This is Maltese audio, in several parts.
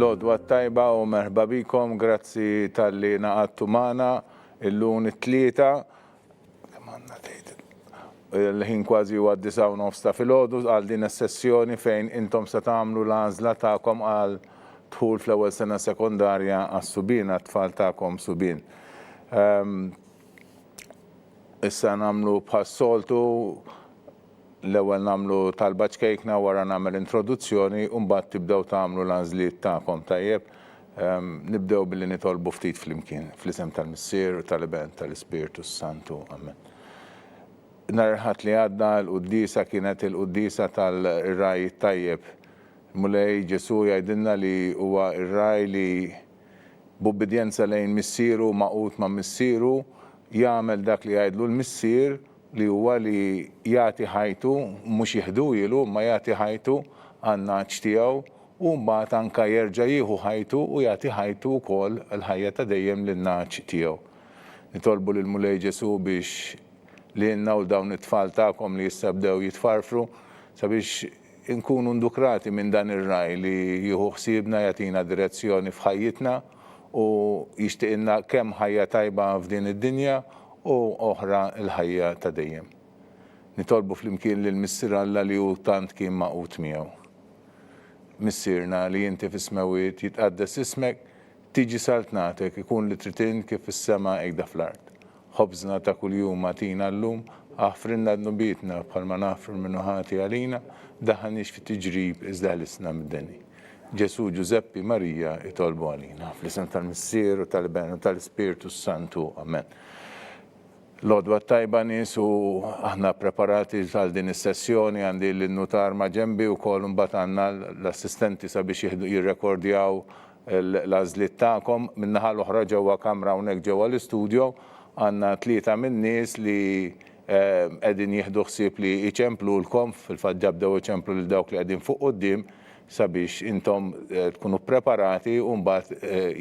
L-odwa tajba u merħba bikom, grazzi tal-li naqattu magħna illum it-tlieta. Il-ħin kważi huwa 9:30 ta' filgħodu għal din is-sessjoni fejn intom se tagħmlu l-għażla tagħkom għal dħul fl-ewwel sena sekondarja għas-Subien, għat-tfal tagħkom Subien. Issa nagħmlu bħas-soltu l-ewwel nagħmlu talba ċkejkna wara nagħmel introduzzjoni u mbagħad tibdew tagħmlu l-għażliet tagħkom tajjeb. Nibdew billi nitolbu ftit flimkien fl-isem tal-Missier u tal-Ibn tal-Ispiritu Santu. Amen. Nhar il-Ħadd li għadda l-qudiesa kienet il-qudiesa tal-raj tajjeb. Mulej Ġesu jgħidilna li huwa r-raj li b'ubbidjenza lejn missieru maqut ma' missieru jagħmel dak li jgħidlu l-missier li huwa li jagħti ħajtu mhux jieħdu ilu ma jagħti ħajtu għan-naċ tiegħu u mbagħad anke jerġa' jieħu ħajtu u jagħti ħajtu wkoll il-ħajja ta' dejjem lin-naċ tiegħu. Nitolbu lil Mulej Ġesu biex lilna u dawn it-tfal tagħkom li issa bdew jitfarfru sabiex inkunu ndukrati minn dan ir-raj li jieħu ħsiebna jagħtina direzzjoni f'ħajjitna u jixtieqilna kemm ħajja tajba f'din id-dinja u oħra l-ħajja ta' dejjem. Nitolbu flimkien lil Missier Alla li hu tant kien maqut miegħu. Missierna li inti fis-smawiet jitqaddes ismek, tiġi saltnatek ikun li trid kif fis-sema hekk fl-ard. Ħobżna ta' kuljum agħtina llum, aħfrilna dnubietna bħalma naħfru minnu ħati għalina, daħħalniex fit-tiġrib iżda ħlisna mid-deni. Ġesu, Ġuseppi, Marija jitolbu għalina. Fl-isem tal-Missier u tal-Ibn u tal-Ispiritu Santu. Amen. L-odwa tajba nies u aħna preparati għal din is-sessjoni għandi l-nutar ma' ġembi u kol mbagħad għandna l-assistenti sabiex jirrekordjaw l-għażliet tagħkom. Min-naħa l-oħra ġewwa kamra hawnhekk ġewwa l-istudju għandna tlieta min-nies li qegħdin jieħdu ħsieb li jċemplulkom, fil-fatt ġabdew iċemplu lil dawk li qegħdin fuq quddiem sabiex intom tkunu preparati u mbagħad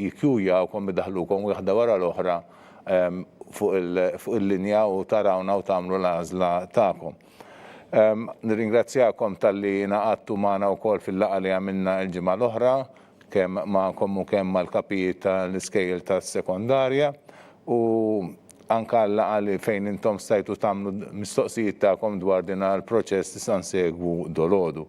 jikkjujawkom idaħlukom waħda wara l-oħra fuq il-linja u tarawna u tagħmlu l-għażla tagħkom. Nirringrazzjakom tal-li naqattu magħna wkoll fil-laqgħa li għamilna l-ġimgħa l-oħra kemm magħkom u kemm mal-kapijiet tal-iskejjel tas-sekondarja u anke l-laqgħa li fejn intom stajtu tagħmlu mistoqsijiet tagħkom dwar din il-proċess tista' nsegwu dolodu.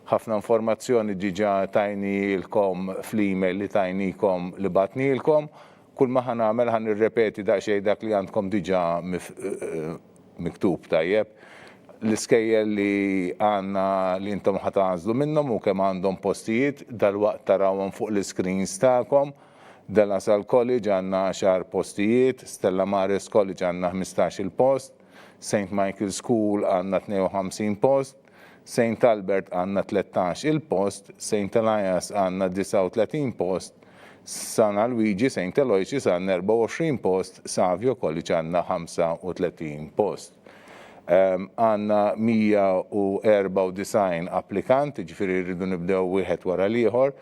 Ħafna informazzjoni diġà tajnilkom fl-email li tajnikom li batnilkom. Kull ma ħanamel ħan irrepeti daqsxejn dak li għandkom diġà miktub tajjeb. L-iskejjel li għandna li intom ħatażlu minnhom u kemm għandhom postijiet dalwaqt tarawhom fuq l-screens tagħkom. Della Salle College għandna 10 postijiet, Stella Maris College għandna 15 post, St. Michael School għandna 52 post, St. Albert għandna 13 post, St. Elias għandna 39 post, San Luigi St. Aloysius għandna 24 post, Savio College għandna 35 post. Għandna 194 applikanti, ġifieri rridu nibdew wieħed wara l-ieħor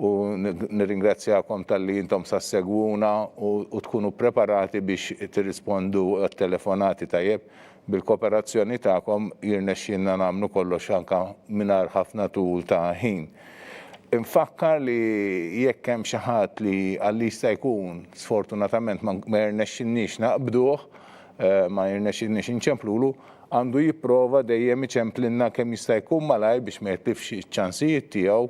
u nirringrazzjakom tal-li intom sassegwuna u tkunu preparati biex tirrispondu għat-telefonati tajjeb. Bil-kooperazzjoni tagħkom jirnexxinna nagħmlu kollox anke mingħajr ħafna tul ta' ħin. Infakkar li jekk hemm xi ħadd li għalista jkun sfortunatament ma jirnexxinniex naqbduh, ma jirnexxinniex inċemplulu, għandu jipprova dejjem iċemplilna kemm jista' jkun malajr biex ma jitlifx iċ-ċansijiet tiegħu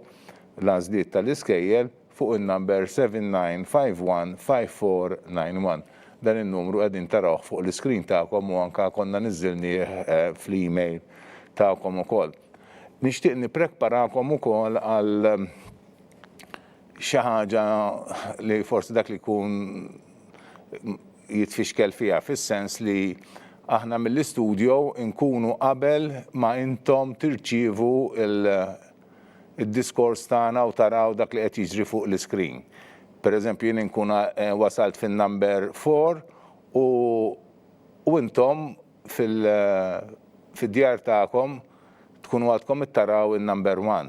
l-għażliet tal-iskejjel fuq il-number 79515491. Dan in-numru qegħdin tarawh fuq l-iskrin tagħkom u anke konna niżżilnieh fl-email tagħkom ukoll. Nixtieq nippreparakom ukoll għal xi ħaġa li forsi dak li jkun jitfixkel fiha fis-sens li aħna mill-istudju nkunu qabel ma intom tirċievu il-diskors tagħna u taraw dak li qed jiġri fuq l-iskrin. Pereżempju jien inkun wasalt fin-number 4 u intom fid-djar tagħkom tkunu għadkom ittaraw il-number 1.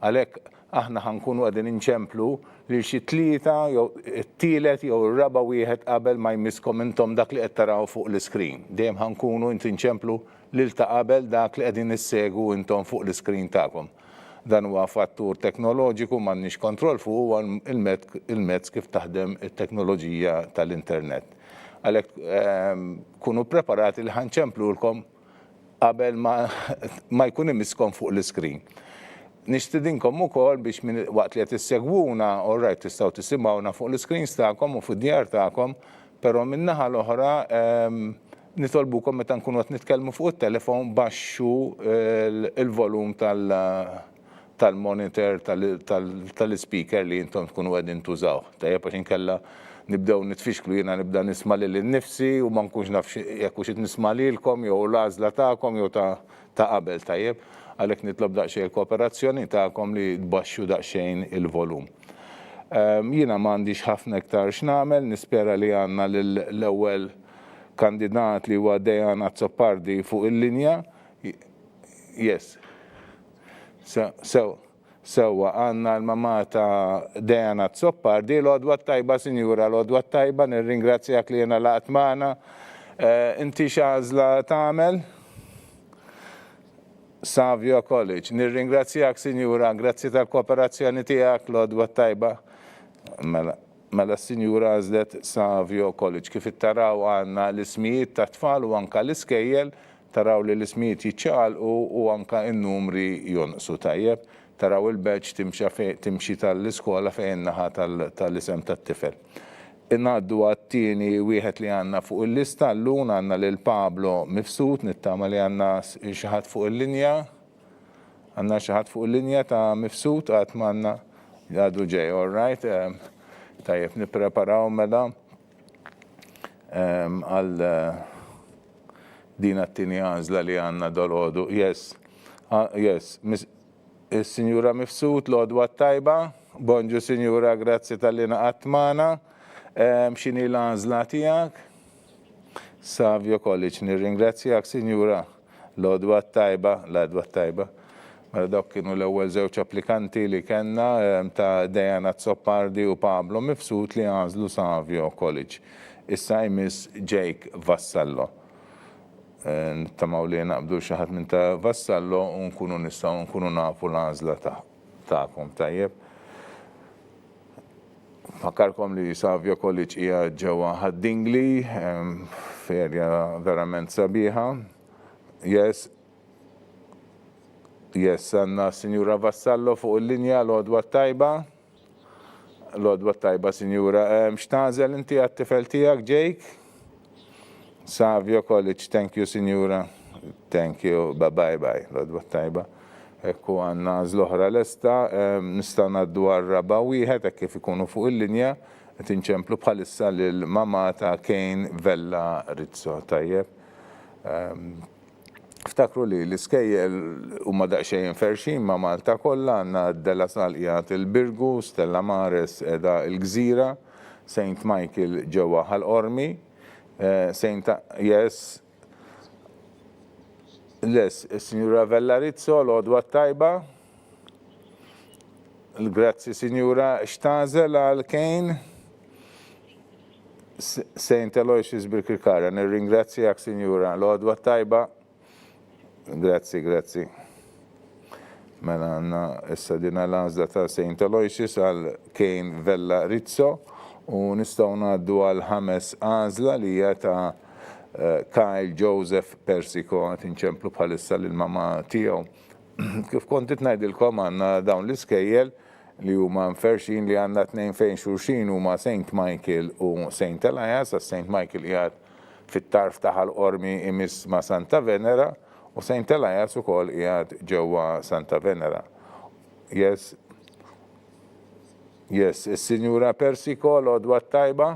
Għalhekk aħna ħankunu għadin inċemplu li xi tlieta jew it-tielet jew ir-raba' wieħed qabel ma jmisskom intom dak li qed taraw fuq l-iskrin. Dejjem ħankunu inti nċemplu lil ta' qabel dak li qegħdin issegwu intom fuq l-iskrin tagħkom. dan huwa fattur teknoloġiku m'għandniex kontroll fuq huwa il-mezz kif taħdem it-teknoloġija tal-internet. Għalhekk kunu preparati li ħanċemplulkom qabel ma jkun imiskom fuq l-iskrin. Nixtidinkom ukoll biex waqt li qed tissegwuna, orrajt tistgħu tisimgħuna fuq l-iskreens tagħkom u fid-djar tagħkom, però min-naħa l-oħra nitolbukom meta nkunu qed nitkellmu fuq it-telefon baxxu il-volum tal-monitor tal-speaker li intom tkunu qegħdin tużaw. Tajjeb għax inkella nibdew nitfixklu jiena nibda nisma' lil innifsi u ma nkunx naf jekk hux qed nisma' lilkom jew l-għażla tagħkom jew ta' qabel tajjeb. Għalhekk nitlob daqsxejn il-kooperazzjoni tagħkom li tbaxxu daqsxejn il-volum. Jiena m'għandix ħafna iktar x'nagħmel, nispera li għandna l-ewwel kandidat li huwa Dejan Azzopardi fuq il-linja. Yes. Sewwa għandna l-mamma ta' Dejan Azzopardi, l-għodwa tajba, sinjura, l-għodwa tajba, nirringrazzjak li jiena laqgħet magħna. Inti x'għażla tagħmel? Savio College. Nirringrazzjak, sinjura, grazzi tal-kooperazzjoni tiegħek, l-għodwa tajba. Mela s-sinjura għażlet Savio College. Kif taraw għandna l-ismijiet ta' tfal u anka l-iskejjel, taraw li l-ismijiet jiċċaqalqu u anka n-numri jonqsu tajjeb. Taraw il-badge timxi tal-iskola fejn naħa tal-isem tat-tifel. Ingħaddu għat-tieni wieħed li għandna fuq il-lista llum għandna lil Pablo Mifsud, nittama li għandna xi ħadd fuq il-linja. Għandna xi ħadd fuq il-linja ta' Mifsud qatt m'għandna għadu ġej, all right. Tajjeb nippreparaw mela għal din għat-tieni għażla li għandna dolodu. Yes. Yes. Is-Sinjura Mifsud, l-għodwa tajba. Bonġu, Sinjura, grazzi tal-li naqgħet magħna. X'inhi l-għażla tiegħek? Savio College, nirringrazzjak, Sinjura, l-għodwa tajba, l-għodwa tajba. Mela dawk kienu l-ewwel żewġ applikanti li kellna ta' Dejan Azzopardi u Pablo Mifsud li għażlu Savio College. Issa jmiss Jake Vassallo. Nittamaw li naqbdu xi ħadd minn ta' Vassallo u nkunu nistgħu nkunu nafu l-għażla tagħkom tajjeb. Fakkarkom li Savio College hija ġewwa Ħaddingli, ferja verament sabiħa. Yes, għandna Sinjura Vassallo fuq il-linja, l-għodwa tajba. L-għodwa tajba, Sinjura. X'tagħżel inti għat-tifel tiegħek, Jake? Savio College, thank you, Sinjura. Thank you, bye-bye, l-għodwa tajba. Ekku għanna zloħra l-esta, nistaw naddu għarraba wieħed, kif ikunu fuq il-linja, tinċemplu bħalissa l-mama ta' Kejn Vella Rizzo, tajjeb. Ftakru li l-iskejjel huma daqsxejn ferxin ma' Malta kollha, għandna Della Salqijat il-Birgu, Stella Mares edha il-Gżira, St. Michael ġewwa Ħal-Qormi, Signora Vella Rizzo, l-għodwa tajba. Grazzi, Signora. X'tagħżel għal Kejn? St. Aloysius Birkirkara, nirringrazzjak, Signora. L-għodwa tajba. Grazzi. Mela għandna issa din l-għażla ta' St. Aloysius għal Kejn Vella Rizzo u nistgħu ngħaddu għal ħames għażla li hija ta' Kyle Joseph Persico għat inċemplu bħalissa l-mama tiegħu. Kif kontit ngħidilkom għandna dawn l-iskejjel li huma mferxin li għandna tnejn fejn xulxin huma St. Michael u St. Elias. St. Michael qiegħed fit-tarf ta' Ħal-Qormi imiss ma' Santa Venera u St. Elias ukoll qiegħed ġewwa Santa Venera. Yes, is-Sinjura Persico, l-għodwa tajba.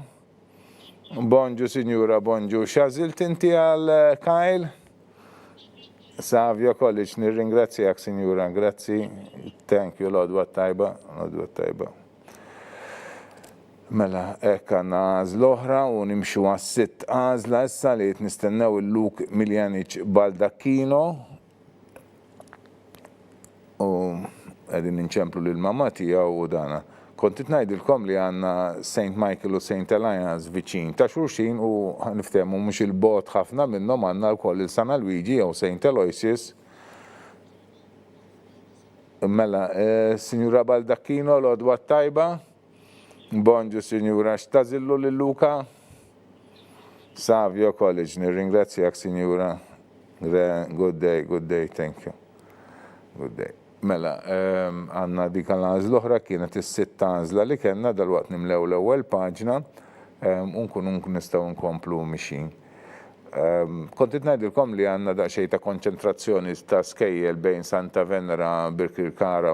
Bonġu, Sinjura, bonġu. X'għażilt inti għal Kyle? Savio College, nirringrazzjak, Sinjura, grazzi. Thank you, l-għodwa tajba, l-għodwa tajba. Mela, hekk għandna għażla oħra u nimxu għas-sitt għażla issa li qed nistennew il-Luk Miljanic Baldacchino. U qegħdin inċemplu lill-mamma tiegħu u dana. Kontit ngħidilkom li għandna St. Michael u St. Elias viċin ta' xulxin u niftehmu mhux il-bogħod ħafna minnhom għandna wkoll il-San Luigi jew St. Aloysius. Mela, Signora Baldacchino, l-odwa tajba. Bonġu, Signora, xtazillu l-Luka. Savio College, nirringrazzjak, Signora. Good day, thank you. Good day. Mela, għanna dik l-għazla l-oħra kienet is-sitt għażla li kellna dal-waqt nimlew l-ewwel paġna, unkun nistgħu nkomplu mixin. Kontit ngħidilkom li għandna daqsxejn ta' konċentrazzjoni ta' skejjel bejn Santa Venera Birkirkara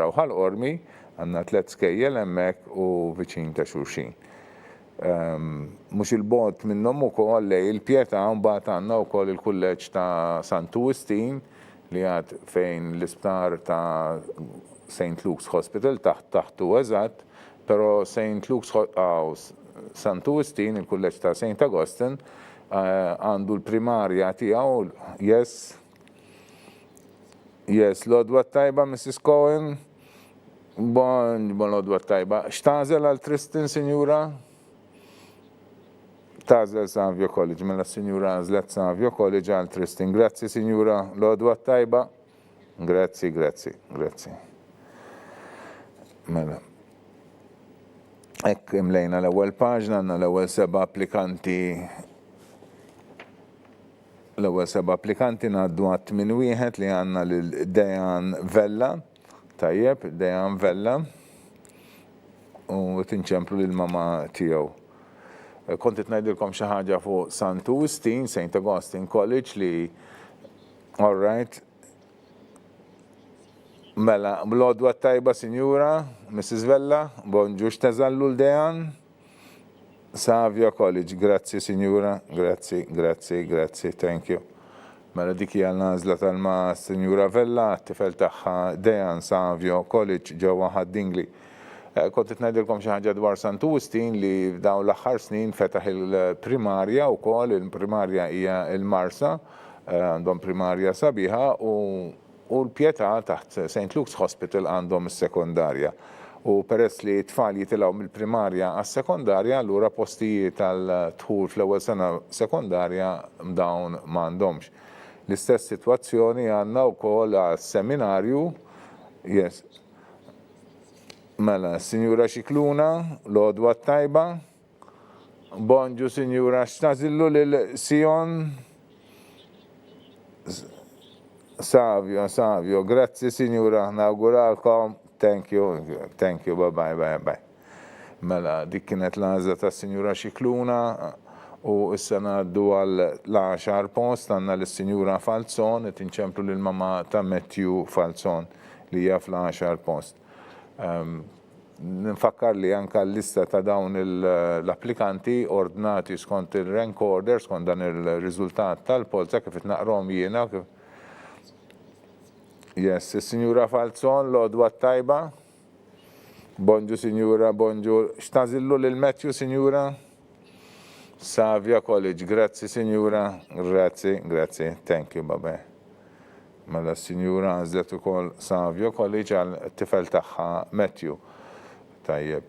u Ħalqormi, għandna 3 skejjel hemmhekk u viċin ta' xulxin. Mhux il-bogħod minnhom ukoll lejn il-Pjetà mbagħad għandna wkoll il-kulleġġ ta' Sant'Ugustin li għad fejn l-isptar ta' St. Luke's Hospital taħtu eżatt, pero St. Luke's Sant'Ugustin, il-kulleġġ ta' St. Augustine, għandu l-primarja tiegħu, yes, l-odwa tajba, Mrs. Cohen, bon l-odwa tajba. X'tażel għal Tristan, Sinjura? Tażel Savio College, mela Sinjura għażlet Savio College għal Tristan. Grazzi, Sinjura, l-odwa tajba. Grazzi. Mela. Ekk imlejna l-ewwel paġna, għandna l-ewwel 7 applikanti. L-ewwel 7 applikanti ngħaddu għat min wieħed li għandna lil Dejan Vella. Tajjeb, Dejan Vella. U tinċemplu lil mama tiegħu. Kontit ngħidilkom xi ħaġa fuq Sant'Ugustin, St. Augustine College li all right. Mela, bl-odwa tajba, Sinjura, Mrs. Vella, bonġu x'teżallu l-Dejan. Savio College, grazzi, Sinjura, grazzi, thank you. Mela dik hija l-għażla tal-ma Sinjura Vella, t-tifel tagħha Dejan Savio College ġewwa Ħaddingli. Kontit ngħidilkom xi ħaġa dwar Sant'Ugustin li f'dawn l-aħħar snin fetaħ il-primarja wkoll, il-primarja hija l-Marsa, għandhom primarja sabiħa u l-Pjetà taħt St. Luke's Hospital għandhom is-sekondarja. U peress li t-tfal jitilgħu mill-primarja għas-sekondarja, allura postijiet tal-dħul fl-ewwel sena sekondarja dawn m'għandhomx. L-istess sitwazzjoni għandna wkoll għas-seminarju, yes. Mela, Sinjura Xikluna, l-odwa tajba. Bonġu, Sinjura, x'tażillu lil Sion. Savio, grazzi, Sinjura, nawguralkom. Thank you, bye. Mela, dik kienet l-għażla ta' Sinjura Xikluna u issa ngħaddu għal l-10 post għandna lis-Sinjura Falzon qed inċemplu lil mama ta' Matthew Falzon li hija fl-10 post. Nfakkar li anka l-lista ta' dawn l-applikanti ordnati skont il-rank order, skont dan il-riżultat tal-polza kif itnaqrom jiena. Yes, Sinjura Falzon, l-odwa tajba. Bonġu, Sinjura, bonġu. X'tażillu lil Matthew, Sinjura? Savio College, grazzi, Sinjura. Grazzi, thank you, babè. Mela s-Sinjura għażlet ukoll Savio College għal tifel tagħha Matthew. Tajjeb.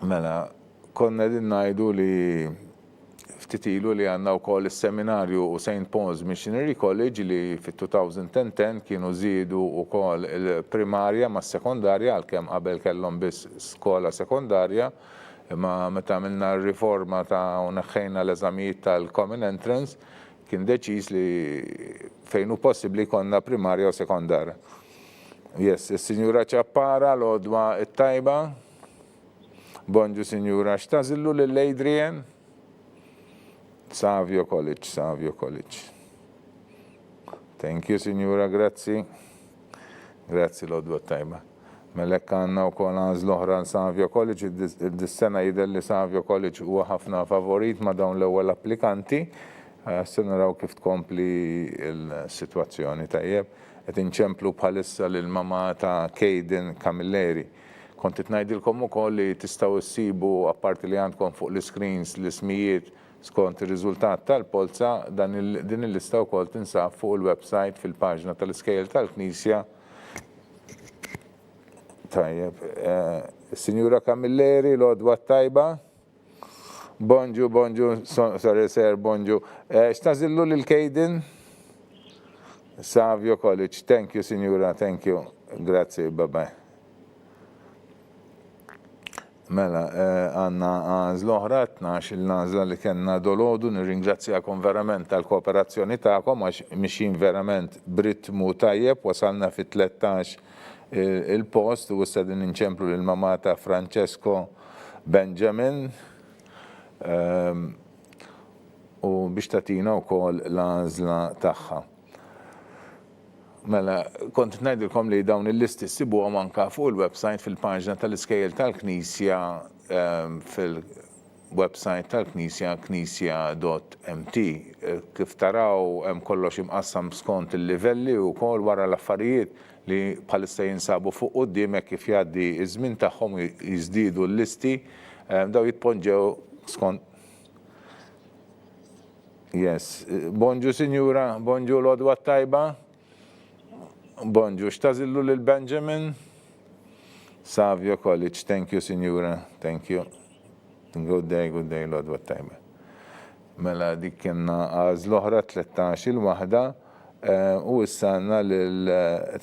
Mela, konna din ngħidu li ftit ilu li għandna wkoll is-seminarju u St. Paul's Missionary College li fit-2010 kienu żiedu wkoll il-primarja mas-sekondarja għalkemm qabel kellhom biss skola sekondarja, imma meta għamilna r-riforma ta' u neħħejna l-eżamijiet tal-Common Entrance kien deċiż li fejn hu possibbli konna primarja u sekondarja. Yes, is-Sinjura Ċappara, l-odwa tajba. Bonġu, Sinjura, x'tażillu lil Adrian? Savio College. Thank you, Sinjura, grazzi. Grazzi, l-odwa tajba. Melek għandna wkoll għażla oħra Savio College, dis-sena jidher li Savio College huwa ħafna favorit ma' dawn l-ewwel applikanti. Se naraw kif tkompli l-sitwazzjoni tajjeb. Qed inċemplu bħalissa lil mama ta' Caden Camilleri. Kontit ngħidilkom ukoll li tistgħu issibu apparti li għandkom fuq l-screens l-ismijiet skont ir-riżultat tal-polza, din il-lista wkoll tinsab fuq il-website fil-paġna tal-iskejjel tal-Knisja. Tajjeb, Sinjura Camilleri, l-odwa tajba. Bonġu, bonġu, sorry, sir, bonġu. X'tażillu lil Caden? Savio College, thank you, Signora, thank you. Grazie, bye-bye. Mela, għanna għazl oħra, 12 il-nazla li kena dolodu, nirringrazzjakom verament tal-kooperazzjoni ta'kom, għax mixin verament b'ritmu tajjeb, wasalna fi 13 il-post, u s-sadin inċemplu l-mamata Francesco Benjamin, u biex tatina u kol l-għazla taħħa. Mela, kont ngħidilkom li dawn il-listi sibuhom anke fuq il-website fil-paġna tal-iskejjel tal-Knisja fil-website tal-Knisja knisja.mt. Kif taraw hemm kollox imqassam skont il-livelli u kol wara l-affarijiet li bħalissa jinsabu fuq quddiem hekk kif jgħaddi iż-żmien tagħhom jiżdiedu l-listi daw jitpoġġew skont. Yes. Bonġu, Sinjura, bonġu l-odwa tajba. Bonġu, xtazillu lil-Benjamin? Savio College, thank you, Signora, thank you. Good day, l-odwa tajba. Mela dik kienna għaz l-oħra 13 il-wahda u issanna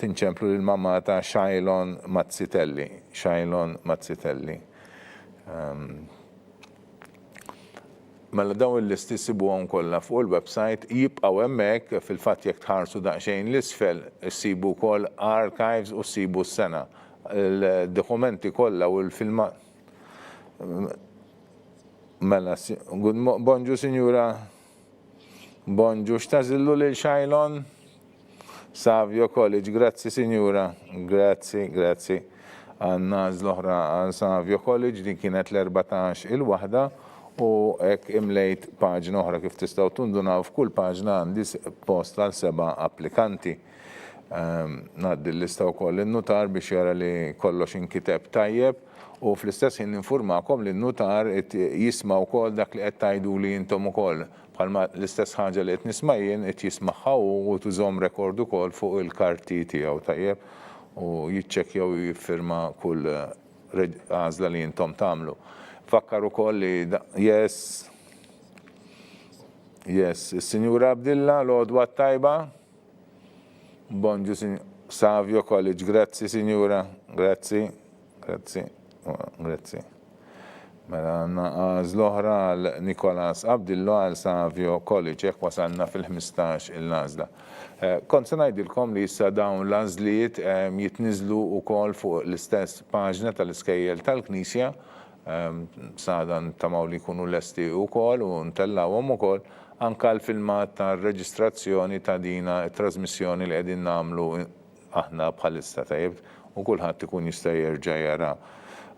tinċemplu l-mamata Xajlon Mazzitelli. Mela dawn il-listi sibuhom kollha fuq il-website jibqgħu hemmhekk fil-fatt jekk tħarsu daqsxejn l-isfel issibu wkoll archives u ssibu s-sena. Il-dokumenti kollha u l-filmat. Mela, bonġu Sinjura. Bonġu, x'tażillu lil Xajlon? Savio College, grazzi Sinjura. Grazzi. Għandna l-oħra għal Savio College din kienet l-14 il-waħda. U hekk imlejt paġna oħra kif tistgħu tundunaw f'kull paġna għandi post għal 7 applikanti. Ngħaddi l-lista wkoll in-nutar biex jara li kollox inkiteb tajjeb u fl-istess ħin ninfurmakom li n-nutar jisma' wkoll dak li qed tgħiduli intom ukoll. Bħalma l-istess ħaġa li qed nisma' jien qed jismagħha u tużhom rekord ukoll fuq il-karti tiegħu tajjeb u jiċċekkja u jiffirma kull għażla li intom tagħmlu. Fakkar ukoll li yes, Signora Abdilla, l-odwa tajba. Bonġu, Savio College, grazzi Signora, grazzi. Mela għandna għaż l-oħra għal Nikolas Abdillo għal Savio College, jekk wasalna fil-15 il-nażla. Kont se ngħidilkom li issa dawn l-għażliet jitniżlu wkoll fuq l-istess paġna tal-iskejjel tal-Knisja. Sadan tamaw li kunu lesti u kol u ntellawhom ukoll anka l-filmat ta' reġistrazzjoni ta' dina trasmissjoni li qegħdin nagħmlu aħna bħalissa tajjeb u kulħadd ikun jista' jerġa' jara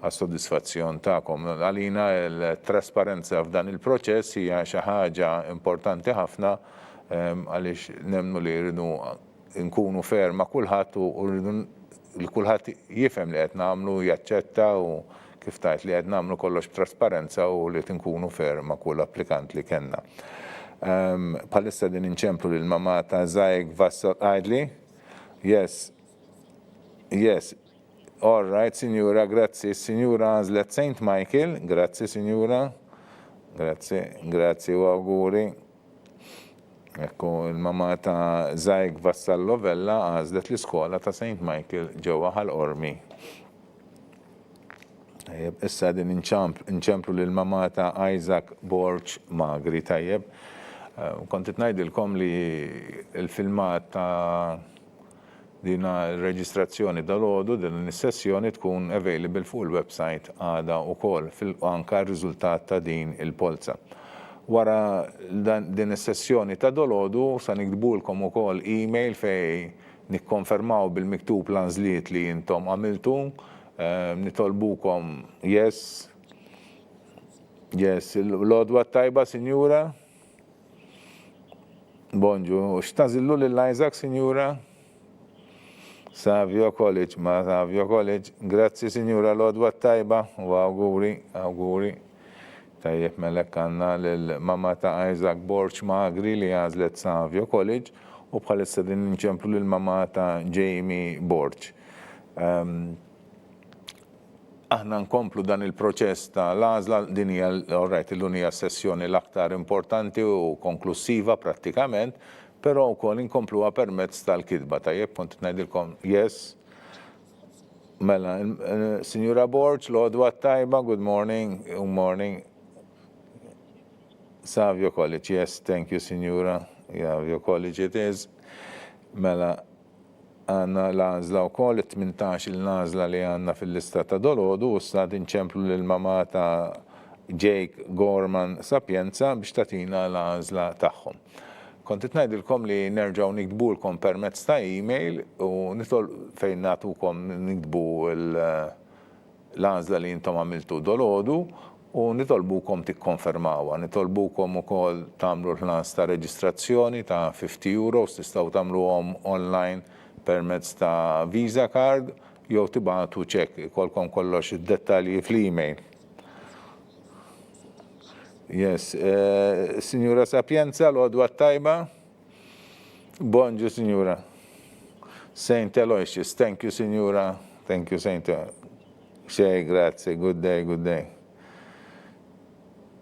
għas-sodisfazzjon tagħkom. Għalina l-trasparenza f'dan il-proċess hija xi ħaġa importanti ħafna għaliex nemmnu li rridu nkunu fair ma' kulħadd u rridu kulħadd jifhem li qed nagħmlu jaċċetta u kif tajt li qed nagħmlu kollox b'trasparenza u li tinkunu fair ma' kull applikant li kellna. Bħalissa din inċemplu lil mamata Zajg Vassal Għajdli. Yes. All right, Signora, grazzi. Signora għażlet St. Michael, grazzi Signora. Grazzi u auguri. Ekku il-mamata Zajg Vassal Lovella għażlet l-iskola ta' St. Michael ġewwa ħal-Ormi. Issa din inċemplu l-mamata Isaac Borch Magri tajjeb. Kontit ngħidilkom li l-filmat ta' dina reġistrazzjoni dal-għodu din is-sessjoni tkun available fuq il-website għada wkoll anke r-riżultat ta' din il-polza. Wara din is-sessjoni ta' dal-għodu sa nikdbulkom ukoll email fej nikkonfermaw bil-miktub l-għażliet li intom għamiltu. Nitolbukom yes, l-odwa tajba, Signora. Bonġu, x'tażillu lil Isaac, Signora? Savio College, ma Savio College, grazzi Signora l-odwa tajba u auguri. Tajjeb melek għandna lil-mamma ta' Isaac Borch Magri li għażlet Savio College u bħalissa din inċemplu lil-mamma ta' Jamie Borch. Aħna nkomplu dan il-proċess ta' l-għażla din hija l-unija sessjoni l-aktar importanti u konklusiva prattikament, però wkoll inkompluha permezz tal-kitba tajjeb kont ngħidilkom yes. Mela, Sinjura Borġ, l-għodwa tajba, good morning, good morning. Savio College, yes, thank you, Signora. Savio College it is. Mela, għanna l-għazla u koll, 18 il-nazla li għanna fil-lista ta' dolodu, u s-sad inċemplu l-mama ta' Jake Gorman Sapienza biex tatina l-għazla taħħom. Kontit najdilkom li nerġaw nikdbulkom permezz ta' e-mail u nitol fejn natukom nikdbu l-għazla li jintom għamiltu dolodu u nitolbukom tikkonfermawa, nitolbukom ukoll tagħmlu l-ħlas ta' reġistrazzjoni ta' €50, tistgħu tagħmluhom online permezz ta' Visa card jew tibagħtu ċekk ikolkom kollox id-dettalji fl-email. Yes, Signora Sapienza, l-għodwa tajba. Bonġu, Signora. Saint Aloysius, thank you, Signora. Thank you, Saint. Grazie, good day, good day.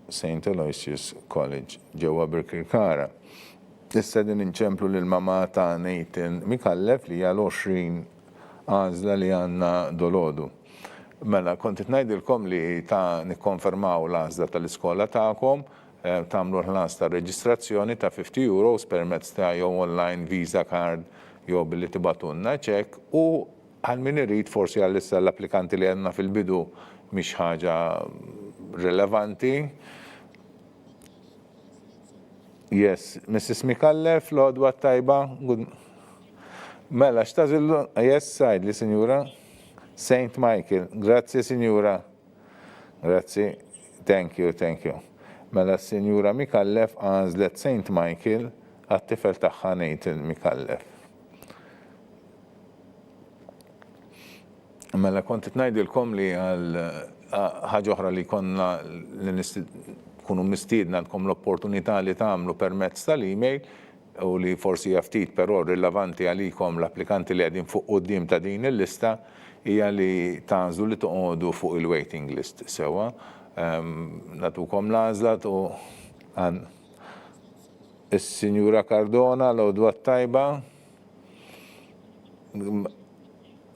St. Aloysius College, ġewwa Birkirkara. Issa din inċemplu l-mama ta' Nathan Mikallef li hija l-20 għażla li għandna dolodu. Mela, kontit ngħidilkom li ta' nikkonfermaw l-għażla tal-iskola tagħkom, tagħmlu l-ħlas ta' reġistrazzjoni ta' €50 permezz ta' jew online Visa card jew billi tibatunna ċekk u għal min irid forsi għal-issa l-applikanti li għandna fil-bidu mhix ħaġa rilevanti. Yes, Mrs. Mikallef, l-għodwa tajba. Mela, xtazillu, yes, sajdli, Signora. Saint Michael, grazie, Signora. Grazie, thank you, thank you. Mela, Signora Mikallef għazlet Saint Michael għat-tifel taħħa Nathan Mikallef. Mela, kontit najdilkom li għal ħaġa oħra li konna kunu mistiedna għandkom l-opportunità li tagħmlu permezz tal-email u li forsi jaftit però rilevanti għalikom l-applikanti li għedin fuq quddiem ta' din il-lista hija li tagħżlu li toqgħodu fuq il-waiting list sewa. Natukom l-għażla u is-Sinjura Cardona l-għodwa tajba.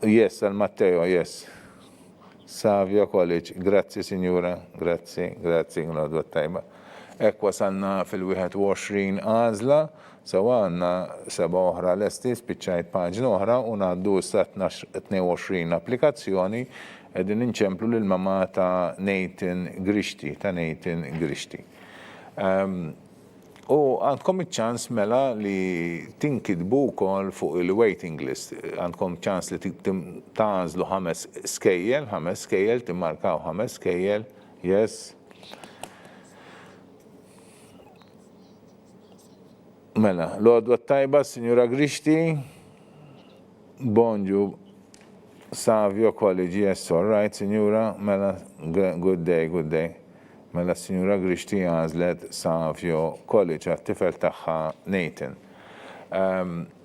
Yes, al-Matteo, yes. Savio College, grazzi Signora, grazzi, l-għodwa tajba. Ekwa sanna fil-21 għazla, sawa għanna 7 oħra l-esti, spiċċajt paġna oħra, u għaddu sa 22 applikazzjoni, edin inċemplu l-mama ta' Nathan Grishti. U għandkom iċ-ċans mela li tinkidbu wkoll fuq il-waiting list. Għandkom ċans li tażlu 5 skejjel, timmarkaw 5 skejjel, yes. Mela, l-għodwa tajba, Signora Grishti. Bonġu, Savio College, yes, all right, Signora. Mela, good day, good day. Mela Signora Grishti għazlet Savio College għat-tifel taħħa Nathan.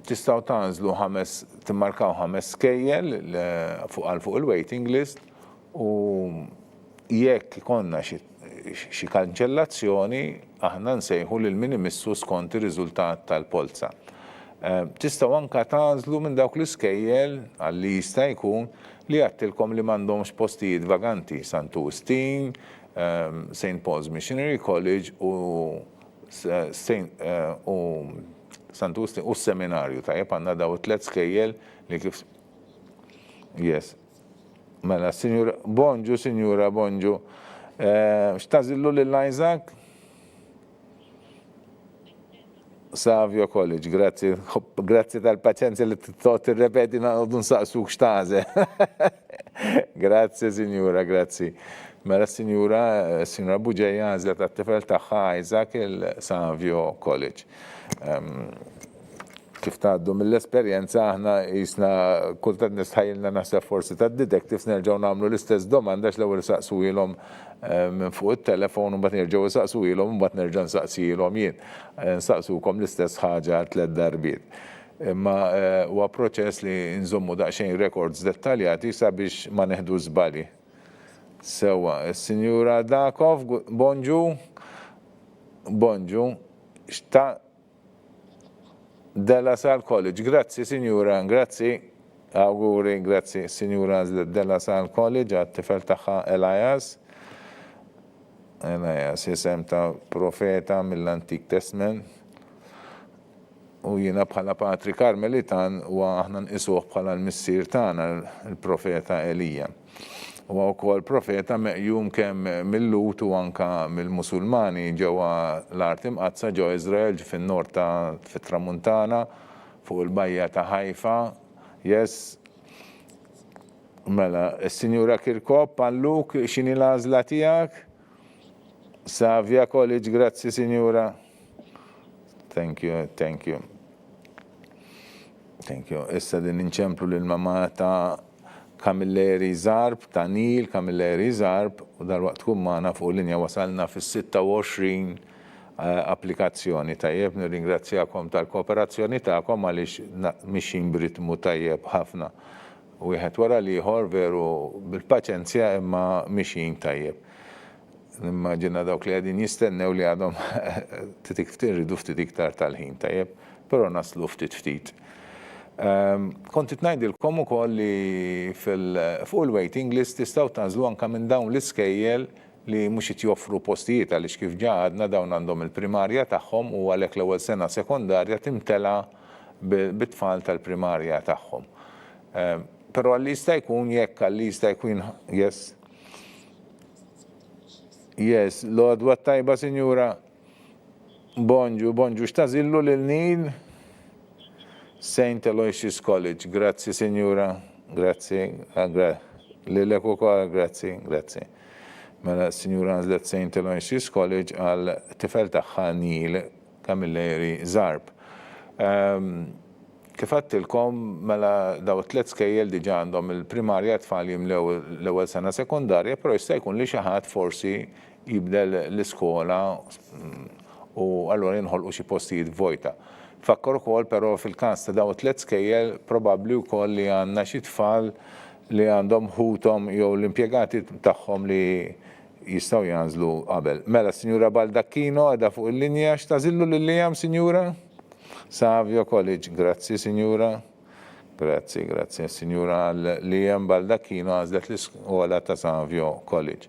Tistaw tażlu timmarkaw 5 skejjel fuq il-waiting list u jekk konna xi kanċellazzjoni aħna nsejħu lil min imissu skont ir-riżultat tal-polza. Tistaw anka tażlu minn dawk l-iskejjel għalli jista' jkun li għattilkom li m'għandhomx postijiet vaganti, St. Augustine, St. Paul's Missionary College u St. Augustine u s-seminarju tajjeb għandna daw 3 skejjel li kif. Yes. Mela, Signora, bonġu, Signora, bonġu. X'tażillu lil Isaac? Savio College, grazzi tal-paċenzja li t-tot irrepeti naqdu nsaqsuk x'tażel. Grazzi, Signora, grazzi. Mela Signora Buġeja għazlet għat-tifel taħħa Isaac il-Savio College. Kif taħdu mill-esperienza aħna jisna kultat nistħajilna naħseb forsi ta' detectives nerġaw namlu l-istess domandax l-ewwel saqsuilhom minn fuq it-telefon u mbagħad nerġgħu saqsuilhom u mbagħad nerġa' nsaqsilhom jien. Nsaqsukom l-istess ħaġa 3 darbiet. Imma huwa proċess li nżommu daqsxejn records dettaljati sabiex ma neħdu żbali. Sewa, Signora Dakov, bonġu, Della Sal College. Grazzi, Sinjura, grazzi. Auguri, grazzi, Sinjura Della Sal College, għat-tifel tagħha Elias. Elias, jisem ta' profeta mill-Antik Testament. U jiena bħala Patri Karmelitan u aħna nqisuh bħala l-missier tagħna il-profeta Elija. U wkoll profeta meqjum kemm mill-Lut u anka mill-Musulmani ġewwa l-Art Imqazza ġew Iżrael fin-nord fit-Tramuntana fuq il-bajja ta' Ħajfa. Yes. Mela, is-Sinjura Kirkop Palluk, x'inhi l-għażla tiegħek? Savia College, grazzi Sinjura. Thank you. Issa din inċemplu lill-mama ta' Kamilleri Zarb, ta' Nil Kamilleri Zarb, u dal-waqt tkun magħna fuq linja wasalna fis-26 applikazzjoni tajjeb, nirringrazzjakom tal-kooperazzjoni tagħkom għaliex mixin b'ritmu tajjeb ħafna. Wieħed wara l-ieħor veru bil-paċenzja imma mixin tajjeb. Nimmaġina dawk li għadin jistennew li għadhom ridu ftit iktar tal-ħin tajjeb, però naslu ftit. Kontit ngħidilkom ukoll li fuq il-waiting list tistgħu tażlu anke minn dawn l-iskejjel li mhux qed joffru postijiet għaliex kif ġa għadna dawn għandhom il-primarja tagħhom u għalhekk l-ewwel sena sekondarja timtela bit-tfal tal-primarja tagħhom. Però għalli jista' jkun jekk għalli jista' jkun Yes, l-għodwa tajba, Sinjura. Bonġu, x'tażillu lil Nil? St. Aloysius College, grazzi, Sinjura. Grazzi. Lilek ukoll, grazzi. Mela, Sinjura nżlet St. Aloysius College għal tifel tagħha Nil Kamilleri Zarb. Kif għattilkom, mela daw 3 skejjel diġà għandhom il-primarja tfal jimlew l-ewwel sena sekondarja, però jista' jkun li xi ħadd forsi jibdel l-iskola u allura jinħolqu xi postijiet vojta. Fakkar ukoll però fil-każ ta' daw 3 skejjel probabbli wkoll li għandna xi tfal li għandhom ħuthom jew l-impjegati tagħhom li jistgħu janżlu qabel. Mela, Sinjura Baldacchino għadha fuq il-linja, x'tażillu lil-Liam, Sinjura? Savio College, grazzi Sinjura. Grazzi, Sinjura Liam Baldacchino għażlet l-iskola ta' Savio College.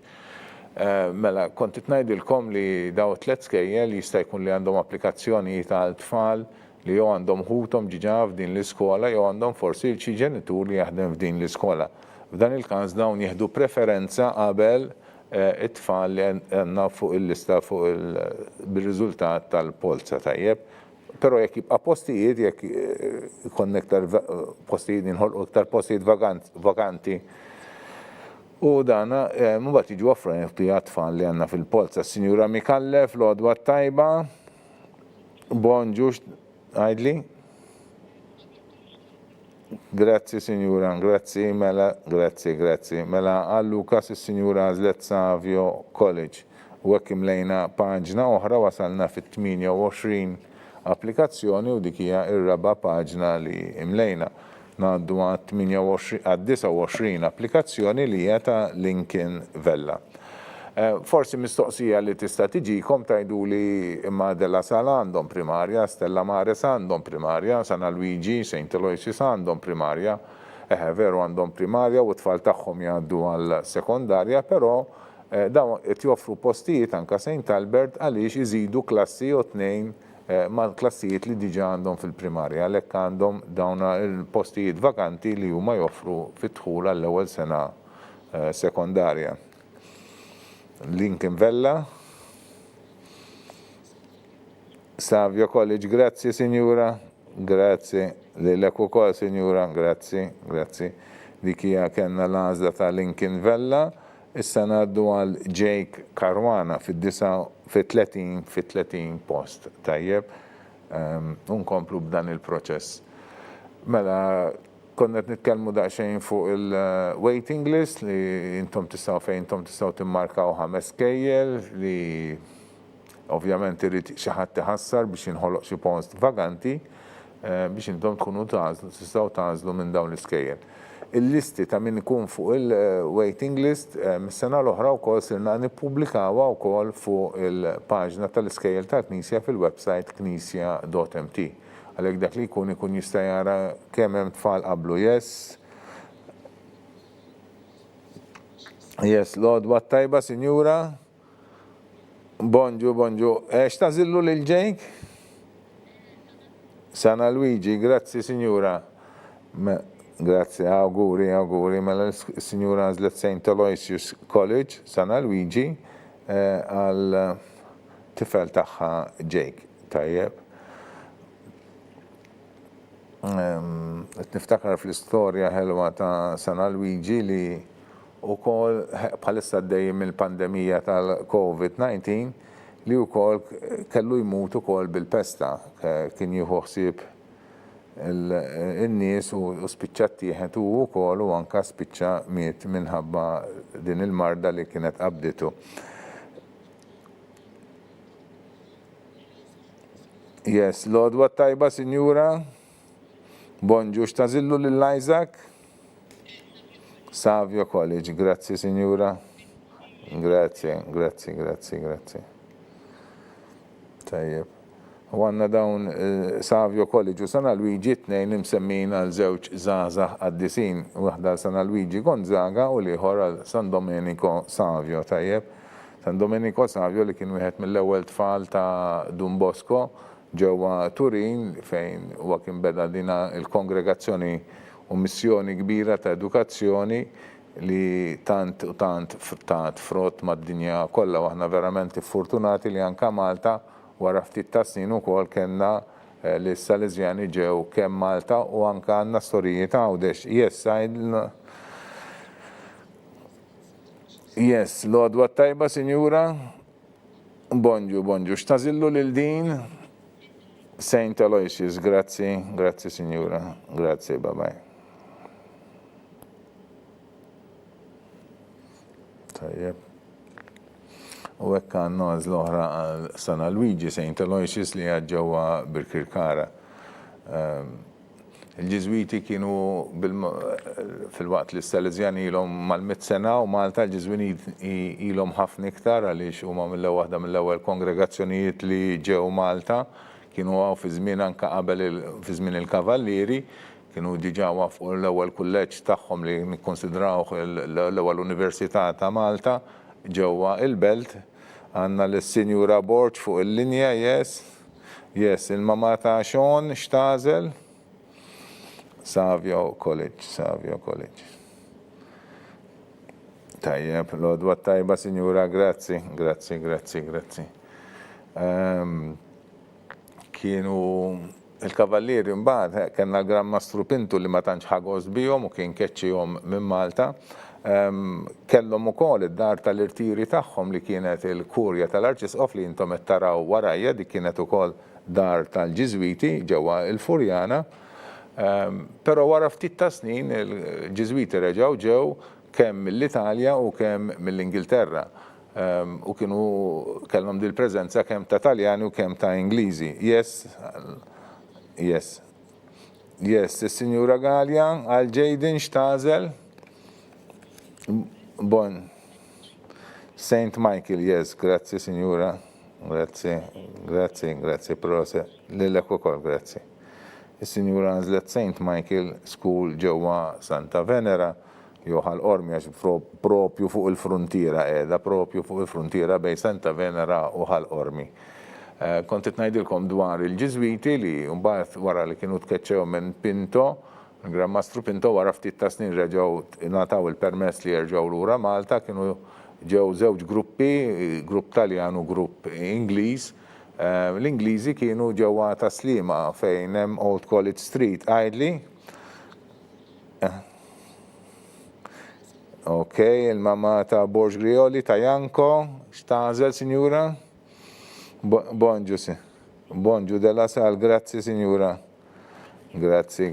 Mela, kontit ngħidilkom li daw 3 skejjel jista' jkun li għandhom applikazzjoni tal-tfal li jew għandhom ħuthom ġiġa f'din l-iskola jew għandhom forsi xi ġenitur li jaħdem f'din l-iskola. F'dan il-każ dawn jieħdu preferenza qabel it-tfal li għandna fuq il-lista bir-riżultat tal-polza tajjeb. Però jekk jibqa' postijiet, jekk ikun iktar postijiet inħolqu iktar postijiet vakanti. U dana mbagħad jiġu offrenti għat-tfal li għandna fil-polza. Sinjura Mikallef, l-għodwa tajba. Bonġu għajdli. Grazzi, Sinjura, grazzi, mela, grazzi. Mela għal Lukas is-Sinjura għażlet Savio College. U hekk imlejna paġna oħra wasalna fit-28 applikazzjoni u dik hija r-raba' paġna li imlejna. Ngħaddu għad-29 applikazzjoni li hija ta' Lincoln Vella. Forsi mistoqsija li tista' tiġikom tgħiduli imma Della Sal għandhom primarja, Stella Maris għandhom primarja, San Luigi, St. Aloysius għandhom primarja, veru għandhom primarja u t-tfal tagħhom jgħaddu għal sekondarja, però dawn qed joffru postijiet anke St. Albert għaliex iżidu klassi u 2 ma' klassijiet li diġà għandhom fil-primarja, għalhekk għandhom dawn il-postijiet vakanti li huma joffru fit-dħul għall-ewwel sena sekondarja. Lincoln Vella. Savio College, grazzi Sinjura. Grazzi. Lilek ukoll Sinjura, grazzi. Dik hija kellna l-għażla ta' Lincoln Vella. Issa ngħaddu għal Jake Caruana fit-30 post tajjeb. Unkomplu b'dan il-proċess. Mela, konna nitkellmu daqsxejn fuq il-waiting list li intom tistgħu timmarkaw 5 skejjel li ovvjament irid xi ħadd iħassar biex inħoloq xi post vaganti biex intom tkunu tistgħu tażlu minn dawn l-iskejjel. Il-listi ta' min ikun fuq il-waiting list mis-sena l-oħra wkoll sirna nippubblikawha wkoll fuq il-paġna tal-iskejjel tal-Knisja fil-website knisja.mt. Għalhekk dak li jkun jista' jara kemm hemm tfal qablu. Yes, l-għodwa tajba, Sinjura. Bonġu. X'tażillu lil Jake? Sana Luigi, grazzi Sinjura. Grazzi, auguri. Mela Sinjura għażlet St. Aloysius College, Sana Luigi, għal tifel tagħha Jake. Tajjeb. Niftakar fl-istorja ħelwa ta' Sana Luigi li wkoll bħalissa għaddejjem mill-pandemija tal-COVID-19 li wkoll kellu jmut ukoll bil-pesta. Kien jieħu ħsieb in-nies u spiċċa tieħed u wkoll u anke spiċċa miet minħabba din il-marda li kienet qabditu. Yes, l-għodwa tajba, Sinjura. Bonġu, x'tażillu lil Isaac? Savio College, grazzi Sinjura. Grazzi. Tajjeb. U għanna dawn Savio College u Sana Luigi tnejn imsemmin għal żewġ żgħażagħ għaddisin. Waħda Sana Luigi Gonzaga u liħor għal San Domenico Savio. Tajjeb. San Domenico Savio li kien wieħed mill-ewwel tfal ta' Don Bosco ġewwa Turin fejn huwa kien beda dina il-kongregazzjoni u missjoni kbira ta' edukazzjoni li tant frott mad-dinja kollha u aħna verament fortunati li anke Malta wara ftit ta' snin ukoll kellna li s-Salesiani ġew kemm Malta u anke għandna storijiet għawdex. Yes, l-għodwa tajba, Sinjura. Bonġu. X'tażillu lil din? St. Aloysius, grazzi Sinjura. Grazzi, bye. Tajjeb. U hekk għandna għażla oħra għal Sana Luigi St. Aloysius li ġewwa Birkirkara. Il-Ġiżwiti kienu fil-waqt li s-Salesiani ilhom mal-100 sena u Malta l-Ġiżwiti ilhom ħafna iktar għaliex huma waħda mill-ewwel kongregazzjonijiet li ġew Malta kienu għaw fi żmien anke qabel fi żmien il-Kavallieri, kienu diġà wafqu l-ewwel kulleġġ tagħhom li nikkonsidrawh l-ewwel Università ta' Malta ġewwa il-Belt. Għandna lis-Sinjura Borġ fuq il-linja, yes, il-mama ta' Sean x'tażel? Savio College. Tajjeb, l-għodwa tajba, Sinjura, grazzi. Kienu il-Kavallieri mbagħad kellna l-Gran Mastru Pintu li ma tantx ħagos bihom u kien keċċihom minn Malta. Kellhom ukoll id-dar tal-irtiri tagħhom li kienet il-Kurja tal-Arċisqof li intom qed taraw warajja dik kienet ukoll dar tal-Ġiżwiti ġewwa il-Furjana. Però wara ftit ta' snin il-Ġiżwiti reġgħu ġew kemm mill-Italja u kemm mill-Ingilterra. U kienu kellhom din il-preżenza kemm ta' Taljani u kemm ta' Ingliżi. Yes, is-Sinjura Galja għal Jaden x'tażel? St. Michael, yes, grazzi Sinjura. Grazzi, prose. Lilek ukoll, grazzi. Is-Sinjura għażlet St. Michael School ġewwa Santa Venera. Joħal Ormi għax propju fuq il-frontiera propju fuq il-frontiera bej Santa Venera u ħal Ormi. Kont qed ngħidilkom dwar il-Ġiżwiti li mbagħad wara li kienu tkeċċew minn Pinto, il-Gran Mastru Pinto wara ftit ta' snin reġgħu ingħataw il-permess li jerġgħu lura Malta, kienu ġew żewġ gruppi, grupp Taljan u grupp Ingliż. L-Ingliżi kienu ġewwa Taslima fejn hemm Old College Street, Idley. Ok, il-mama ta' Borġ Grioli ta' Janko, x'tażel, Sinjura? Bonġu della Sal, grazzi, Sinjura. Grazzi.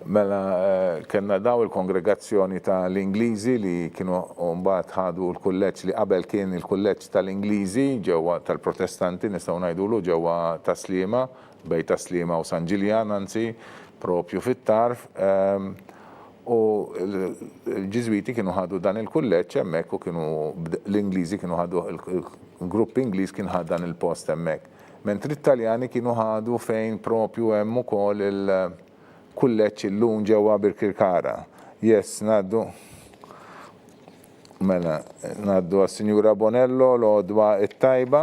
Mela, kellna daw il-kongregazzjoni ta' l-Ingliżi li kienu mbagħad ħadu l-kulleġġ li qabel kien il-kulleġġ tal-Ingliżi ġewwa tal-Protestanti nistgħu ngħidulu ġewwa Taslima, bej Taslima u San Ġiljan anzi, propju fit-tarf. U l-Ġiżwiti kienu ħadu dan il-kulleġġ hemmhekk u kienu l-Ingliżi kienu ħadu il-grupp Ingliż kien ħad dan il-post hemmhekk. mentri Italjani kienu ħadu fejn propju hemm ukoll il-kulleġġ illum ġewwa Birkirkara. Yes, naddu. Mela, naddu għas-Sinjura Bonello l-għodwa it-tajba.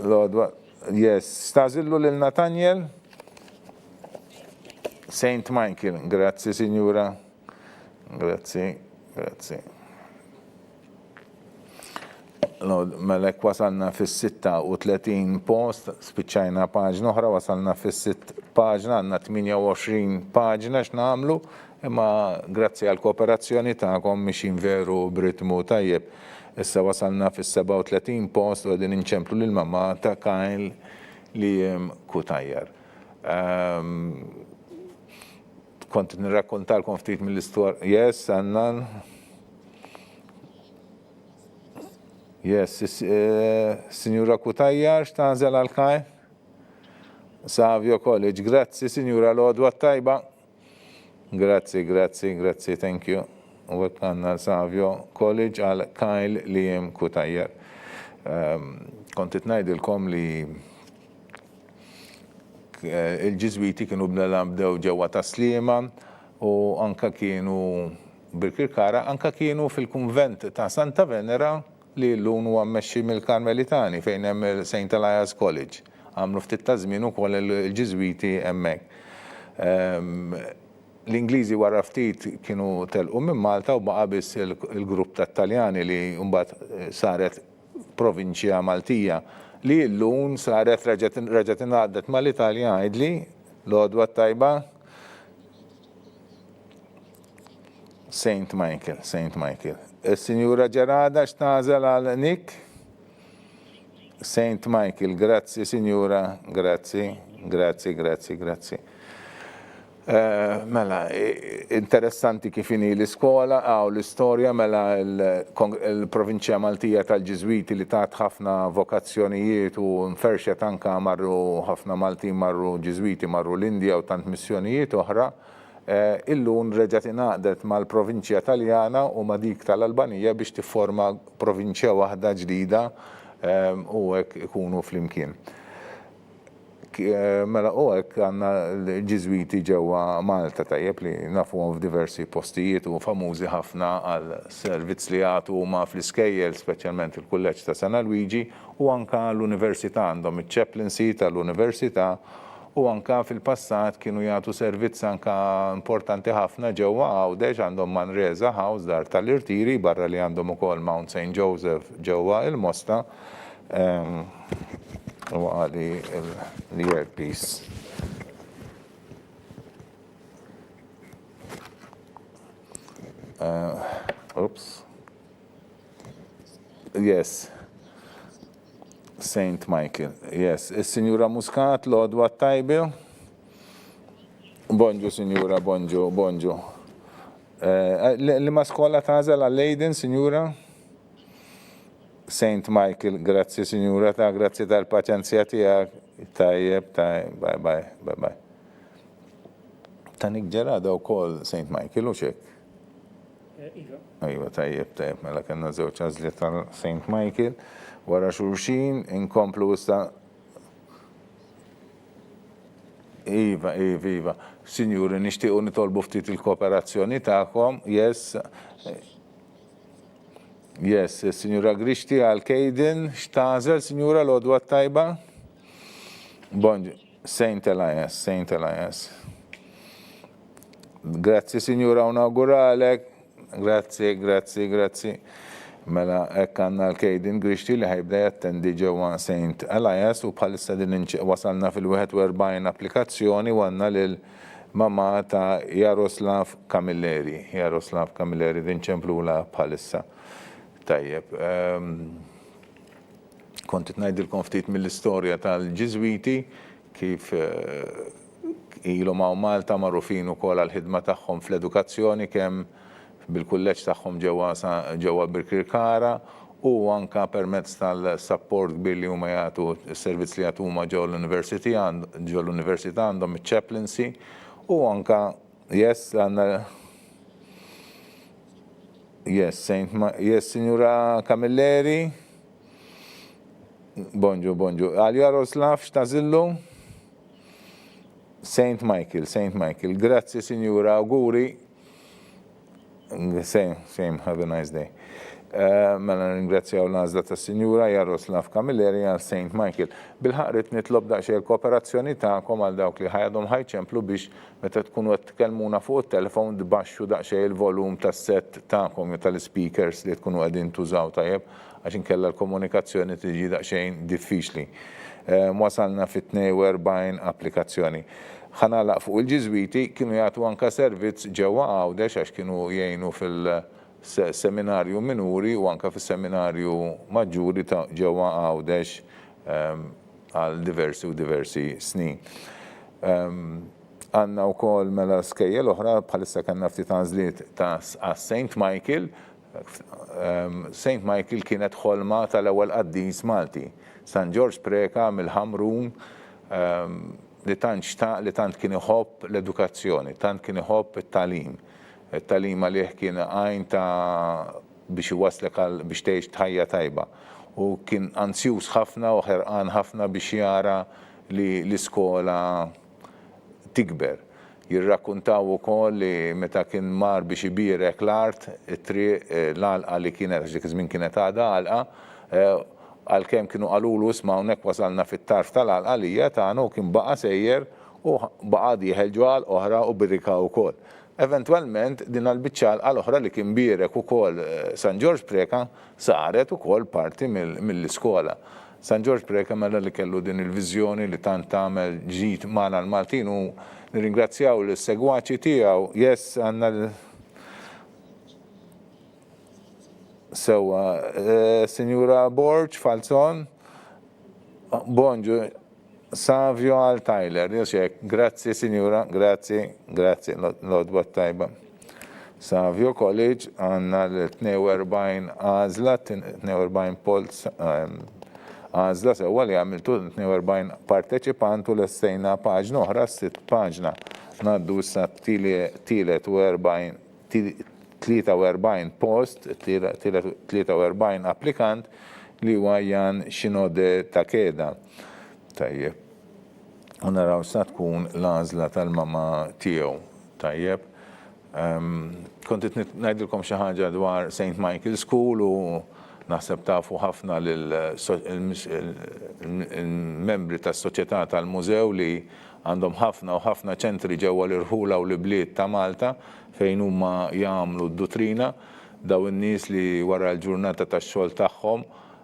L-għodwa, yes, stażillu lil Nathaniel. St. Michael, grazzi Sinjura. Grazzi. Melek wasalna fis-36 post, spiċċajna paġna oħra, wasalna fis-6 paġna, għandna 28 paġna x'nagħmlu, imma grazzi għal kooperazzjoni tagħkom mixin veru b'ritmu tajjeb. Issa wasalna fis-37 post u qegħdin inċemplu lil mamma ta' Kyle li Kutajjar. Kont nirrakkontalkom ftit mill-istorja. Yes, għandna. Yes, Signora Kutajjar, x'tanżel għal Kyle? Savio College, grazzi Signora l-għodwa tajba. Grazzi, thank you. U għanna Savio College għal Kyle li Kutajjar. Kontit ngħidilkom li il-Ġiżwiti kienu bdew ġewwa Taslima u anka kienu Birkirkara, anka kienu fil-kunvent ta' Santa Venera li l-lum huwa mmexxi mill-Karmelitani fejn hemm il-St. Elias College. Għamlu ftit ta' żmien ukoll il-Ġiżwiti hemmhekk. L-Ingliżi wara ftit kienu telqu minn Malta u baqa' biss il-grupp tat-Taljani li mbagħad saret provinċja Maltija li l-lum saret reġgħet ingħaddet mal-Italja għidli l-għodwa tajba. St. Michael. Is-Sinjura Ġerada x'tażel għal Nick? St. Michael, grazzi Sinjura, grazzi. Mela, interessanti kif inhi l-iskola, l-istorja mela il-provinċja Maltija tal-Ġiżwiti li tat ħafna vokazzjonijiet u nferxet anka marru ħafna Malti marru Ġiżwiti marru l-Indja u tant missjonijiet oħra. Illum reġgħet ingħaqdet mal-provinċja Taljana u ma' dik tal-Albanija biex tifforma provinċja waħda ġdida u hekk ikunu flimkien. Mela u hekk għandna l-Ġiżwiti ġewwa Malta tajjeb li nafuhom f'diversi postijiet u famużi ħafna għal servizz li jagħtu huma fl-iskejjel, speċjalment il-Kulleġġ ta' San Luigi u anka l-Università għandhom iċ-chaplaincy tal-Università u anka fil-passat kienu jagħtu servizz anka importanti ħafna ġewwa Għawdex għandhom Manresa House dar tal-irtiri barra li għandhom ukoll Mount St. Joseph ġewwa il-Mosta u għali l-earpiece. Oops. Yes. St. Michael, yes. Is-Sinjura Muscat, l-għodwa tajbi. Bonġu, Sinjura, bonġu. Li ma skola tażel għal-Leiden, Sinjura? St. Michael, grazzi, Sinjura, grazzi tal-paċenzja tiegħek. Tajjeb, bye. Tanik ġerada wkoll St. Michael u xek? Iva, tajjeb, mela kellna żewġ għażliet tal-St. Michael. Wara xulxin, inkomplu issa. Iva. Sinjuri, nixtiequ nitolbu ftit il-kooperazzjoni tagħkom. Yes, Sinjura Grixti għal-Kejdin, x'tażel, Sinjura l-għodwa tajba? Bonġu, St. Elias. Grazzi, Sinjura, unauguralek. Grazzi. Mela, hekk għandna l-Kejdin Grixti li ħajbda jattendi ġewwa St. Elias u bħalissa din wasalna fil-41 applikazzjoni u għandna lil mamma ta' Jaroslav Kamilleri din ċemplula bħalissa. Tajjeb. Kontit ngħidilkom ftit mill-istorja tal-Ġiżwiti kif ilhom hawn Malta magħrufin ukoll għall-ħidma tagħhom fl-edukazzjoni kemm bil-kulleġġ tagħhom ġewwa Birkirkara u anka permezz tal-support kbir li huma jagħtu s-servizz li jagħtu huma ġew l-Università għandhom iċ-chaplaincy u anka għandna Sinjura Kamilleri. Bonġu. Għal Jaroslav x'tażillu? St. Michael. Grazzi, Sinjura, auguri. Same, have a nice day. Mela ringrazzjaw l-għażla tas-Sinjura Jaroslav Kamilleri għal St. Michael. Bil-ħaqrit nitlob daqsxejn il-kooperazzjoni tagħkom għal dawk li ħajadhom ħajċemplu biex meta tkunu qed tkellmuna fuq it-telefon tbaxxu daqsxejn il-volum tas-set tagħkom tal-speakers li tkunu qegħdin tużaw tajjeb għax inkella l-komunikazzjoni tiġi daqsxejn diffiċli. Wasalna fit-42 applikazzjoni. Ħanalaq fuq il-Ġiżwiti kienu jagħtu anke servizz ġewwa Għawdex għax kienu jgħinu fil-seminarju minuri u anke fis-seminarju maġġuri ta' ġewwa Għawdex għal diversi snin. Għandna wkoll mela skejjel oħra bħalissa kellna ftit għażliet ta' St. Michael. St. Michael kienet ħolma tal-ewwel qaddis Malti. San George Preka mill-Ħamrun li tant kien iħobb l-edukazzjoni, tant kien iħobb it-tagħlim. it-tagħlim għalih kien għajn ta' biex iwaslek biex tgħix tħajja tajba. U kien ansjuż ħafna u ħerqan ħafna biex jara li l-iskola tikber. Jirrakkuntaw ukoll li meta kien mar biex ibirek l-art, l-għalqa li kienet dik iż-żmien kienet għadha għalqa, għalkemm kienu qalulu isma' hawnhekk wasalna fit-tarf tal-għalqa li hija tagħna u kien baqa' sejjer u baqa' jieħel ġwal oħra u birrika wkoll. Eventualment din għall-biċċa għal-oħra li kien birek ukoll San George Preka saret ukoll parti mill-iskola. San George Preka mela li kellu din il-viżjoni li tant tagħmel ġid magħna l-Maltin u nirringrazzjaw l-segwaċi tiegħu. Yes, għandna sewwa Sinjura Borġ Falzon. Bonġu. Savio għal Tyler, grazzi Sinjura, grazzi, l-odba tajba. Savio College għanna l-42 għazla, 42 pols għazla, sewa li għamiltu 42 parteċipantu l-essejna paġna oħra, 6 paġna. Naddu sa 43 post, 43 applikant li għajan xinode ta' keda. Tajjeb. U naraw sa tkun l-għażla tal-mama tiegħu. Tajjeb. Kontit ngħidilkom xi ħaġa dwar St. Michael School u naħseb tafu ħafna lill-membri tas-soċjetà tal-mużew li għandhom ħafna ċentri ġewwa l-irħula u l-bliet ta' Malta fejn huma jagħmlu d-dutrina daw in-nies li wara l-ġurnata tax-xogħol tagħhom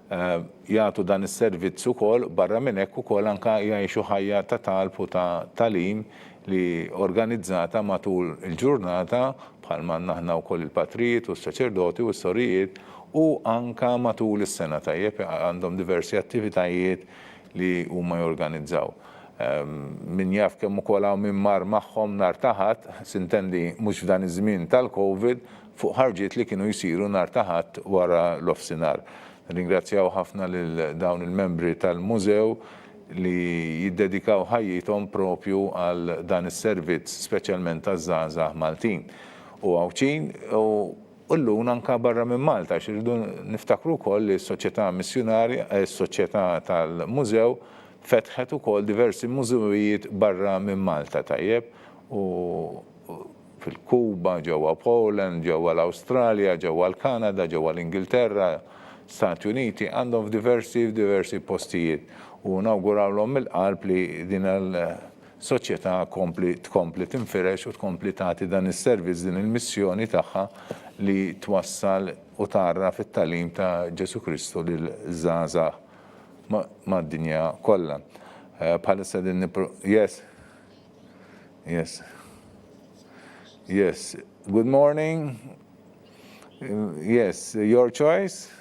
jagħtu dan is-servizz ukoll barra minn hekk ukoll anke jgħixu ħajja ta' talb u ta' tagħlim li organizzata matul il-ġurnata bħalma aħna wkoll il-patrijiet u s-saċerdoti u s-sorijiet u anke matul is-sena tajjeb għandhom diversi attivitajiet li huma jorganizzaw. Min jaf kemm ukoll hawn min mar magħhom nhar taħat, sintendi mhux f'dan iż-żmien tal-COVID fuq ħarġiet li kienu jsiru nhar taħat wara l-ofsinhar. Ringrazzjaw ħafna lil dawn il-membri tal-mużew li jiddedikaw ħajjithom propju għal dan is-servizz speċjalment taż-żgħażagħ Maltin. U għawċin u llun anke barra minn Malta x'irridu niftakru wkoll li s-soċjetà missjonarja, s-soċjetà tal-mużew fetħet ukoll diversi mużewijiet barra minn Malta tajjeb u fil-Kuba, ġewwa Poland, ġewwa l-Awstralja, ġewwa l-Kanada, ġewwa l-Ingilterra, Stati Uniti għandhom f'diversi postijiet u nawgurawlhom mill-qalb li din il-soċjetà tkompli tinfirex u tkompli tagħti dan is-servizz din il-missjoni tagħha li twassal u tarra fit-tagħlim ta' Ġesu Kristu lil żgħażagħ mad-dinja kollha. Bħalissa din Yes. Good morning. Yes, your choice?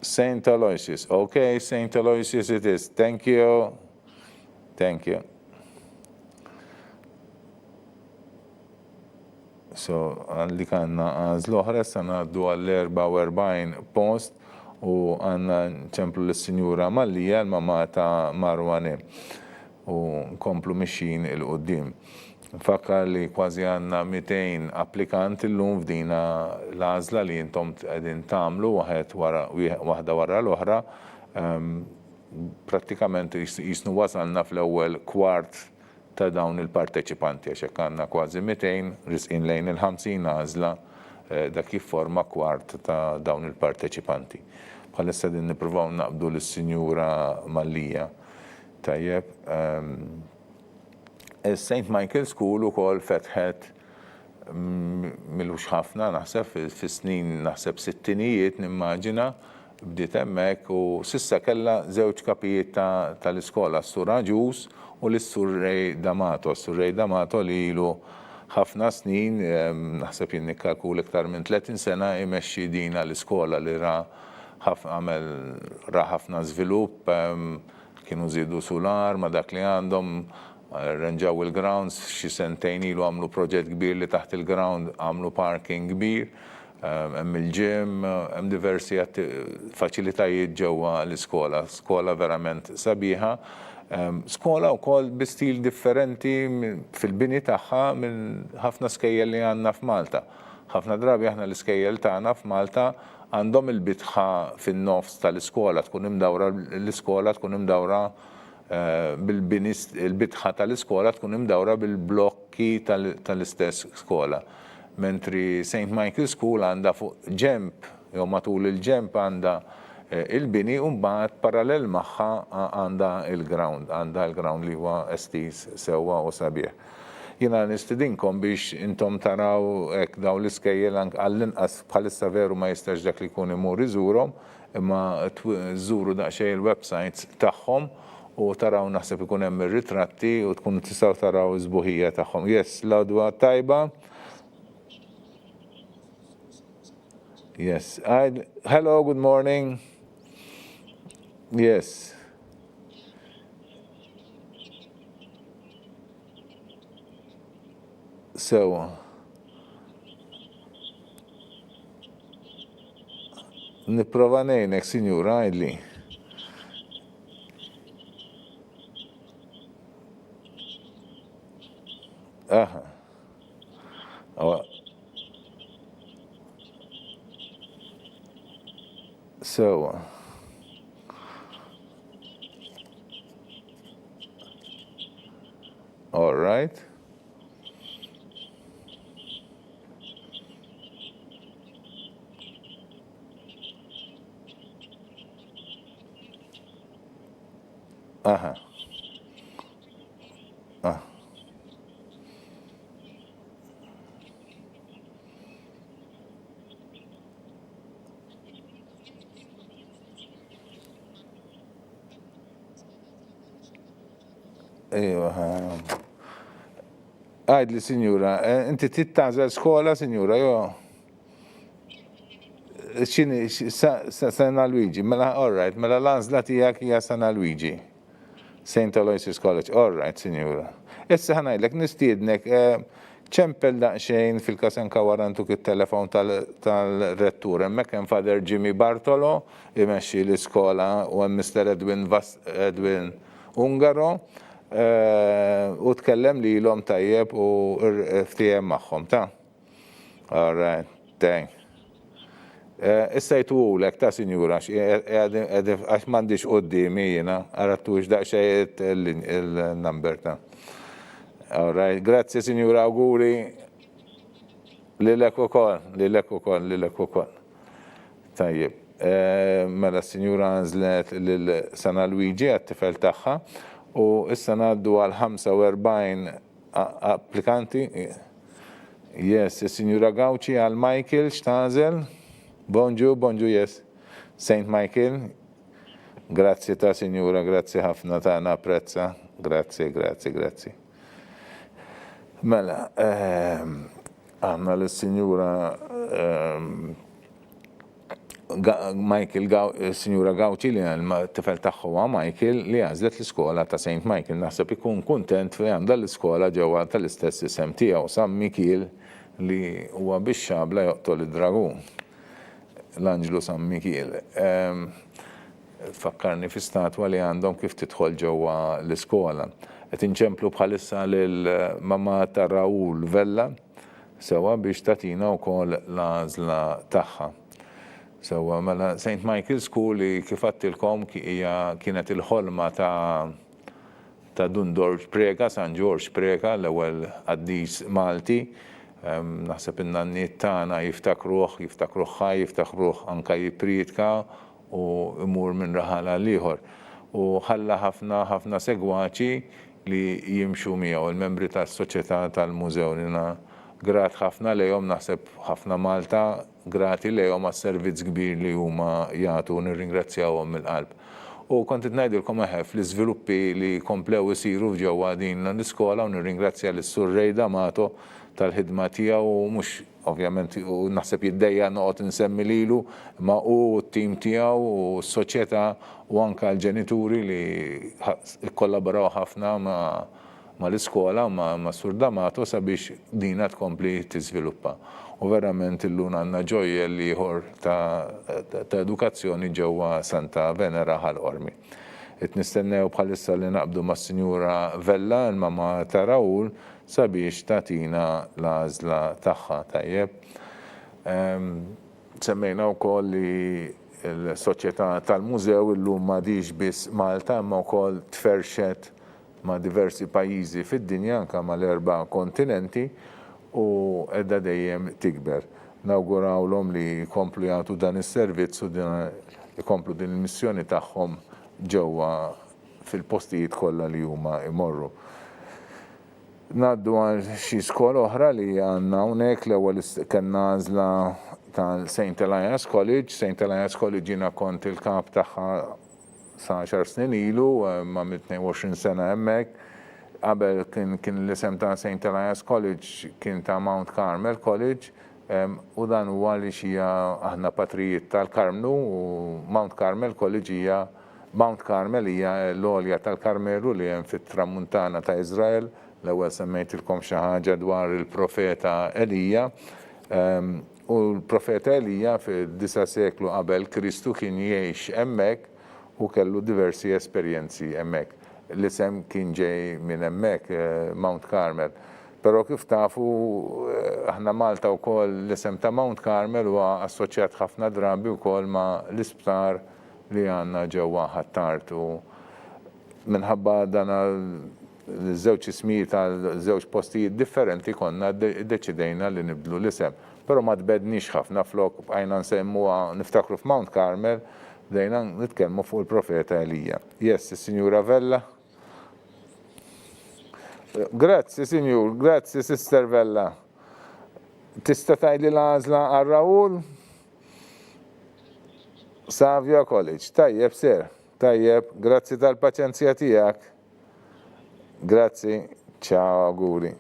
St. Aloysius. Okay, St. Aloysius it is. Thank you. So, għalli kanna għazlu oħra, sanaddu għall-44 post u għanna ċemplu l-Sinjura Mallija, l-mama ta' Marwane u nkomplu mixin il-qoddim. Nfakkar li kważi għandna 200 applikant illum f'dina l-għażla li intom qegħdin tagħmlu waħda wara l-oħra. Prattikament jisnu wasalna fl-ewwel kwart ta' dawn il-parteċipanti għax hekk għandna kważi 200 risqin lejn il-50 għażla dak jifforma kwart ta' dawn il-parteċipanti. Bħalissa din nippruvaw naqbdu lis-Sinjura Mallija. Tajjeb, St. Michael School ukoll fetħet milux ħafna naħseb fis-snin naħseb sittinijiet nimmaġina bdiet hemmhekk u s'issa kellha żewġ kapijiet tal-iskola, s-Sur Ġus u l-Sur Rej D'Amato. S-Sur Rej D'Amato li ilu ħafna snin, naħseb jien nikkalkul iktar minn 30 sena imexxi dina l-iskola li ra ħafna żvilupp, kienu żiedu solar ma dak li għandhom, renġaw il-grounds, xi sentejn ilu għamlu proġett kbir li taħt il-ground għamlu parking kbir, hemm il-ġim, hemm diversi faċilitajiet ġewwa l-iskola, skola verament sabiħa. Skola wkoll bi stil differenti fil-bini tagħha minn ħafna skejjel li għandna f'Malta. Ħafna drabi aħna l-iskejjel tagħna f'Malta għandhom il-bitħa fin-nofs tal-iskola, tkun imdawra l-iskola tkun imdawra bil-bini il-bitħa tal-iskola tkun imdawra bil-blokki tal-istess skola. Mentri St. Michael School għandha fuq ġemp, jew matul il-ġemp għandha il-bini u mbagħad parallel magħha għandha il-ground li huwa estiż sewwa u sabiħ. Jiena nistidinkom biex intom taraw hekk dawn l-iskejjel għall-inqas bħalissa veru ma jistax dak li jkun imur iżurhom, imma żuru daqsxejn il-websites tagħhom u taraw naħseb ikun hemm ir-ritratti u tkunu tistgħu taraw iż-żbuħija tagħhom. Yes, l-għodwa tajba. Yes. Hello, good morning. Yes. So, nipprova ngħinek, Sinjura, għidli. Aha. So, all right. Aha. Għajd li, Sinjura, inti tittażel skola, Sinjura, jo? X'inhi San Luigi, mela all right, mela l-għażla tiegħek hija San Luigi. St. Aloysius College, all right, Sinjura. Issa ħanajdlek nistiednek ċempel daqsxejn fil-każ anke wara ntuk it-telefon tal-rettur. Hemmhekk hemm Father Jimmy Bartolo imexxi l-iskola u hemm Mr. Edwin Ungaro u tkellem lilhom tajjeb u ftehim magħhom, ta'? All right, thank. Issa jtuwlek ta' Sinjura, għax m'għandix qudiemi jiena, għarattux daqsxejn il-number ta'. All right, grazie Sinjura, auguri lilek ukoll. Tajjeb, mela Sinjura għażlet lil San Luigi għat-tifel tagħha u issa ngħaddu għal 45 applikanti. Yes, Sinjura Gawci għal Michael x'tagħżel. Bonġu, yes. St. Michael. Grazie ta' Sinjura, grazie ħafna ta' napprezza. Grazie. Mela, għanna l-Sinjura Sinjura Gawci li t-tifel tagħha Michael li għażlet l-iskola ta' St. Michael. Naħseb ikun kuntent fi għandha l-iskola ġewwa tal-istess isem tiegħu San Mikiel li huwa bix-xabla joqtol id-dragun. L-Anġlu San Mikiel. Fakkarni fi statwa li għandhom kif tidħol ġewwa l-iskola. qed inċemplu bħalissa lil mamma ta' Raul Vella sewa biex tatina wkoll l-għażla tagħha. Sewa mela St. Michael School li kif għattilkom kienet il-ħolma ta' Dun George Prega, San George Prega, l-ewwel qaddis Malti. Naħseb in-nanniet tagħna jiftakruh ħaj, jiftakruh anke jipriedka u imur minn raħala l-ieħor. U ħalla ħafna segwaċi li jimxu miegħu il-membri tas-soċjetà tal-mużew li grat ħafna lejhom naħseb ħafna Malta grati lejhom għas-servizz kbir li huma jagħtu nirringrazzjawhom mill-qalb. U kont ngħidilkom fl-iżviluppi li komplew isiru ġewwa din l-iskola u nirringrazzja lis-Sur Rejda Mato tal-ħidma tiegħu u mhux ovvjament u naħseb jiddejja noqgħod insemmi lilu ma' u t-tim tiegħu u s-soċjetà u anke l-ġenituri li kollaboraw ħafna ma' l-iskola ma' Sur D'Amato sabiex dina tkompli tiżviluppa. U verament illum għandna ġojjel ieħor ta' edukazzjoni ġewwa Santa Venera ħal-Qormi. Qed nistennew bħalissa li naqbdu mas-Sinjura Vella l-mamma ta' Raul sabiex tatina l-għażla tagħha tajjeb. Semmejna wkoll li l-soċjetà tal-mużew illum m'għadix biss Malta imma wkoll tferxet ma' diversi pajjiżi fid-dinja anke mal-4 kontinenti u qiegħda dejjem tikber. Nawgurawlhom li jkomplu jagħtu dan is-servizz u jkomplu din il-missjoni tagħhom ġewwa fil-postijiet kollha li huma imorru. Ngħaddu għal xi skola oħra li għandna hawnhekk l-ewwel kellna għażla tal-St. Elias College. St. Elias College jiena kont il-kap tagħha sa 10 snin ilu ma' 22 sena hemmhekk. Qabel kien l-isem ta' St. Elias College kien ta' Mount Carmel College u dan huwa li xija aħna patrijiet tal-Karmlu u Mount Carmel College hija Mount Carmel hija l-għolja tal-Karmelu li hemm fit-tramuntana ta' Iżrael. L-ewwel semmejtilkom xi ħaġa dwar il-profeta Elija. U l-profeta Elija fid-9 seklu qabel Kristu kien jgħix hemmhekk u kellu diversi esperjenzi hemmhekk. L-isem kien ġej minn hemmhekk Mount Carmel. Però kif tafu aħna Malta wkoll l-isem ta' Mount Carmel huwa assoċjat ħafna drabi wkoll ma' l-isptar li għandna ġewwa Ħattartu. Minħabba dan żewġ ismijiet tal żewġ postijiet differenti konna ddeċidejna li nibdlu l-isem. Però ma tbedniex ħafna flok bqajna nsemmuha niftakru f'Mount Carmel dejna nitkellmu fuq il-profeta Elija. Yes, is-Sinjura Vella. Grazzi, Sinjur, grazzi, Sister Vella. Tista' tgħidli l-għażla għal Raul? Savio College. Tajjeb, ser. Tajjeb, grazzi tal-paċenzja tiegħek. Grazzi, ciao, auguri.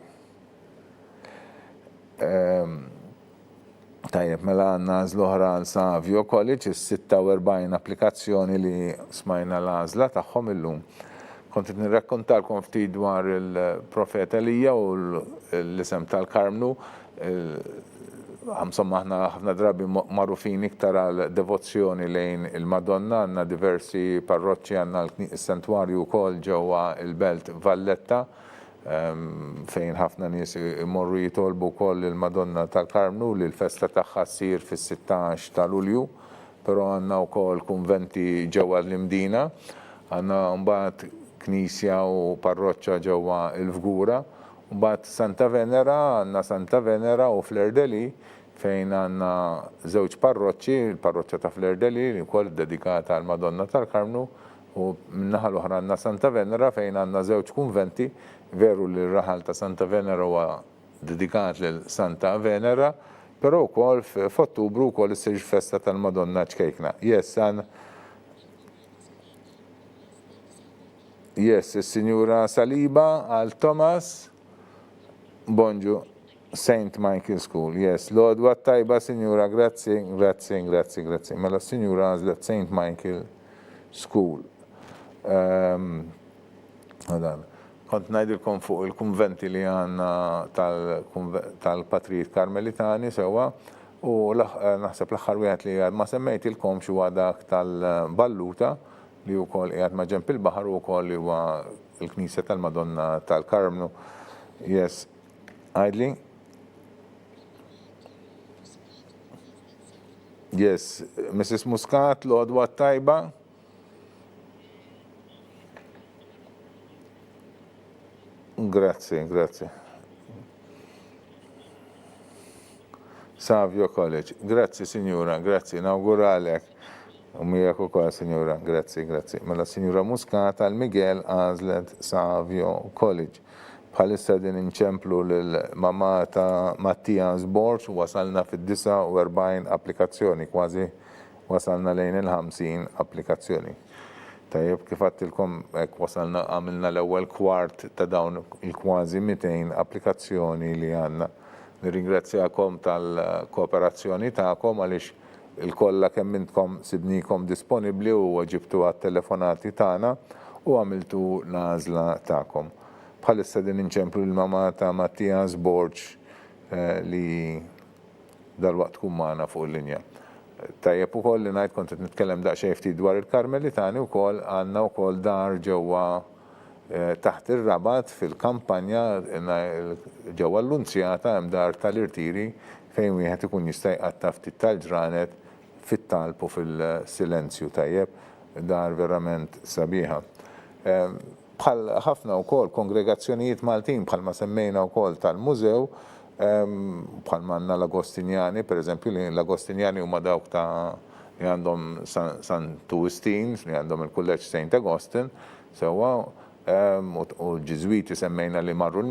Tajjeb, mela għandna l-oħra għal Savio College, is-46 applikazzjoni li smajna l-għażla tagħhom illum. Kont nirrakkontalkom ftit dwar il-profeta Elija u l-isem tal-Karmlu. Insomma aħna ħafna drabi magħrufin iktar għal devozzjoni lejn il-Madonna, għandna diversi parroċċi, għandna l-sentwarju wkoll ġewwa il-Belt Valletta fejn ħafna nies imorru jitolbu wkoll il-Madonna tal-Karmlu li l-festa tagħha ssir fis-16 ta' Lulju, però għandna wkoll kunventi ġewwa l-Imdina, għandna mbagħad knisja u parroċċa ġewwa l-Fgura, mbagħad Santa Venera, għandna Santa Venera u Flerdeli fejn għandna żewġ parroċċi, il-parroċċa ta' Flerdeli li wkoll dedikata għall Madonna tal-Karmlu u min-naħa l-oħra għandna Santa Venera fejn għandna żewġ kunventi, veru li r-raħal ta' Santa Venera huwa dedikat lil Santa Venera, però wkoll f'Ottubru wkoll issir festa tal-Madonna ċkejkna. Yes, il-Sinjura Saliba għal Thomas. Bonġu, St. Michael School. Yes, l-għodwa tajba, Sinjura, grazzi. Mela Sinjura għazlet St. Michael School. Kont ngħidilkom fuq il-kunventi li għandna tal-Patrijiet Karmelitani sewwa u naħseb l-aħħar wieħed li ma semmejtilkom xi dak tal-Balluta li wkoll qiegħed ma' ġenb il-baħar u wkoll li huwa l-Knisja tal-Madonna tal-Karmnu. Yes, Idli? Yes, Mrs. Muscat, l-għodwa tajba. Grazie, grazie. Savio College. Grazie, signora, grazie. Inauguralek. Umijak u kol, signora, grazie, grazie. Mela signora Muscata, l-Miguel għazlet Savio College. Bħalissa din inċemplu l-mamma ta' Mattias Borch, wasalna fid-49 applikazzjoni, kważi wasalna lejn il-50 applikazzjoni. Tajjeb, kif għattilkom, wasalna għamilna l-ewwel kwart ta' dawn il-kważi 200 applikazzjoni li għanna. Nirringrazzjakom tal-kooperazzjoni ta'kom għaliex il-kolla kemm intkom sibnikom disponibli u ġibtu għat-telefonati tagħna u għamiltu l-għażla ta'kom. Bħalissa din inċemplu l-mama ta' Mattias Borch li dal-waqt tkun magħna fuq il-linja. Tajjeb ukoll li ngħid kont qed nitkellem daqsxejn ftit dwar il-Karmelitani wkoll għandna wkoll dar ġewwa taħt ir-Rabat fil-kampanja ġewwa l-Unzjata hemm dar tal-irtiri fejn wieħed ikun jista' jqatta' ftit tal-ġranet fit-talb u fil-silenzju tajjeb, dar verament sabiħa. Bħal ħafna wkoll kongregazzjonijiet Maltin bħalma semmejna wkoll tal-mużew, bħalma għandna l-Agostinjani, pereżempju li l-Agostinjani huma dawk ta' li għandhom St. Augustine, li għandhom il-Kulleġġ St. Augustine, sewwa u l-Ġiżwiti semmejna li marru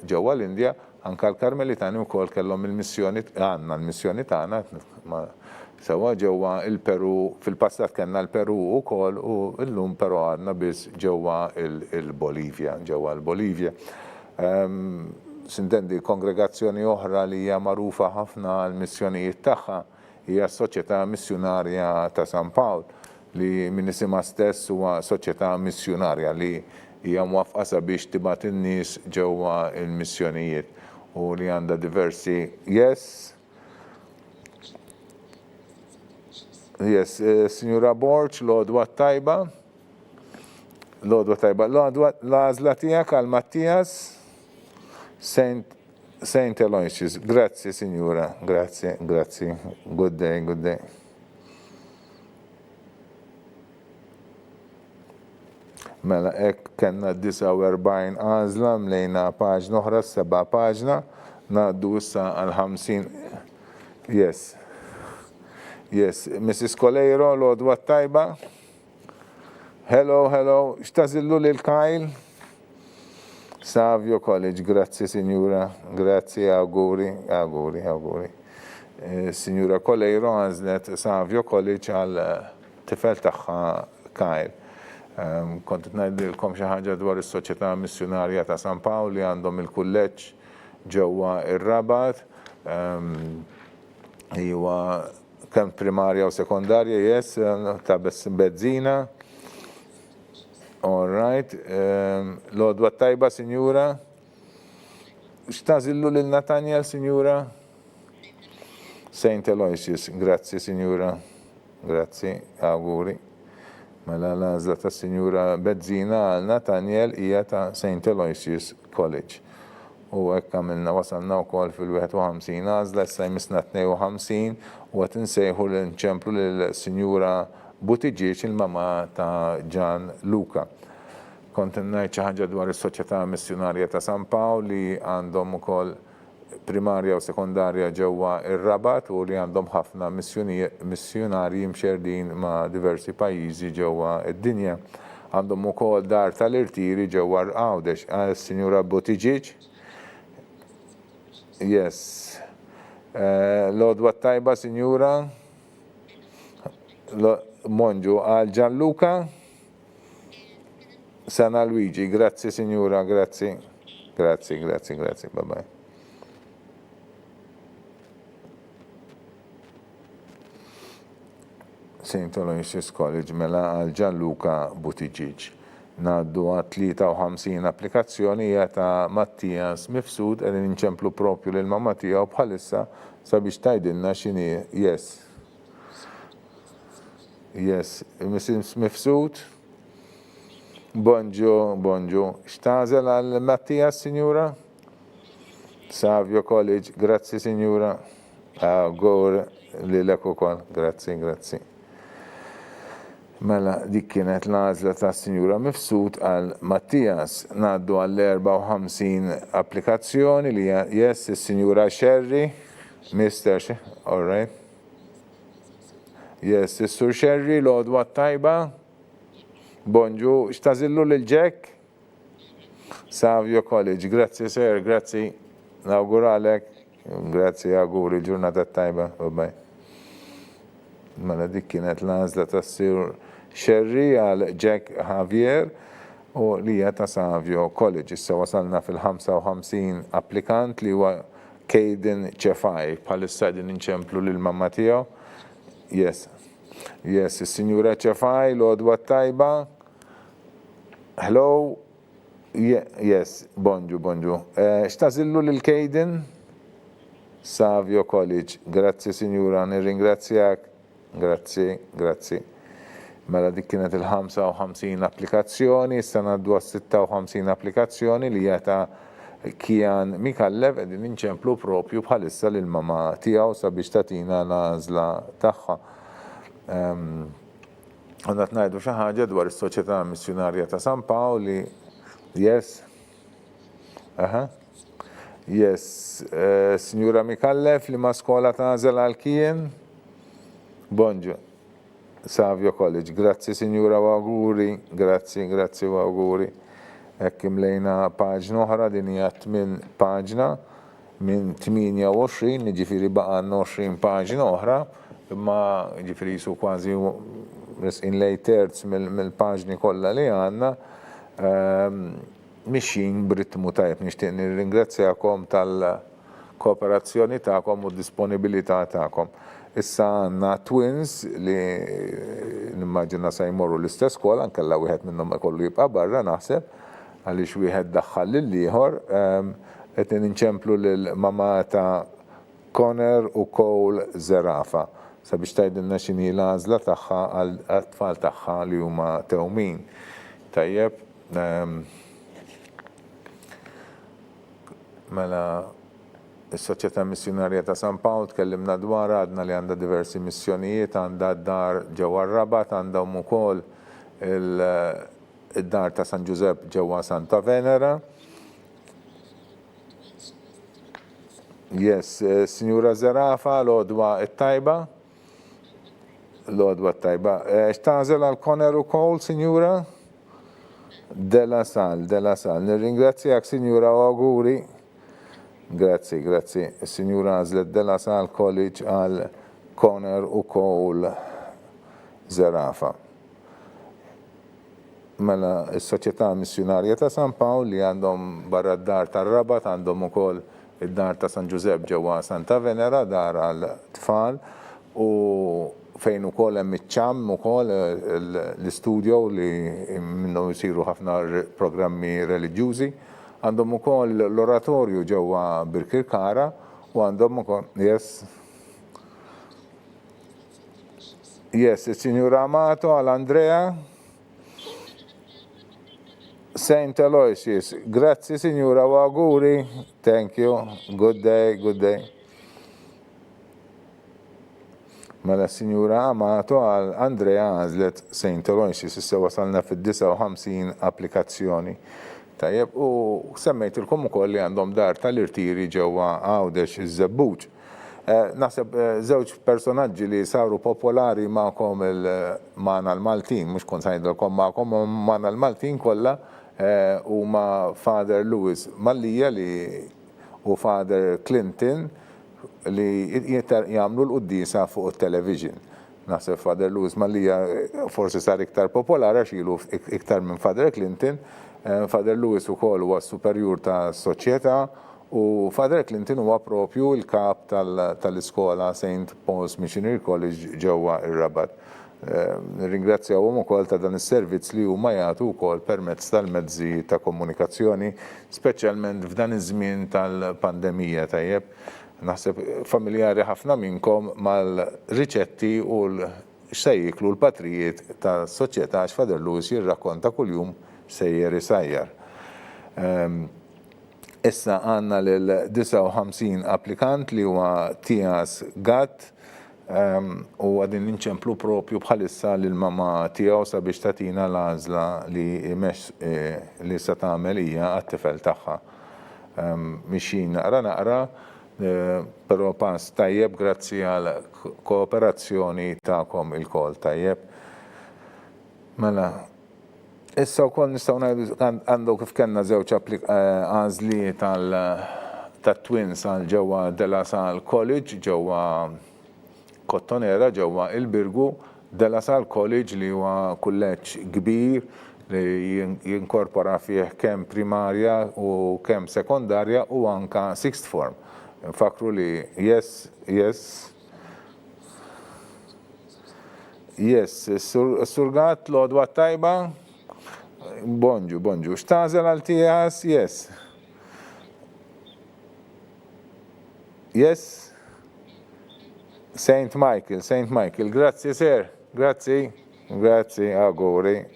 ġewwa l-Indja, anke l-Karmelitani wkoll kellhom il-missjoni għandna l-missjoni tagħna sewa ġewwa il-Peru, fil-passat kellna l-Peru wkoll u llum però għadna biss ġewwa il-Bolivja, ġewwa l-Bolivja. Sintendi kongregazzjoni oħra li hija magħrufa ħafna l-missjonijiet tagħha hija s-Soċjetà Missjonarja ta' San Pawl li min isimha stess huwa soċjetà missjonarja li hija mwaffqa sabiex tibgħat in-nies ġewwa l-missjonijiet u li għandha diversi Yes, Signora Borch, l-għodwa tajba. L-għodwa tajba. L-għazla tijak għal Mattias St. Aloysius. Grazie, Signora. Grazie, grazie. Good day, good day. Mela, ek kenna 49 għazla, mlejna paġna oħra, 7 paġna, naddu issa għal 50. Yes, Mrs. Coleiro, l-għodwa tajba. Hello, xtazillu l-Kajl? Savio College, grazie signora, grazie, auguri. Signora Coleiro għazlet Savio College għal tifel tagħha Kajl. Kont ngħidilkom xi ħaġa dwar is-Soċjetà Missjonarja ta' San Pawl li għandhom il-kulleġġ ġewwa ir-Rabat. Kemm primarja u sekondarja, yes, ta' bezzina. All right. L-għodwa tajba, signora. X'tażillu lil Nathaniel, signora? St. Aloysius, grazie, signora. Grazie, auguri. Mela l-għażla ta' signora Bezzina għal Nathaniel hija ta' St. Aloysius College. U hekk għamilna wasalna wkoll fil-51 għażla issa jmissna 52 u qed insejħu nċemplu lill-Sinjura Buttigieg il-mama ta' Gian Luca. Kont ngħid xi ħaġa dwar is-Soċjetà Missjonarja ta' San Pawl li għandhom ukoll primarja u sekondarja ġewwa ir-Rabat u li għandhom ħafna missjonarji mxerdin ma' diversi pajjiżi ġewwa id-dinja. Għandhom ukoll dar tal-irtiri ġewwa Għawdex. Sinjura Buttigieg? Yes. L-għodwa tajba, signora. Monġu għal Gianluca. Sana Luigi, grazie signora, grazie. Grazie, bye bye. St. Aloysius College mela għal Gianluca Buttigieg. Naddu għat 53 applikazzjoni hija ta' Mattias Mifsud qegħdin inċemplu propju lil mamma tiegħu bħalissa sabiex tgħidilna x'inhi yes. Yes, Mrs. Mifsud. Bonġu. Xtażel għal Mattias, Signora? Savio College, grazzi, Signora. Għor li l-eku kol, grazzi. Mela, dik kienet l-għazla ta' Signora Mifsud għal Mattias. Naddu għall 54 applikazzjoni li yes, Signora Sherry. Mr. All right. Yes, Sur Sherry, l-għodwa tajba. Bonġu, xtazillu l-ġek? Savio College, grazzi sir, grazzi. Nawguralek, grazzi auguri, ġurnata tajba, babbaj. Mela dik kienet l-għazla ta' Sir Sherry għal Jack Javier u li ta' Savio College. Issa wasalna fil-55 applikant li huwa Caden Ċefaj, bħalissa din inċemplu l-mamma tiegħu. Yes, il-Signora Ċefaj, l-għodwa tajba. Hello. Yes, bonġu. Xtazillu l-Caden? Savio College. Grazzi, Signora, nirringrazzjak. Grazzi. Mela dik kienet il-55 applikazzjoni, issa ngħaddu għas-56 applikazzjoni li ta' Kian Mikallev qegħdin inċemplu propju bħalissa lil mama tiegħu sabiex tagħtina l-għażla tagħha. Għandna ngħidu xi ħaġa dwar is-Soċjetà Missjonarja ta' San Pawl. Yes. Yes. Signora Mikallev li ma skola tażel għal Kien. Bonġu. Savio College. Grazzi, Signora, u auguri. Grazzi u auguri. Ekkim lejna paġna oħra, din hija 8 paġna minn 28, ġifieri baqa' 20 paġna oħra, imma ġifieri jisu kważi inlej terz mill-paġni kollha li għandna. Mixin b'ritmu tajjeb, nixtieq nirringrazzjakom tal-kooperazzjoni tagħkom u d-disponibilità tagħkom. Issa għandna twins li nimmaġina se jmorru l-istess skola, nkella wieħed minnhom ikollu jibqa' barra naħseb, għaliex wieħed daħħal lill-ieħor, qed inċemplu lill-mama ta' Conner u Cole Zerafa sabiex tgħidilna x'inhi l-għażla tagħha għat-tfal tagħha li huma tewmin. Tajjeb, mela is-Soċjetà Missjonarja ta' San Pawl tkellimna dwar għadna li għandha diversi missjonijiet, għandha d-dar ġewwa Rabat, għandhom ukoll id-dar ta' San Giuseppe ġewwa Santa Venera. Yes, Signora Zerafa, l-għodwa tajba. Xtażel għal Conner u Cole, Signora? Della Sal. Nirringrazzjak, Signora, u auguri. Grazzi. Signora għażlet Della Sal College għal Conner u Cole Zerafa. Mela s-Soċjetà Missjonarja ta' San Pawl li għandhom barra d-dar tar-Rabat għandhom ukoll id-dar ta' San Giuseppe ġewwa Santa Venera, dar għal tfal u fejn ukoll hemm iċ-ċamm ukoll l-istudio li minnu jsiru ħafna programmi reliġjużi. Għandhom ukoll l-oratorju ġewwa Birkirkara u għandhom ukoll is-Sinjura Amato għal Andrea. St. Aloysius, grazzi Signora u auguri. Thank you. Good day. Mela Signora Amato għal Andrea għażlet St. Aloysius, issa wasalna fid-59 applikazzjoni. Tajjeb, u semmejtilkom ukoll li għandhom dar tal-irtiri ġewwa Għawdex iż-Żebbuġ. Naħseb żewġ personaġġi li saru popolari magħkom magħna l-Maltin, mhux kont ngħidilkom magħkom magħna l-Maltin kollha huma Father Lewis Mallija u Father Clinton li jagħmlu l-qudiesa fuq it-television. Naħseb Father Lewis Mallija forsi sar iktar popolari għax ilu iktar minn Father Clinton. Father Lewis ukoll huwa superjur ta' soċjetà u Father Clinton huwa propju l-kap tal-iskola St. Paul's Missionary College ġewwa ir-Rabat. Ringrazzjawhom ukoll ta' dan is-servizz li huma jagħtu wkoll permezz tal-mezzi ta' komunikazzjoni, speċjalment f'dan iż-żmien tal-pandemija tajjeb. Naħseb familjari ħafna minnkom mal-riċetti u x'se jiklu l-patrijiet tas-soċjetà għax Father Lewis jirrakkonta kuljum sejjer isajjar. Issa għandna lil 59 applikant li huwa Tias Gatt u għadin ninċemplu propju bħalissa lill-mama tiegħu sabiex tagħtina l-għażla li se tagħmel hija għat-tifel tagħha. Mixin naqra, però pass tajjeb grazzi għal kooperazzjoni tagħkom il-kol tajjeb. Mela, issa wkoll nistgħu ngħidu għandu kif kellna żewġ għażli tat-twins għal ġewwa De La Salle College ġewwa Kottonera ġewwa il-Birgu. De La Salle College li huwa kulleġġ kbir li jinkorpora fih kemm primarja u kemm sekondarja u anka sixth form. Fakru li Surgat l-odwa tajba, bonġu, xtażel għal Tias, Saint Michael, grazie sir, grazie, auguri,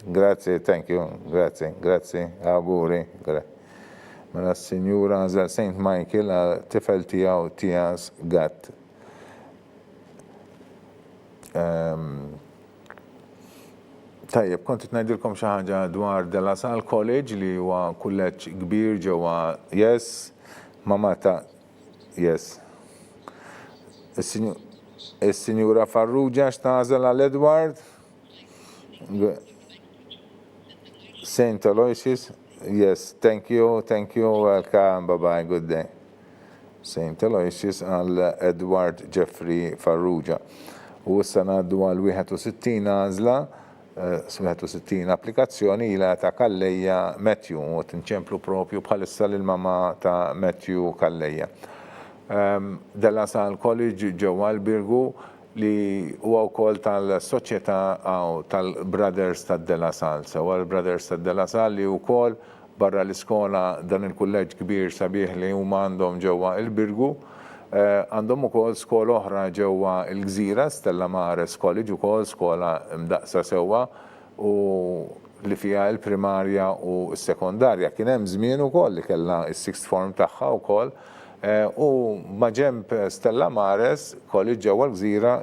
grazie, thank you, grazie, auguri. Mela s-Sinjura għażel Saint Michael għal tifel tiegħu Tias Gatt. Tajjeb, kont ngħidilkom xi ħaġa dwar De La Salle College li huwa kulleġġ kbir ġewwa mama ta' Is-Sinjura Farrugia x'tagħżel għal Edward? Saint Aloysius, thank you, welcome, bye-bye, good day. Saint Aloysius għal Edward Jeffrey Farrugia. U issa ngħaddu għal 61 għażla, 61 applikazzjoni ila ta' Kallejja Matthew u tinċemplu propju bħalissa lill-mama ta' Matthew Kallejja. De La Salle College ġewwa l-Birgu li huwa wkoll tal-soċjetà aw tal-Brothers tad De La Salle. Sewa l-Brothers tad De La Salle li wkoll barra l-iskola dan il-kulleġġ kbir sabiħ li huma għandhom ġewwa l-Birgu, għandhom ukoll skola oħra ġewwa l-Gżira, Stella Maris College ukoll skola mdaqsa sewwa u li fiha l-primarja u s-sekondarja. Kien hemm żmien ukoll li kellha s-sixth form tagħha wkoll. U ma' ġenb Stella Maris College ġewwa l-Gżira,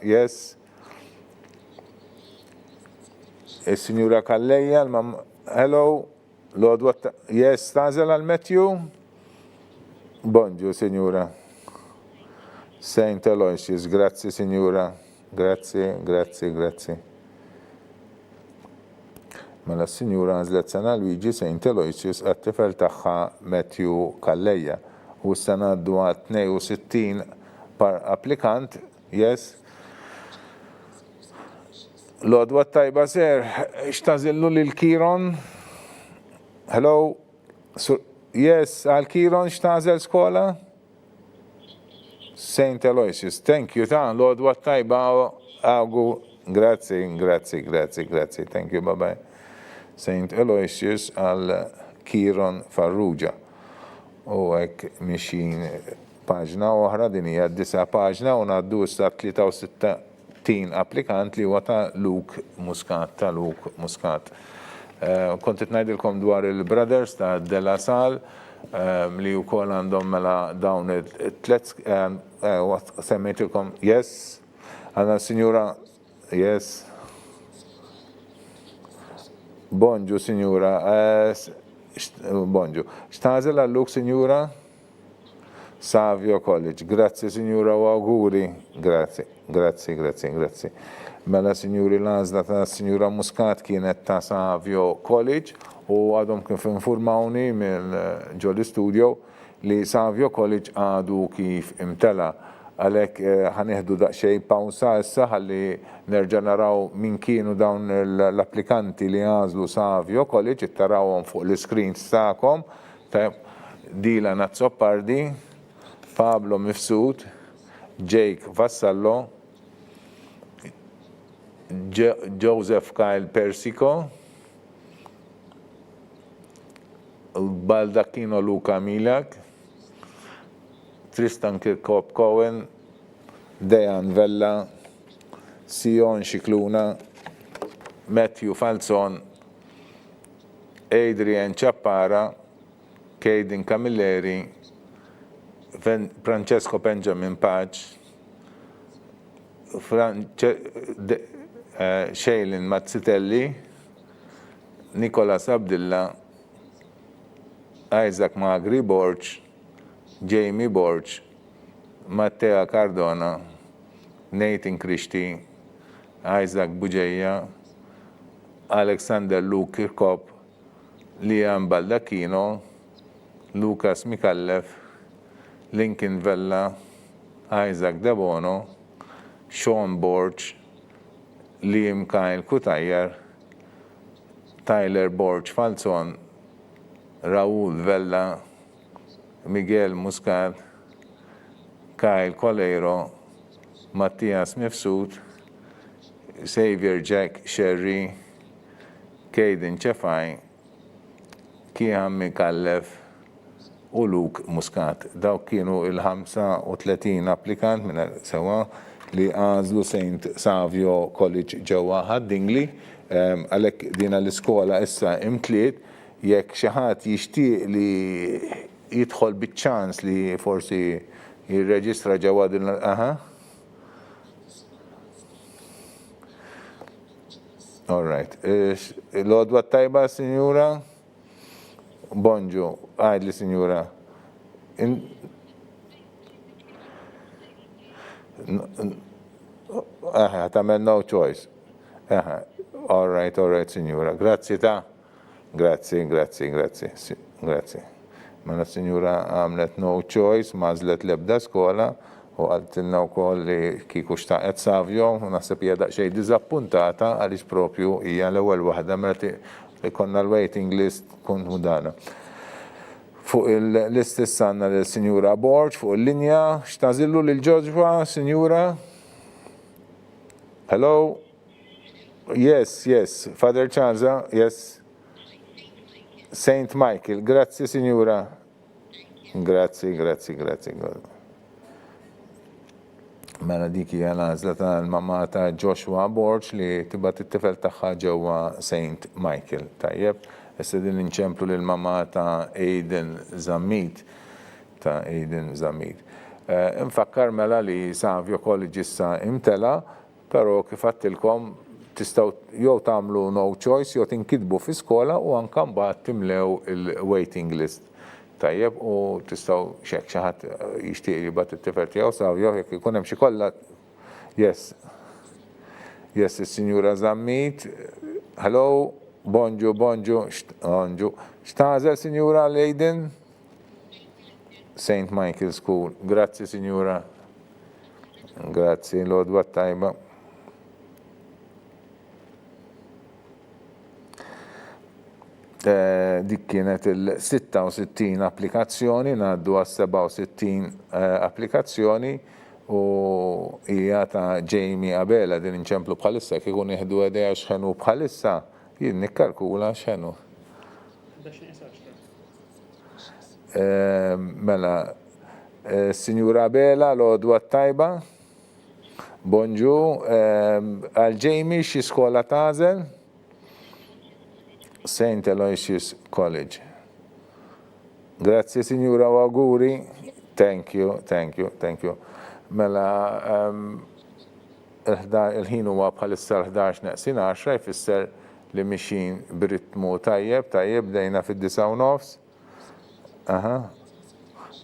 is-Sinjura Kallejja, hello, l-għodwa, tagħżel għal Matthew? Bonġu, Sinjura. Saint Aloysius, grazzi, Sinjura. Grazzi. Mela s-Sinjura għażlet Sena Luigi Saint Aloysius għat-tifel tagħha Matthew Kallejja. U s-sena għaddu għal 62 applikant, L-għodwa tajba ser, xtażillu lil Kiron? Hello? Għal Kiron xtażel skola? Saint Aloysius, thank you, l-għodwa tajba għagu, grazzi, thank you, bye-bye. Saint Aloysius għal Kiron Farrugia. U hekk mixin paġna oħra din hija 9 paġna u ngħaddu sa 63 applikant li huwa ta' Luke Muscat. Kont qed ngħidilkom dwar il-Brothers ta' De La Salle li wkoll għandhom mela dawn it-tlet semmejtilkom għandna Sinjura Bonġu Sinjura Bonġu. Xtażel għalluk, Sinjura? Savio College. Grazzi, Sinjura, u auguri. Grazzi. Mela, Sinjuri, l-għażla ta' Sinjura Muscat kienet ta' Savio College u għadhom kif informawni minn ġol studio li Savio College għadu kif imtela. Għalhekk ħanieħdu daqsxejn pawsa issa ħalli nerġa' naraw min kienu dawn l-applikanti li għażlu Savio College, tarawhom fuq l-screens tagħkom. Dila Nazzopardi, Pablo Mifsud, Jake Vassallo, Joseph Kyle Persico, Baldacchino Luca Milak, Tristan Kirkhope Cohen, Dejan Vella, Sion Xikluna, Matthew Falzon, Adrian Chappara, Caden Camilleri, Francesco Benjamin Page, Shailin Mazzitelli, Nicolas Abdillah, Isaac Magri Borch, Jamie Borch, Matteo Cardona, Nathan Christie, Isaac Bugeja, Alexander Luke Kirkop, Liam Baldacchino, Lucas Mikallef, Lincoln Vella, Isaac Debono, Sean Borch, Liam Kyle Kutajer, Tyler Borch Falzon, Raul Vella, Miguel Muscat, Kyle Coleiro, Mattias Mifsud, Xavier Jack Sherry, Caden Chefaj, Kian Mikallef u Luke Muscat. Daw kienu il-35 applikant minna sewa li għażlu St. Savio College ġewwa Haddingli. Għalhekk dina l-iskola issa imtliet jekk xi ħadd jixtieq li jidħol biċ-ċans li forsi jirreġistra ġewwa din All right. L-għodwa tajba, Sinjura? Bonġu, għajdli, Sinjura. Tamel no choice. All right, Sinjura. Grazzi ta' Grazzi. Mela Sinjura għamlet no choice, mażlet l-ebda skola, u għaltilna wkoll li kieku xtaqet Savio, u naħseb hija daqsxejn diżappuntata għaliex propju hija l-ewwel waħda meta li konna l-waiting list kun mudana. Fuq il-list issa għandna lill-Sinjura Borch fuq il-linja, x'tażillu lil Ġoġba, Sinjura? Hello? Yes. Father Chanza, yes. Saint Michael, grazzi Sinjura. Grazzi. Mela dik hija l-għażla tal-mamma ta' Joshua Borch li tibgħat it-tifel tagħha ġewwa Saint Michael. Tajjeb, issa din inċemplu lil mamma ta' Aiden Zammit. Infakkar mela li Savio College issa imtela, però kif għattilkom tistgħu jew tagħmlu no choice jew tinkitbu fi skola u anke mbagħad timlew il-waiting list. Tajjeb, u tistgħu xi ħadd jixtieq jibgħat it-tifel tiegħu Savio jekk ikun hemm xi kollha. Yes, is-Sinjura Zammit. Hello, bonġu. X'tażel, Sinjura Leiden? St. Michael School. Grazzi, Sinjura. Grazzi, l-għodwa tajba. Dik kienet il-66 applikazzjoni, ngħaddu għas-67 applikazzjoni u hija ta' Jamie Abela din inċemplu bħalissa kieku nieħdu idea x'ħenu bħalissa, jien nikkalkula x'ħenu. Mela, Sinjura Abela, l-għodwa tajba. Bonġu, għal Jamie xi skola tażel? St. Aloysius College. Grazie, Signora Waguri. Thank you. Mela, il-ħin huwa bħalissa 11:10 jfisser li mixin b'ritmu tajjeb, dejna fid-9:09.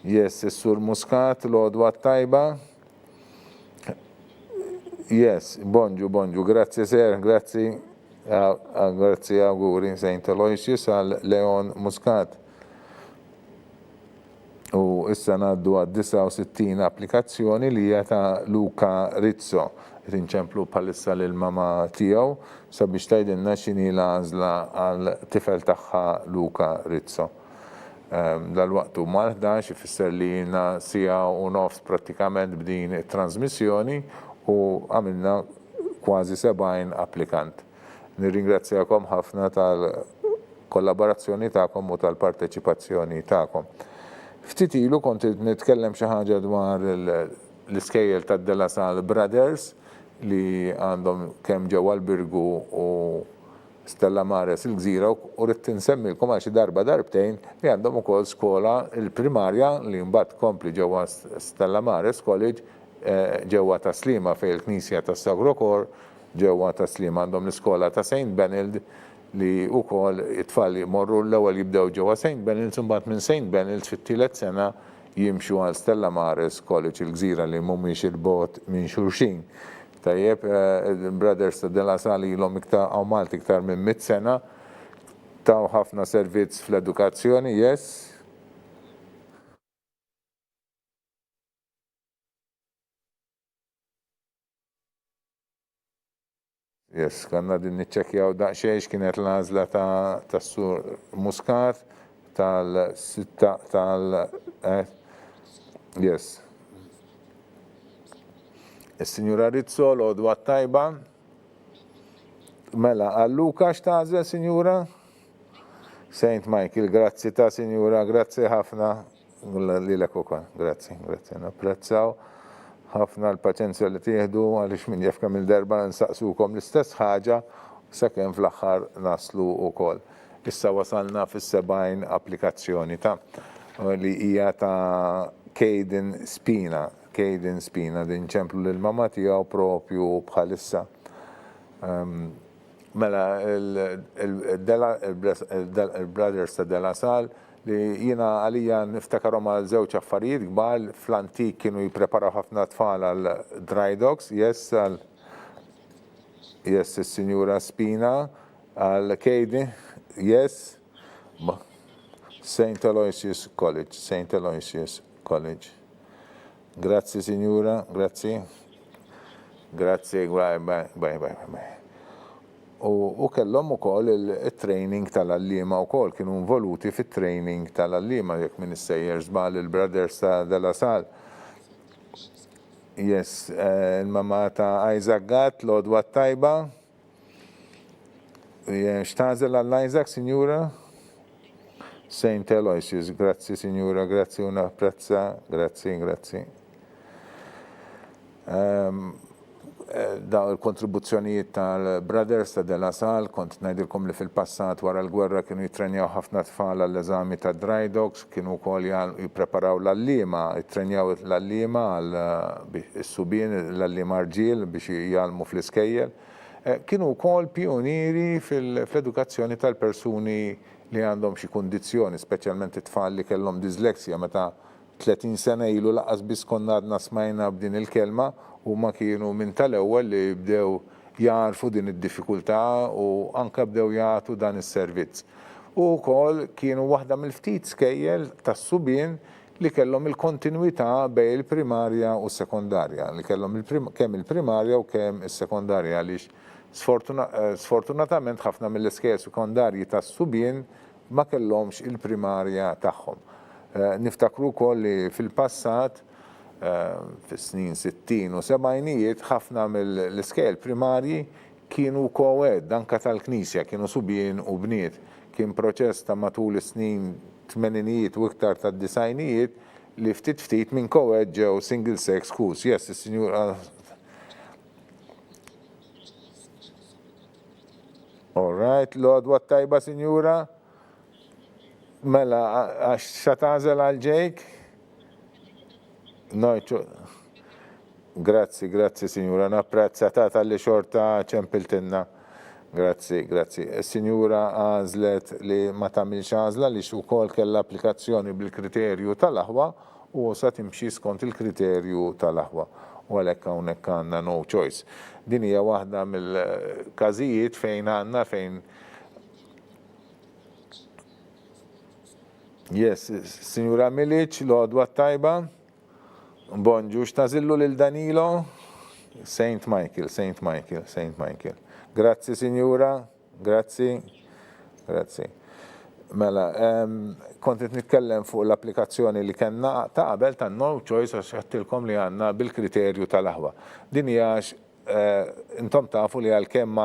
Yes, is-Sur Muscat, l-għodwa tajba. Yes, bonġu, grazie Ser, Grazie auguri St. Aloysius għal Leon Muscat. U issa ngħaddu għad 69 applikazzjoni li hija ta' Luca Rizzo. Tinċemplu bħalissa lil mama tiegħu sabiex tgħidilna x'inhi l-għażla għal tifel tagħha Luca Rizzo. Dal-waqtu mal-11 ifisser li jiena sija u nofs prattikament b'din it-trasmissjoni u għamilna kważi 70 applikant. Nirringrazzjakom ħafna tal-kollaborazzjoni tagħkom u tal-parteċipazzjoni tagħkom. Ftit ilu kont nitkellem xi ħaġa dwar l-iskejjel tad-De La Salle Brothers li għandhom kemm ġewwa l-Birgu u Stella Maris il-Gżira u rrid insemmilkom għal xi darba darbtejn li għandhom ukoll skola il-primarja li mbagħad kompli ġewwa Stella Maris College ġewwa Taslima fejn il-Knisja tas-Sagrokor ġewwa Taslima għandhom l-iskola ta' St. Benilde li wkoll it-tfal jmorru l-ewwel jibdew ġewwa St. Benilde u mbagħad minn St. Benilde fit-tielet sena jimxu għal Stella Maris College il-Gżira li mhumiex il-bogħod minn xulxin. Tajjeb, il-Brothers de la Salle ilhom iktar għaw Malti iktar minn 100 sena, taw ħafna servizz fl-edukazzjoni, yes. Yes, kanna din niċċekkjaw daqsxejn kienet l-għażla tas-sur Muscat yes. Is-Sinjura Rizzo, l-għodwa tajba. Mela, għal-Luka x'tażel, Sinjura? St. Michael, grazzi ta' Sinjura, grazzi ħafna. Lilek ukoll, grazzi, napprezzaw ħafna l-paċenzja li tieħdu għaliex min jaf kemm il-darba nsaqsukom l-istess ħaġa sakemm fl-aħħar naslu wkoll. Issa wasalna fis-70 applikazzjoni ta' li hija ta' Caden Spina. Caden Spina din ċemplu l-mama tiegħu propju bħalissa. Mela il-Brothers ta' de la Salle li jiena għalija niftakarhom għal żewġ affarijiet kbar fl-antik kienu jippreparaw ħafna tfal għal dry dogs, yes is-Sinjura Spina għal Caden, yes. St. Aloysius College. Grazzi, Signora, grazzi. Grazzi, bye. U kellhom ukoll il-training tal-allima wkoll kienu involuti fit-training tal-allima jekk min issejjer żball il-Brothers ta' de la Salle. Yes, il-mama ta' Isaac Gatt, l-għodwa tajba. X'tażel għall-Isaac, Signora? St. Aloysius, grazzi, Signora, grazzi, una prezza, grazzi. Da il-kontribuzzjonijiet tal-Brothers ta' de la Salle, kont ngħidilkom li fil-passat wara l-gwerra kienu jitrenjaw ħafna tfal għall-eżami ta' dry dogs, kienu wkoll jippreparaw l-allima, jitrenjaw l-allima għal Subien, l-allima rġiel biex jgħalmu fl-iskejjel. Kienu wkoll pionieri fl-edukazzjoni tal-persuni li għandhom xi kundizzjoni, speċjalment it-tfal li kellhom disleksja meta 30 sena ilu laqas biss konna għadna smajna b'din il-kelma u ma kienu minn tal-ewwel li bdew jarfu din id-diffikultà u anke bdew jagħtu dan is-servizz. U wkoll kienu waħda mill-ftit skejjel tas-Subien li kellhom il-kontinwità bejn il-primarja u s-sekondarja, li kellhom kemm il-primarja u kemm is-sekondarja għaliex sfortunatament ħafna mill-iskejjel sekondarji tas-Subien ma kellhomx il-primarja tagħhom. Niftakru wkoll li fil-passat fis-snin 60 u 70 ħafna mill-iskejjel primarji kienu co-ed anke tal-Knisja, kienu Subien u bniet. Kien proċess ta' matul is-snin 80 u iktar tad-90 li ftit minn co-ed ġew single sex schools. Yes, is-Sinjura. All right, l-għodwa tajba, Sinjura. Mela, għax xatażel għal ġejk? Nojċu. Grazzi, Sinjura, napprezza ta' tal-li xorta ċempiltinna. Grazzi. Sinjura għażlet li ma tagħmilx għażla li wkoll kellha applikazzjoni bil-kriterju tal-aħwa u sa timxi skont il-kriterju tal-aħwa. U għalhekk hawnhekk għandna no choice. Din hija waħda mill-każijiet fejn Yes, Signora Milic, l-għodwa tajba. Bonġu, x'tażillu lil Danilo? St. Michael. Grazzi, Signora. Grazzi. Mela, kontet nitkellem fuq l-applikazzjoni li kellna ta' qabel ta' no choice għax għattilkom li għandna bil-kriterju tal-aħwa. Din hija intom tafu li għalkemm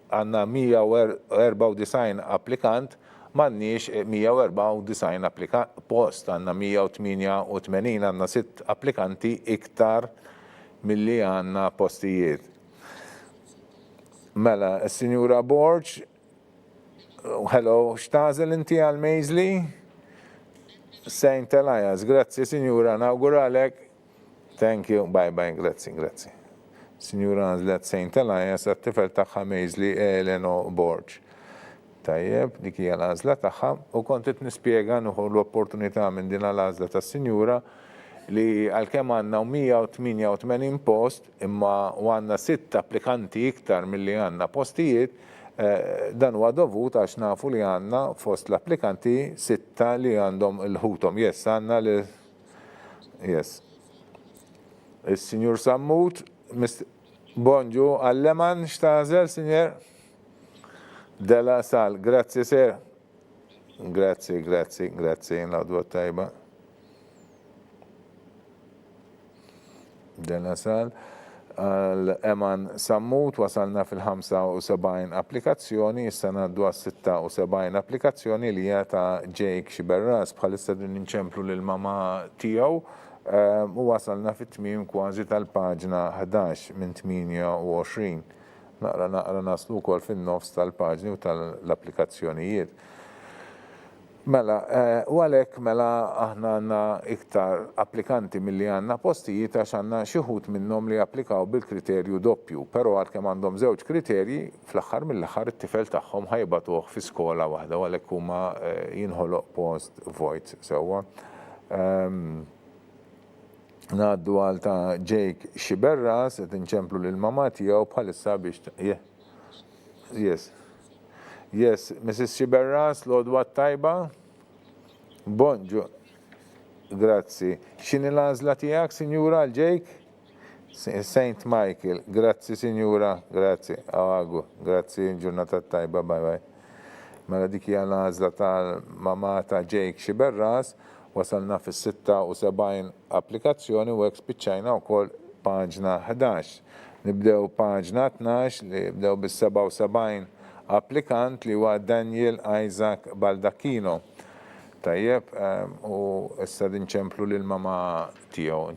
għandna 194 applikant m'għandniex 194 post, għandna 188 għandna 6 applikanti iktar milli għandna postijiet. Mela, s-Sinjura Borġ, hello, xtażel inti għal Maisley? Saint Elias, grazzi Sinjura, nawguralek. Thank you, bye bye, grazzi. Sinjura għazlet Saint Elias, għat-tifel taħħa Maisley Eleno Borġ. Tajjeb, dik hija l-għażla tagħha u kontet nispjega nuħu l-opportunità minn din l-għażla tas-Sinjura li għalkemm għandna 188 post imma għandna 6 applikanti iktar milli għandna postijiet, dan huwa dovut għax nafu li għandna fost l-applikanti 6 li għandhom il-ħutom. Yes, għandna li. Yes. Is-Sinjur Sammut, Bonġu, għalleman xtażel, Sinjer? Della Sal, grazie ser. Grazie, l-għadwa tajba. Della Sal. Eman Sammut wasalna fil-75 applikazzjoni, issa ngħaddu għas-76 applikazzjoni li hija ta' Jake Xiberras bħalissa din inċemplu lill-mama tiegħu u wasalna fit-tmiem kważi tal-paġna 11 minn 28. Naqra naslu wkoll fin-nofs tal-paġni u tal-applikazzjonijiet. Mela, u għalhekk mela aħna għandna iktar applikanti milli għandna postijiet għax għandna xi wħud minnhom li applikaw bil-kriterju doppju, però għalkemm għandhom żewġ kriterji, fl-aħħar mill-aħħar it-tifel tagħhom ħajbatuh fi skola waħda u għalhekk huma jinħoloq post void sewwa. Ngħaddu għal ta' Jake Xiberras, qed inċemplu lill-mama tiegħu bħalissa biex Yes, Mrs. Xiberras, l-għodwa tajba? Bonġu, grazzi. X'inhi l-għażla tiegħek, Sinjura, Jake? Saint Michael, grazzi Sinjura, grazzi. Għagu, grazzi, ġurnata tajba, bye. Mela dik hija l-għażla tal-mama ta' Jake Xiberras, wasalna fis-76 applikazzjoni u hekk spiċċajna wkoll paġna 11. Nibdew paġna 12 li bdew bis-77 applikant li huwa Daniel Isaac Baldacchino. Tajjeb, u issa nċemplu lill-mama tiegħu,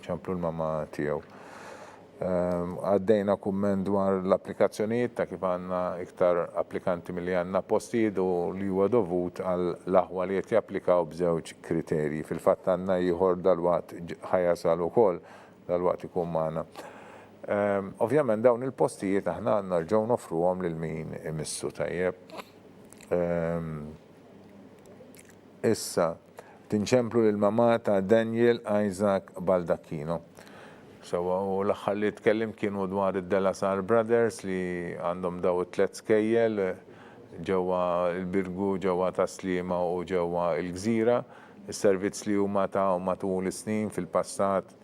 Għaddejna kumment dwar l-applikazzjonijiet ta' kif għandna iktar applikanti milli għandna postijiet u li huwa dovut għal l-aħwa li qed japplikaw b'żewġ kriterji. Fil-fatt għandna ieħor dalwaqt ħajasal ukoll dalwaqt ikun magħna. Ovvjament dawn il-postijiet aħna nerġgħu nofruhom lil min imissu tajjeb. Issa tinċemplu lill-mama ta' Daniel Isaac Baldacchino. U l-aħħar li tkellim kienu dwar id-Della Sal Brothers li għandhom daw it-tlet skejjel ġewwa l-Birgu, ġewwa Taslima u ġewwa l-Gżira. Is-servizz li huma taw matul is-snin fil-passat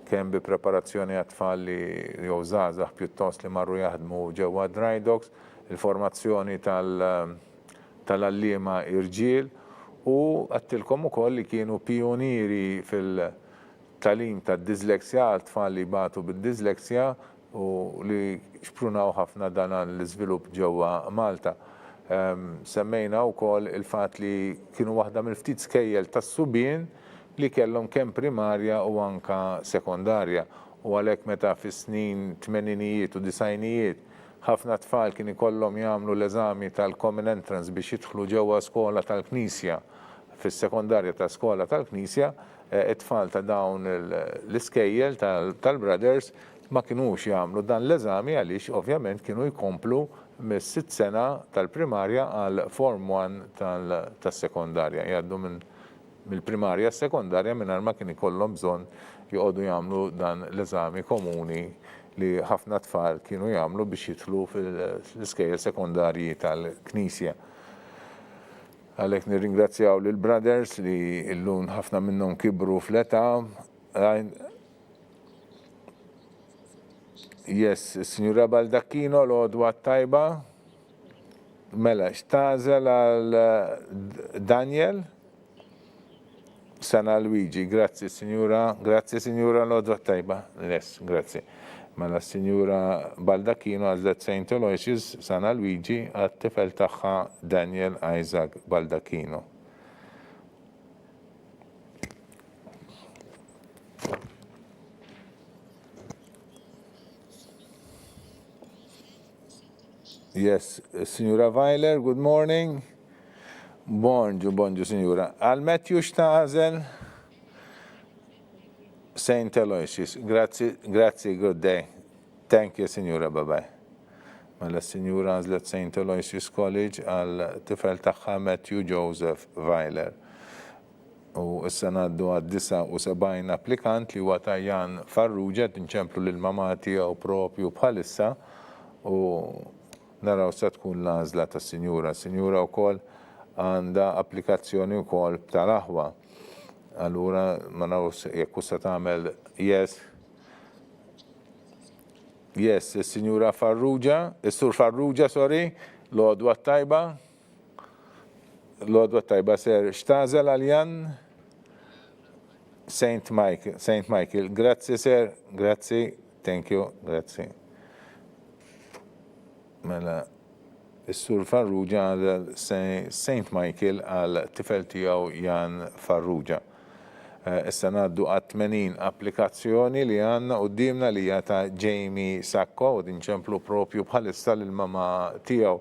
kemm bi preparazzjoni għat-tfal li jew żgħażagħ pjuttost li marru jaħdmu ġewwa dry docks, il-formazzjoni tal-għalliema irġiel u għattilkom ukoll li kienu pionieri fil-talim tad-diżleksja għat-tfal li batu bid-diżleksja u li xprunaw ħafna dan l-iżvilupp ġewwa Malta. Semmejna wkoll il-fatt li kienu waħda mill-ftit skejjel tas-Subien li kellhom kemm primarja u anka sekondarja u għalhekk meta fis-snin 80ijiet u 90ijiet ħafna tfal kien ikollhom jagħmlu l-eżami tal-Common Entrance biex jidħlu ġewwa skola tal-Knisja fis-sekondarja ta' skola tal-Knisja, it-tfal ta' dawn l-iskejjel tal-Brothers ma kinux jagħmlu dan l-eżami għaliex ovvjament kienu jkomplu mis-6 sena tal-primarja għal Form 1 tas-sekondarja. Jgħaddu mill-primarja s-sekondarja mingħajr ma kien ikollhom bżonn joqogħdu jagħmlu dan l-eżami komuni li ħafna tfal kienu jagħmlu biex jidħlu fil-iskejjel sekondarji tal-Knisja. Għalhekk nirringrazzjaw lill Brothers li llum ħafna minnhom kibru fl-età. Yes, Sinjura Baldacchino l-għodwa tajba. Mela, xtażel għal Daniel? Sana Luigi, grazzi Signora l-għodwa tajba. Yes, grazzi. Mela Signora Baldacchino għazlet St. Aloysius, Sana Luigi, għat-tifel tagħha Daniel Isaac Baldacchino. Yes, Signora Weiler, good morning. Bonġu, Signora. Al Matthew Stazel, St. Aloysius. Grazie, good day. Thank you, Signora, bye-bye. Mela Signora għazlet St. Aloysius College għal tifel tagħha Matthew Joseph Weiler. U issa ngħaddu għad 79 applikant li huwa Jan Farrugia tinċemplu lil mama tiegħu propju bħalissa u naraw se tkun l-għażla tas-Sinjura. Sinjura wkoll għandha applikazzjoni wkoll tal-aħwa. Allura ma naraw jekk se tagħmel yes. Yes, il-Sinjura Farrugia, il-Sur Farrugia, sorry, l-għodwa tajba. L-għodwa tajba ser xtazel għal-Jan St. Michael. Grazie, sir. Grazie. Thank you. Grazie. Mela, il-Sur Farrugia għal St. Michael għal tifel tiegħu Jan Farrugia. Issa ngħaddu għat 80 applikazzjoni li għandna qudiemna li hija ta' Jamie Sacco u dinċemplu propju bħalissa lill-mama tiegħu.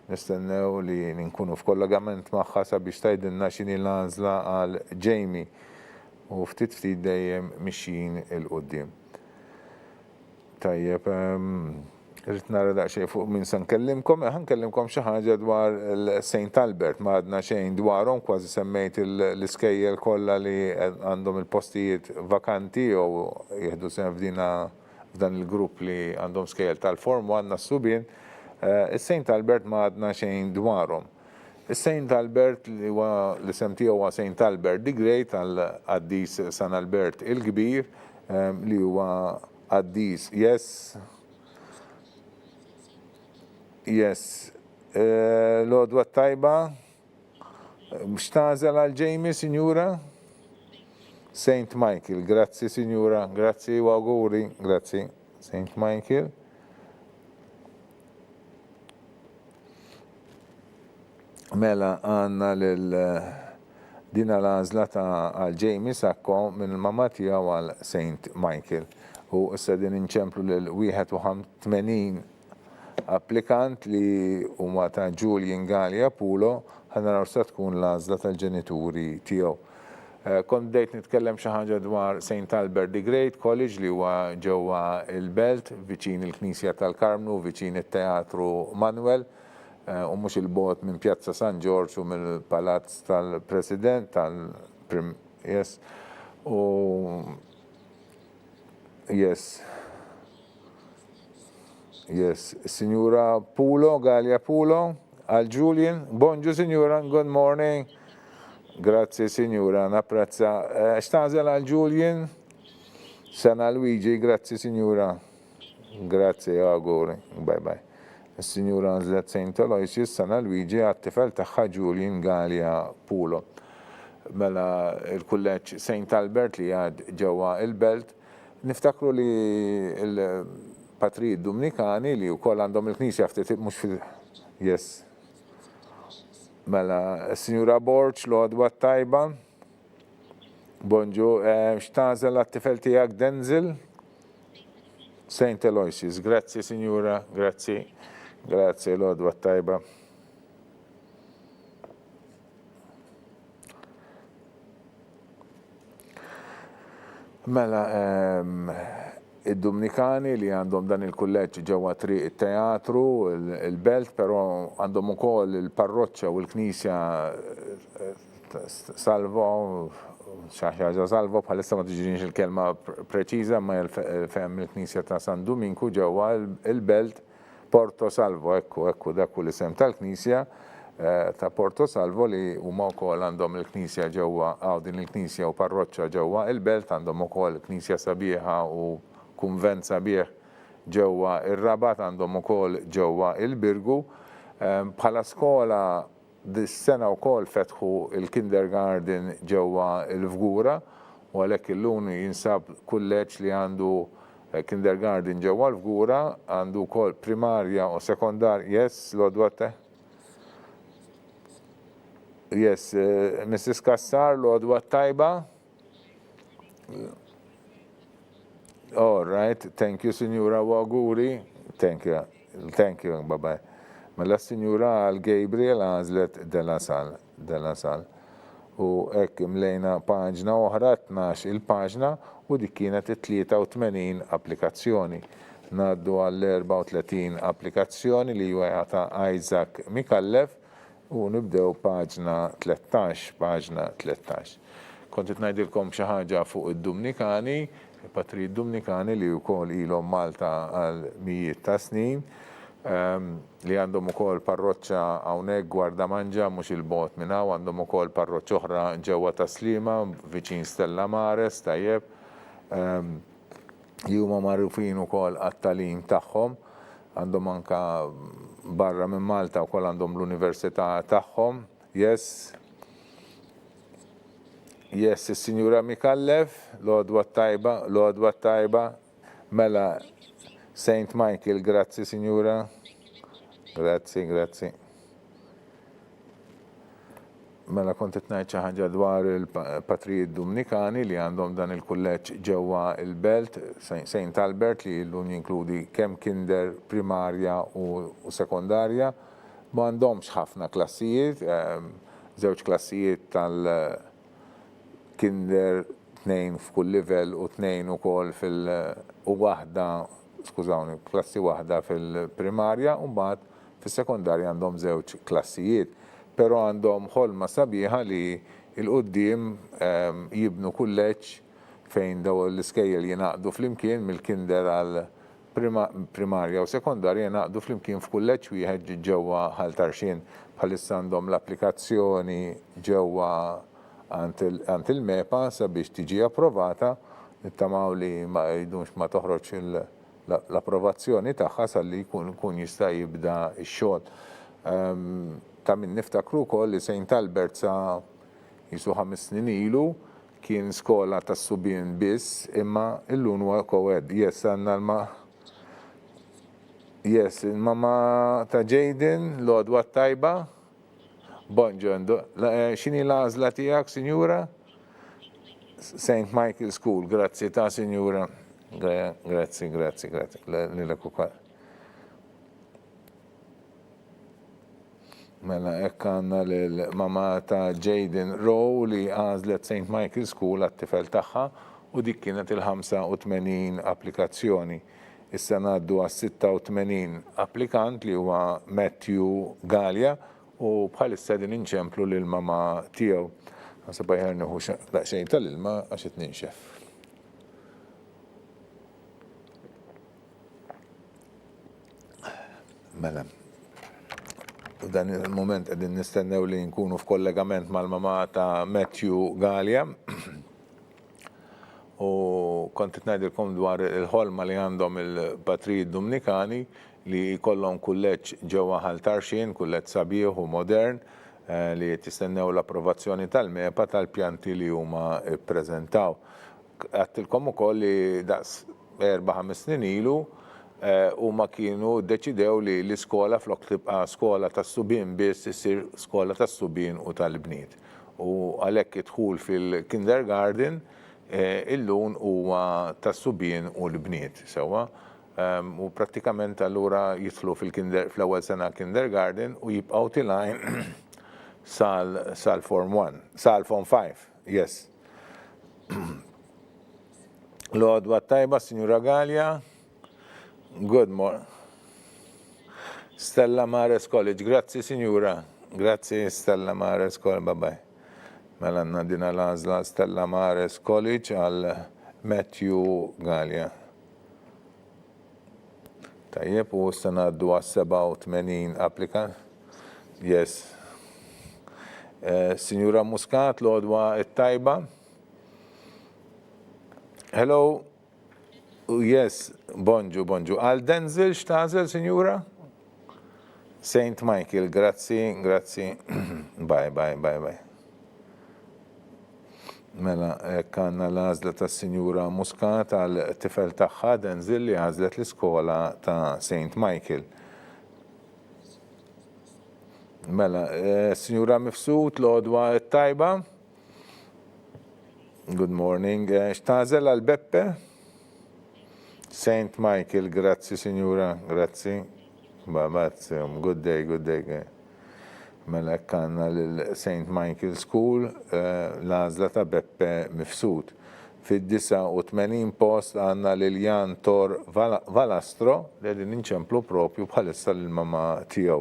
Nistennew li nkunu f'kollegament magħha sabiex tgħidilna x'inhi l-għażla għal Jamie u ftit dejjem mixjin il-qudiem. Tajjeb, rrid nara daqsxejn fuq min se nkellimkom, ħankellimkom xi ħaġa dwar St. Albert, ma għadna xejn dwarhom, kważi semmejt l-iskejjel kollha li għandhom il-postijiet vakanti u jieħdu sehem f'dan il-grupp li għandhom skejjel tal-form u għandna Subien. Is-St. Albert ma għadna xejn dwarhom. Is-St. Albert li huwa l-isem tiegħu huwa St. Albert the Great għal-Qaddis San Albert il-Kbir li huwa qaddis. Yes, l-għodwa tajba, mxtażel għal Jamie, Signora? St. Michael, grazzi, Signora, grazzi u auguri, grazzi, St. Michael. Mela għanna dina l-għazla għal Jamie Sacco minn mamma tiegħu għal St. Michael. U issa din inċemplu l-81 applikant li huma ta' Julian Gallia Pulo ħanaraw se tkun l-għażla tal-ġenituri tiegħu. Kont bdejt nitkellem xi ħaġa dwar St. Albert the Great College li huwa ġewwa il-Belt viċin il-Knisja tal-Karmnu, viċin it-Teatru Manuel u mhux il-bogħod minn Pjazza San George u mill-Palazz tal-President yes. Yes, Signora Pulo, Gallia Pulo, al Julian. Bonġu, Signora, good morning. Grazie, Signora, napprezza. Xtażel al Julian? Sana Luigi, grazie, Signora. Grazie, auguri. Bye. Signora Zlet St. Aloysius, Sana Luigi, għattifel taħħa Julian Gallia Pulo. Mela il-kulleġġ St. Albert li għad ġewwa il-Belt. Niftakru li Patrijiet Dominikani li wkoll għandhom il-Knisja ftit mhux yes. Mela Signora Borċ l-għodwa tajba. Bonġu, xtażel għat-tifel tiegħek Denzel? St. Aloysius, grazzi Signora, grazzi l-għodwa tajba. Mela id-Dominikani li għandhom dan il-kulleġġ ġewwa triq it-teatru, il-Belt, però għandhom ukoll il-parroċċa u l-Knisja Salvo, xaħġa Salvo, bħalissa ma tiġinix il-kelma preċiża, ma fehem il-Knisja ta' San Dominku ġewwa il-Belt, Porto Salvo, ekku dak l-isem tal-Knisja ta' Porto Salvo li huma wkoll għandhom il-Knisja ġewwa din il-Knisja u parroċċa ġewwa il-Belt, għandhom ukoll Knisja sabiħa u kunvent sabiħ ġewwa ir-Rabat, għandhom ukoll ġewwa il-Birgu. Bħala skola dis-sena wkoll fetħu il-kindergarten ġewwa il-Fgura u għalhekk illum jinsab kulleġġ li għandu kindergarten ġewwa l-Fgura, għandu wkoll primarja u sekondar, yes, l-għodwa Yes, Mrs. Kassar, l-għodwa tajba. All right, thank you, Signora Waguri. Thank you, bye-bye. Mela s-Sinjura għal Gabriel għażlet De La Sal. U hekk imlejna paġna oħra 12 il-paġna u dik kienet 83 applikazzjoni. Ngħaddu għall-34 applikazzjoni li huwa ta' Isaac Mikallef u nibdew paġna 13. Kontit ngħidilkom xi ħaġa fuq id-Dumnikani, il-Patriji Dumnikani li wkoll ilhom Malta għal mijiet ta' snin, li għandhom ukoll parroċċa hawnhekk Gwardamanġa mhux il-bogħod minn hawn, għandhom ukoll parroċċa oħra ġewwa Taslima viċin Stella Mares tajjeb. Li huma magħrufin ukoll għat-tagħlim tagħhom, għandhom anke barra minn Malta wkoll għandhom l-università tagħhom. Yes, is-Sinjura Mikallef, l-għodwa tajba, mela St. Michael, grazzi Sinjura. Grazzi. Mela kont qed ngħid xi ħaġa dwar il-Patriji Dumnikani li għandhom dan il-kulleġġ ġewwa il-Belt St. Albert li llum jinkludi kemm kinder primarja u sekondarja. Ma għandhomx ħafna klassijiet, żewġ klassijiet tal-kinder 2 f'kull livell u 2 ukoll klassi waħda fil-primarja u mbagħad fis-sekondarja għandhom żewġ klassijiet. Però għandhom ħolma sabiħa li il-qoddim jibnu kulleġġ fejn daw l-iskejjel jinaqdu flimkien mill-kinder għal primarja u sekondarja jinaqdu flimkien f'kulleġġ wieħed ġewwa Ħaltarxien. Bħalissa għandhom l-applikazzjoni ġewwa għand il-MEPA sabiex tiġi approvata, nittamaw li ma jridux ma toħroġ l-approvazzjoni tagħha salli jkun jista' jibda x-xogħol. Ta' min niftakru wkoll li St. Albert sa jisu 5 snin ilu kien skola ta' Subien biss imma illum huwa co-ed. Il-mama ta' Jaden l-għodwa tajba. Bonġondo. X'inhi l-għażla tiegħek, Sinjura? St. Michael School, grazzi ta' Sinjura. Grazzi. Lilek ukoll. Mela hekk għandna l-mama ta' Jaden Rowe li għażlet St. Michael School għat-tifel tagħha u dik kienet il-85 applikazzjoni. Issa ngħaddu għas-86 applikant li huwa Matthew Gallia u bħalissa din inċemplu lill-mama tiegħu. Ħaseb ħajjar nieħu daqsxejn tal-ilma għax qed ninxef. Mela. U dan il-moment qegħdin nistennew li nkunu f'kollegament mal-mama ta' Matthew Gallia. U kont qed ngħidilkom dwar il-ħolma li għandhom il-Patriji Dumnikani li jkollhom kulleġġ ġewwa Ħaltarxien, kulleġġ sabiħ u modern li tistennew l-approvazzjoni tal-MEPA tal-pjanti li huma ppreżentaw. Għattilkom ukoll li daqs 4-5 snin ilu huma kienu ddeċidew li l-iskola flok tibqa' skola tas-Subien biss issir skola tas-Subien u tal-bniet. U għalhekk idħul fil-kindergarten illum huwa tas-Subien u l-bniet sewwa. U prattikament allura jidħlu fl-ewwel sena kindergarten u jibqgħu tilajn sal-Form 1, sal-Form 5, yes. L-għodwa tajba, Sinjura Gallia. Good morning. Stella Mares College, grazzi Sinjura. Grazzi Stella Mares College, bye-bye. Mela għandna din l-għażla Stella Mares College għal Matthew Gallia. Tajjeb, u issa ngħaddu għas-87 applikant. Yes. Sinjura Muscat, l-għodwa tajba. Hello. Yes, bonġu. Għal Denzel x'tażel, Sinjura? St. Michael, grazzi. Bye. Mela, għandna l-għażla tas-Sinjura Muscat għal tifel tagħha Denzel li għażlet l-iskola ta' St. Michael. Mela, Sinjura Mifsud, l-għodwa tajba. Good morning. X'tażel għal Beppe? St. Michael, grazzi Sinjura, grazzi. Good day, good day. Mela kanna l-St. Michael School, l-għazla ta' Beppe Mifsud. Fid-89 post għanna l-Jan Tor Valastro li għedin inċemplu propju bħalissa l-mama tijaw.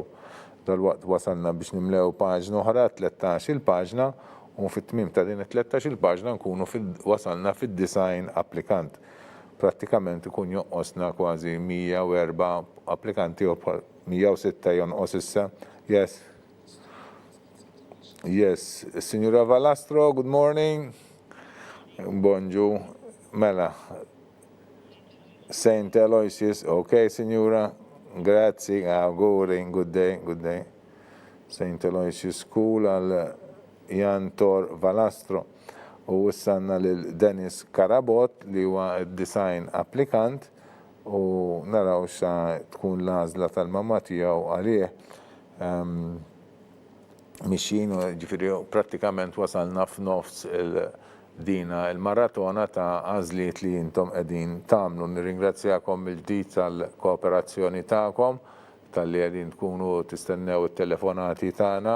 Dal-waqt wasalna biex nimlew paġna oħra 13 il-paġna u fit-tmim ta' din 13 il-paġna nkunu wasalna fid-design applikant. Pratikament ikun jonqosna kważi 104 applikanti u 106 jonqos issa. Yes, Signora Valastro, good morning. Bonjour. Mela. St. Aloysius, okay, Signora. Grazie, good day. St. Aloysius School għal Jan Tor Valastro. U wissanna l-Dennis Karabot li huwa design applikant u naraw xa tkun l-għażla tal-mamma tiegħu għalih. Mixin, ġifiri, pratikament wasalna f'nofs dina il-maratona ta' għażliet li jintom qegħdin tagħmlu. Nirringrazzjakom il-ġdid tal-kooperazzjoni tagħkom, tal-li qegħdin tkunu tistennew it-telefonati tagħna.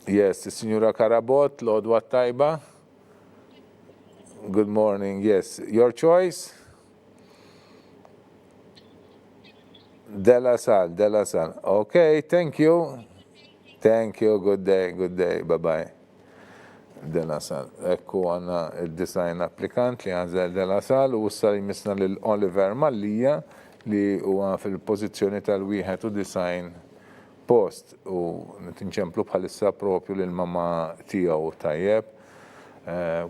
Yes, Signora Karabot, l-għodwa tajba. Good morning, yes. Your choice? De La Salle. Okay, thank you. Good day, bye-bye. De La Salle. Ekku għanna il-design applikant li għanżel De La Salle u issa jmissna l-Oliver Mallija li huwa fil-pozizjoni tal-wieħed u design post u nitinċemplu bħalissa propju l-mama tiegħu tajjeb.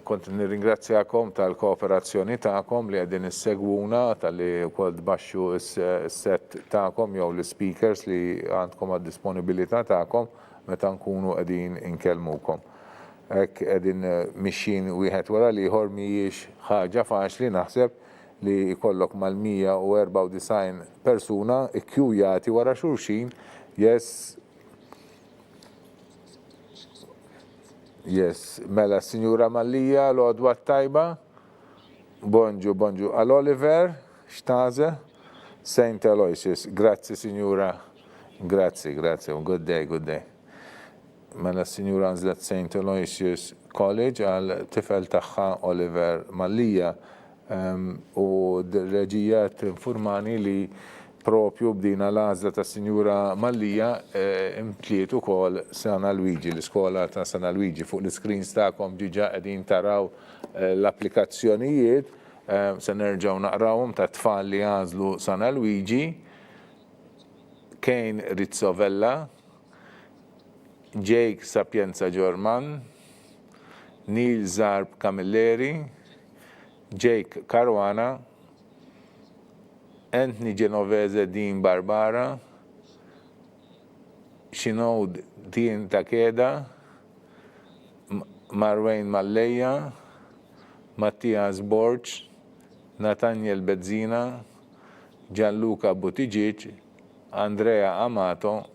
Kont nirringrazzjakom tal-kooperazzjoni ta'kom li għedin is-segwuna tal-li kol tbaxxu s-set ta'kom jew l-speakers li għandkom għad-disponibilità ta'kom meta nkunu qegħdin inkellmukom. Hekk qegħdin mixin wieħed wara liħor mhijiex ħaġa faċli naħseb li jkollok mal-194 persuna ikkjujati wara xulxin. Yes, mela Signora Mallija, l-għodwa tajba. Bonġu. Al-Oliver, xtaze? St. Aloysius, grazie Signora. Grazie, good day. Mela Signora nżlet St. Aloysius College għal tifel tagħha Oliver Mallija u d-reġijat informani li propju bdina l-għażla ta' Signora Mallija imtliet ukoll Sana Luigi, l-iskola ta' Sana Luigi. Fuq l-screens tagħkom ġiġa qegħdin taraw l-applikazzjonijiet, se nerġgħu naqrawhom ta' tfal li għażlu Sana Luigi, Kane Rizzovella, Jake Sapienza German, Neil Zarb Camilleri, Jake Caruana, Anthony Genovese Din Barbara, Shinoud Din Takeda, Marwayne Malleja, Mattias Borch, Nathaniel Bezzina, Gianluca Buttigieg, Andrea Amato,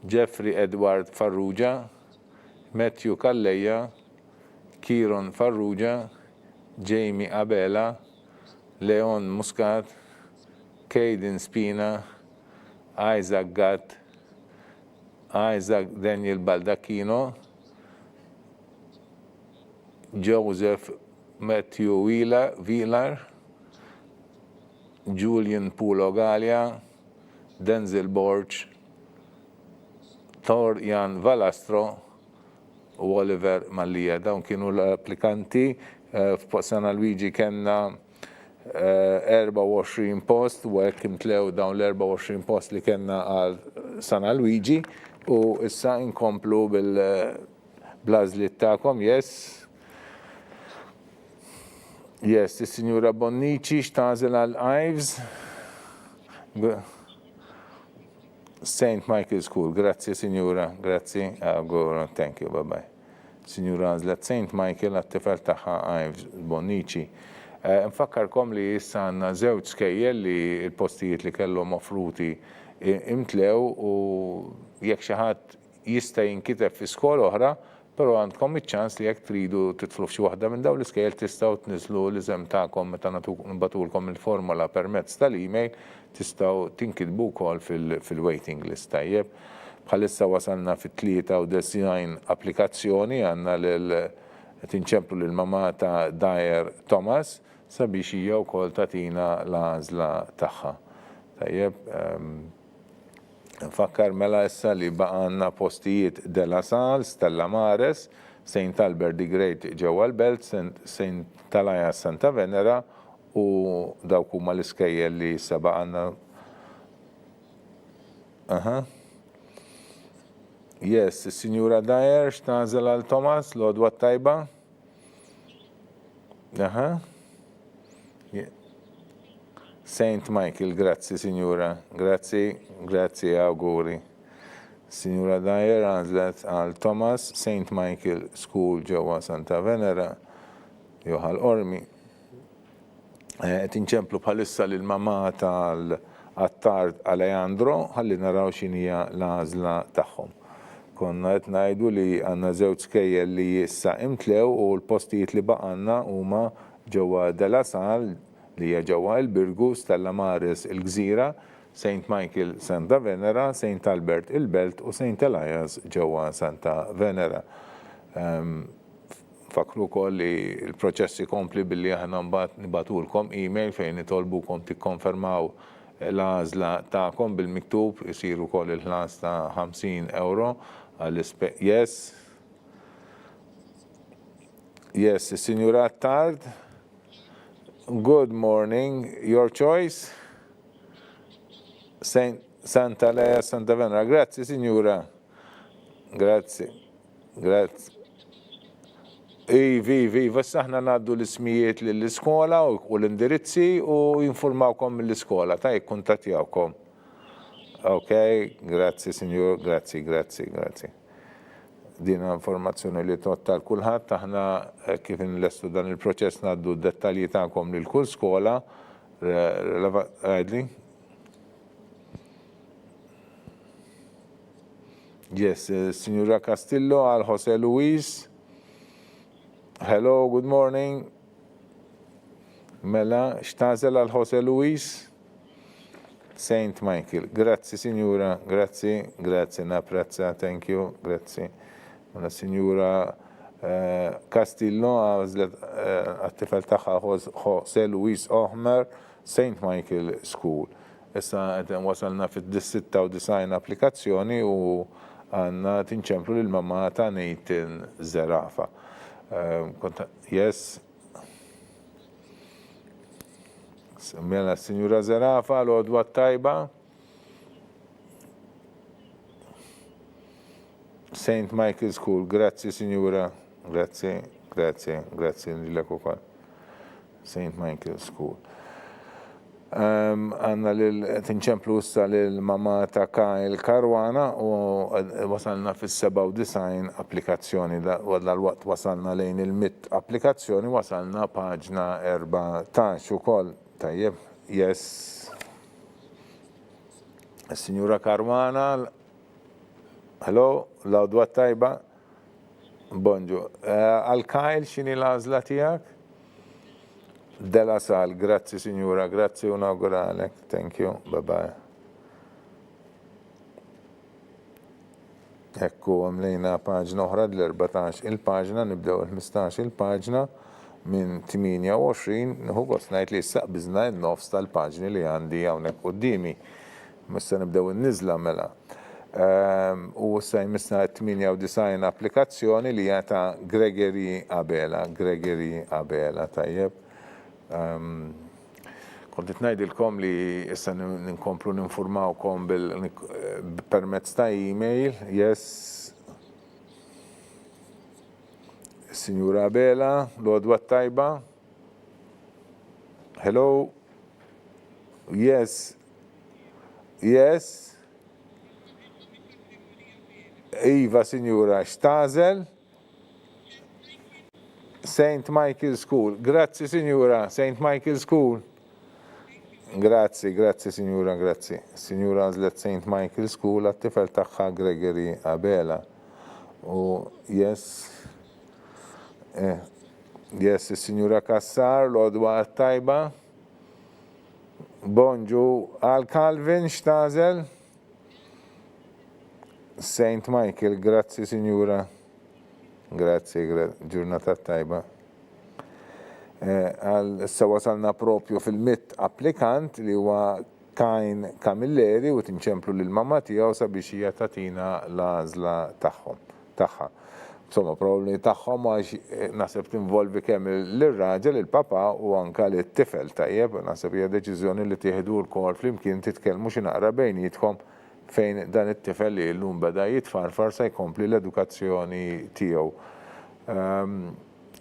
Jeffrey Edward Farrugia, Matthew Calleja, Kieron Farrugia, Jamie Abela, Leon Muscat, Caden Spina, Isaac Gatt, Isaac Daniel Baldacchino, Joseph Matthew Wheeler, Julian Pulo Galia, Denzel Borch, Thor Jan Valastro u Oliver Mallija. Dawn kienu l-applikanti. F'Sana Luigi kenna 24 post u għek imtlew dawn l-24 post li kenna għal Sana Luigi u issa inkomplu bil-blazlit ta'kom. Yes, il-Signora Bonnici xtażel għal Ives. St. Michael School, grazie Signora, grazie. Thank you, bye-bye. Signora għazlet St. Michael għat-tifel taħħa Ives Bonnici. Nfakkarkom li issa għandna żewġ skejjel li l-postijiet li kellhom offruti imtlew u jekk xi ħadd jista' jinkiteb fi skola oħra Però għandkom iċ-ċans li jekk tridu titflu f'xi waħda minn dawn l-iskejjel tistgħu tniżlu l-iżem tagħkom meta nbatulkom il-formola permezz tal-email tistgħu tinkitbu wkoll fil-waiting list tajjeb. Bħalissa wasalna fit-93 applikazzjoni għandna tinċemplu lil mama ta' Dyer Thomas sabiex hija wkoll tagħtina l-għażla tagħha. Tajjeb, nfakkar mela issa li baqanna postijiet De La Salle, Stella Maris, St. Albert the Great ġewwa l-Belt, St. Talaja Santa Venera u dawk huma l-iskejjel li issa baqanna. Yes, is-Sinjura Dyer x'tagħżel għal Thomas, l-għodwa tajba? St. Michael, grazzi Signora, grazzi auguri. Signora Dyer għazlet għal Thomas, St. Michael School ġewwa Santa Venera, joħal Ormi. Tinċemplu bħalissa l-mama tal-Attard Alejandro, ħalli naraw x'inhija l-għażla tagħhom. Konna qed ngħidu li għandna żewġ skejjel li issa imtlew u l-postijiet li baqanna huma ġewwa De La Salle li hija ġewwa l-Birgu, Stella Maris il-Gżira, St. Michael Santa Venera, St. Albert il-Belt u St. Elias ġewwa Santa Venera. Fakru wkoll li l-proċess ikompli billi aħna mbagħad nibatulkom email fejn nitolbukom tikkonfermaw l-għażla tagħkom bil-miktub isiru wkoll il-ħlas ta' €50 Yes. Yes, Signora Attard. Good morning. Your choice? Santa Lea, Santa Venera. Grazie, signora. Grazie. Ivi, vassaħna naddu l-ismijiet l-iskola u l-indirizzi u jinformawkom mill-iskola. Ta' jikkuntatjawkom. Ok, grazie, signor. Grazie. Dina informazzjoni li tottal kulħadd aħna kif inlestu dan il-proċess ngħaddu d-dettalji tagħkom lil kull skola. Għajdli? Yes, Signora Castillo għal Jose Luis. Hello, good morning. Mela, x'tażel għal Jose Luis? St. Michael. Grazzi, Signora. Grazzi, napprezza, thank you, grazzi. Una Signora Castillo għazlet għattifel taħħa Jose Luis Ohmer, St. Michael School. Issa wasalna fit-96 applikazzjoni u għanna tinċemplu l-mamma ta' Nathan Zerafa. Yes. Mela Signora Zerafa, l-għodwa tajba. St. Michael School, grazzi Signora, grazzi nilek ukoll. St. Michael School. Għanna tinċemplu issa l-mama ta' Kyle Karwana u wasalna fis-97 applikazzjoni, għadna l-waqt wasalna lejn il-100 applikazzjoni, wasalna paġna 14 ukoll. Tajjeb, yes. Signora Karwana, hello, l-għodwa tajba. Bonġu. Għal-Kyle xini l-għazla tijak? De La Salle, grazzi signora, grazzi unauguralek. Thank you, bye-bye. Ekku għamlejna paġna oħra l-14 il-paġna, nibdew il-15 il-paġna minn 28, nħu għosnajt li s-saq bizna n-nofs tal-paġni li għandi għawnek qoddimi. Missa nibdew il-nizla mela. U s-saj misna 98 applikazzjoni li jata Gregory Abela, tajjeb. Kontit najdilkom li issa ninkomplu ninformawkom permezz ta' email, yes. Signora Abela, l-għodwa tajba. Hello. Yes. Iva, signora, xtazel? St. Michael School. Grazzi, signora, St. Michael School. Grazzi, signora, grazzi. Signora għazlet St. Michael School, għattifel taħħa Gregory Abela. yes. Yes, il-Sinjura Kassar, l-odwa tajba. Bonġu għal Calvin, xtazel? Saint Michael, grazzi Sinjura. Grazzi, ġurnata tajba. Issa wasalna propju fil-mit applikant li huwa Kajn Kamilleri u tinċemplu lil-mamma tiegħu sabiex hija tatina l-għażla tagħha. Insomma, problemi tagħhom għax naħseb tinvolvi kemm lir-raġel, il-papa u anke lit-tifel tajjeb, naħseb hija deċiżjoni li tieħdu l-kol flimkien titkellmu xi naqra bejnietkom fejn dan it-tifel li llum beda jitfarfar se jkompli l-edukazzjoni tiegħu.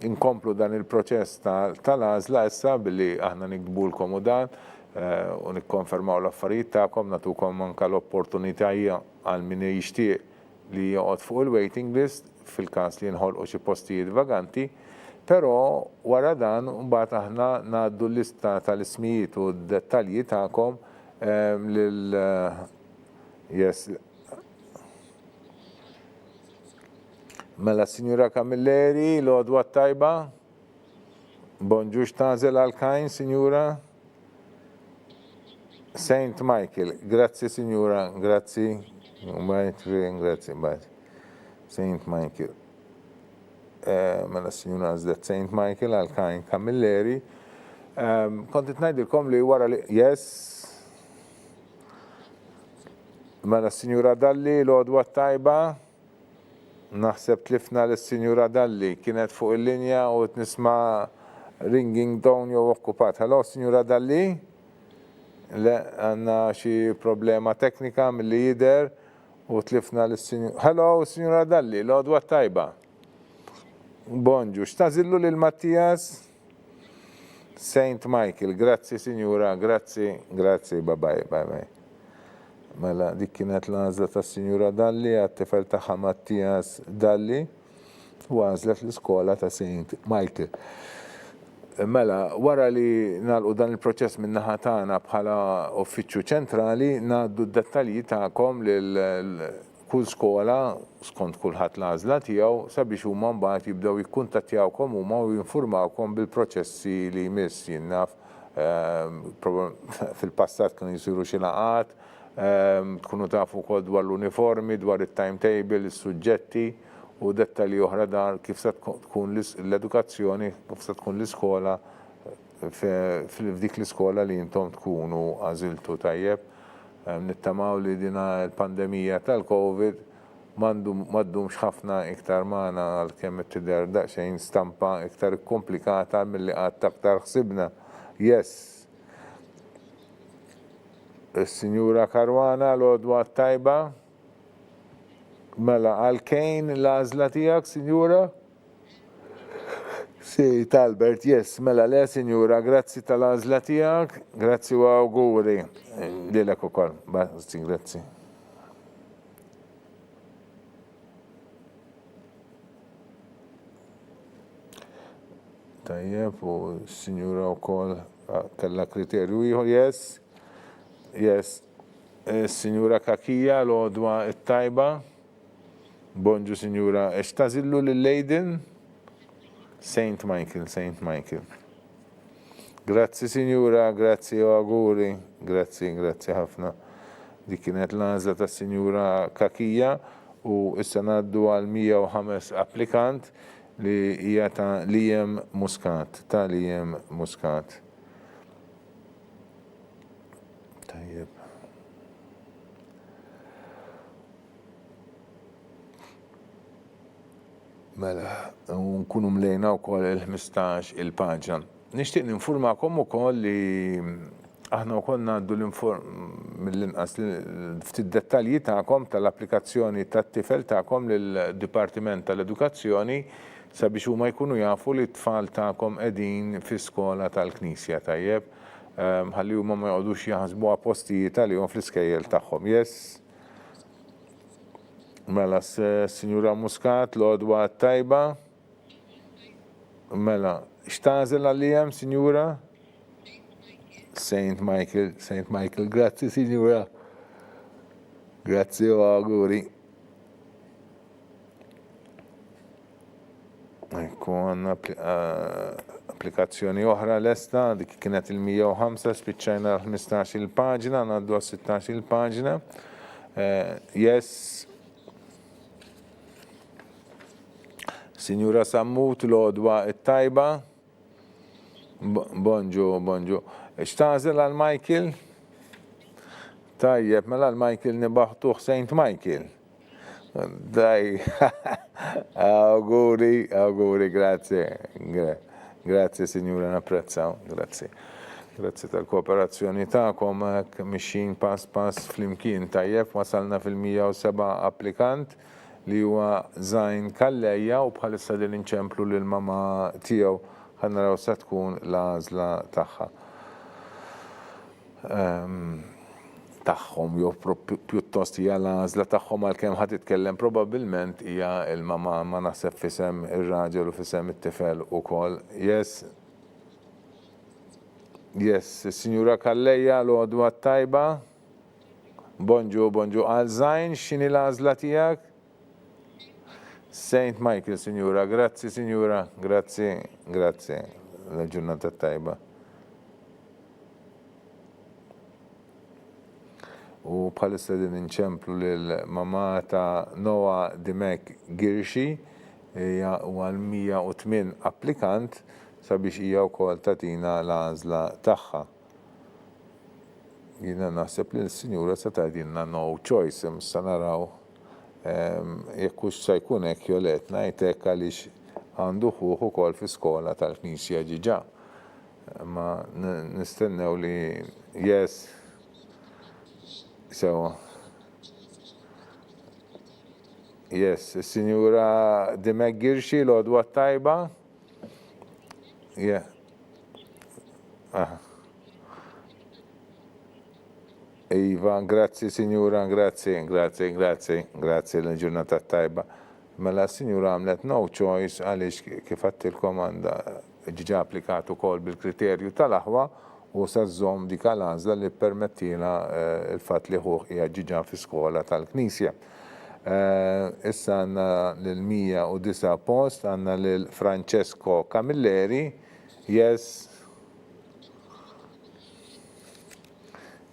Inkomplu dan il-proċess tal-għażla issa billi aħna nikdbulkom u dan u nikkonfermaw l-affarijiet tagħkom, nagħtukom anke l-opportunità għal min jixtieq li joqgħod fuq il-waiting list fil-każ li nħolqu xi postijiet vaganti, però wara dan mbagħad aħna ngħaddu l-lista tal-ismijiet u d-dettalji tagħkom lil Mela Sinjura Kamilleri, l-għodwa tajba. Bonġu xtażel għal-Kajn, Sinjura. Saint Michael, grazzi Sinjura, grazzi. Grazzi, Saint Michael. Mela Sinjura għazdet Saint Michael għal-Kajn Kamilleri. Kontit najdilkom li wara li, yes. Mela Sinjura Dalli, l-għodwa tajba. Naħseb tlifna l-Sinjura Dalli, kienet fuq il-linja u t-nisma ringing down jew okkupat. Hello, Sinjura Dalli? Le, għanna xi problema teknika mill-li jider u tlifna l-Sinjura. Hello, Sinjura Dalli, l-għodwa tajba. Bonġu, xtazillu lil-Mattias? Saint Michael, grazzi Sinjura, grazzi, bye. Mela, dik kienet l-għazla ta' Sinjura Dalli, għat-tifel taħħa Mattias Dalli, u għazlet l-iskola ta' Saint Michael. Mela, wara li nagħlqu dan il-proċess minn naħa tagħna bħala uffiċċju ċentrali, ngħaddu d-dettalji tagħkom lil kull skola skont kulħadd l-għażla tiegħu sabiex huma mbagħad jibdew jikkuntattjawkom huma u jinformawkom bil-proċessi li jmiss jien naf fil-passat kienu jsiru xi laqgħat, tkunu tafu wkoll dwar l-uniformi, dwar it-timetable, is-suġġetti u dettalji oħra dar kif se tkun l-edukazzjoni, kif se tkun l-iskola f'dik l-iskola li intom tkunu għażiltu tajjeb. Nittamaw li dina l-pandemija tal-Covid m'għaddumx ħafna iktar magħna għalkemm tidher daqsxejn stampa iktar komplikata milli qatt aktar ħsibna. Yes. Is-Sinjura Karwana l-għodwa tajba. Mela, għal-Kejn l-għażla tiegħek, Sinjura? Si, Talbert, yes. Mela, le, Sinjura, grazzi tal-għażla tiegħek, grazzi u awguri. Lilek ukoll, grazzi. Tajjeb, u Sinjura wkoll kellha kriterju ieħor, yes. Yes, Sinjura Kakija l-għodwa tajba. Bonġu Sinjura, xtazillu lil-Leiden? Saint Michael. Grazzi Sinjura, grazzi u auguri, grazzi ħafna. Dik kienet l-għażla ta' Sinjura Kakija u issa ngħaddu għal 105 applikant li hija ta' Lijem Muscat, Tajjeb. Mela, nkunu mlejna wkoll il-15 il-paġna. Nixtieq ninformakom ukoll li aħna wkoll ngħaddu mill-inqas ftit dettalji tagħkom tal-applikazzjoni tat-tifel tagħkom lill-Dipartiment tal-Edukazzjoni sabiex huma jkunu jafu li t-tfal tagħkom qegħdin fi-skola tal-Knisja tajjeb. Ħalli huma ma jqogħdux jaħsbuha postijiet għalihom fl-iskejjel tagħhom. Yes. Mela Sinjura Muscat l-għodwa tajba. Mela, x'tażel għalihom, Sinjura? Saint Michael, grazzi Sinjura. Grazzi u auguri. Ekku għanna applikazzjoni oħra l-esta, dik kienet il-105, spiċċajna l-15 il-paġna, għaddu għal-16 il-paġna. Yes. Signora Sammut, l-odwa it-tajba. Bonġu. Ixtażel għal-Michael? Tajjeb, mela l-Michael nibaħtuħ Saint Michael. Daj, auguri, grazie. Grazie, signora, napprezzaw, grazie. Grazie tal-kooperazzjoni ta'kom, mixin pass fl-imkien tajjeb, wasalna fil-107 applikant li huwa Zajn Kalleja u bħalissa din inċemplu l-mama tiegħu ħannaraw se tkun l-għażla tagħha. Tagħhom jew pjuttost hija l-għażla tagħhom għalkemm ħadd titkellem probabbilment hija l-mama ma naħseb fisem ir-raġel u fisem it-tifel ukoll. Yes, Signora Kalleja l-għodwa tajba. Bonġu, għal Zajn x'inhi l-għażla tiegħek? Saint Michael, Signora, grazzi, Signora, grazzi, l-ġurnata tajba. U bħalissa din inċemplu l-mama ta' Noa Dimek Girxi u għal-108 applikant sabiex hija wkoll tatina l-għażla tagħha. Jiena naħseb li l-Sinjura se tgħidilna no choice, issa naraw jekk hux se jkun hekk jolet ngħid hekk għaliex għandu ħuħ ukoll fi skola tal-Knisja ġiġa. Ma nistennew li yes. So, yes, Signora Dimek Girxi l-għodwa tajba. Yeah. Iva, grazzi Signora, grazzi l-ġurnata tajba. Mela Signora għamlet no choice għaliex kif għattilkom għandha ġiġa applikat ukoll bil-kriterju tal-aħwa u sażżomm dik l-għażla li permettila il-fatt li ħuħ hija ġiġa fi skola tal-Knisja. Issa għandna lil-109 post, għandna lil Francesco Camilleri. Yes,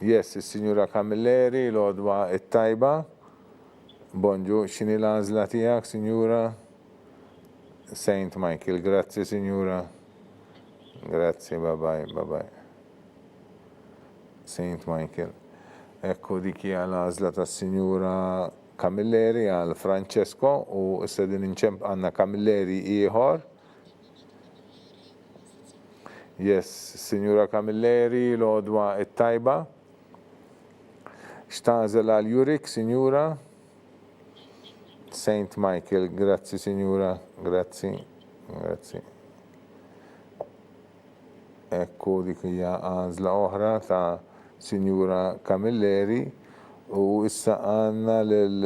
il-Signora Camilleri, l-għodwa it-tajba. Bonġu, x'inhi l-għażla tiegħek, Signora? Saint Michael, grazzi, Signora. Grazzi, bye-bye. Saint Michael. Ekku dik hija l-għażla tas-Signora Camilleri għal Francesco u issa din inċemp għandna Camilleri ieħor. Yes, Signora Camilleri, l-għodwa it-tajba. Xtażel għal Jurik, Signora. Saint Michael, grazzi, Signora, grazzi. Ekku dik hija għażla oħra ta' Signora Camilleri u issa għandna lil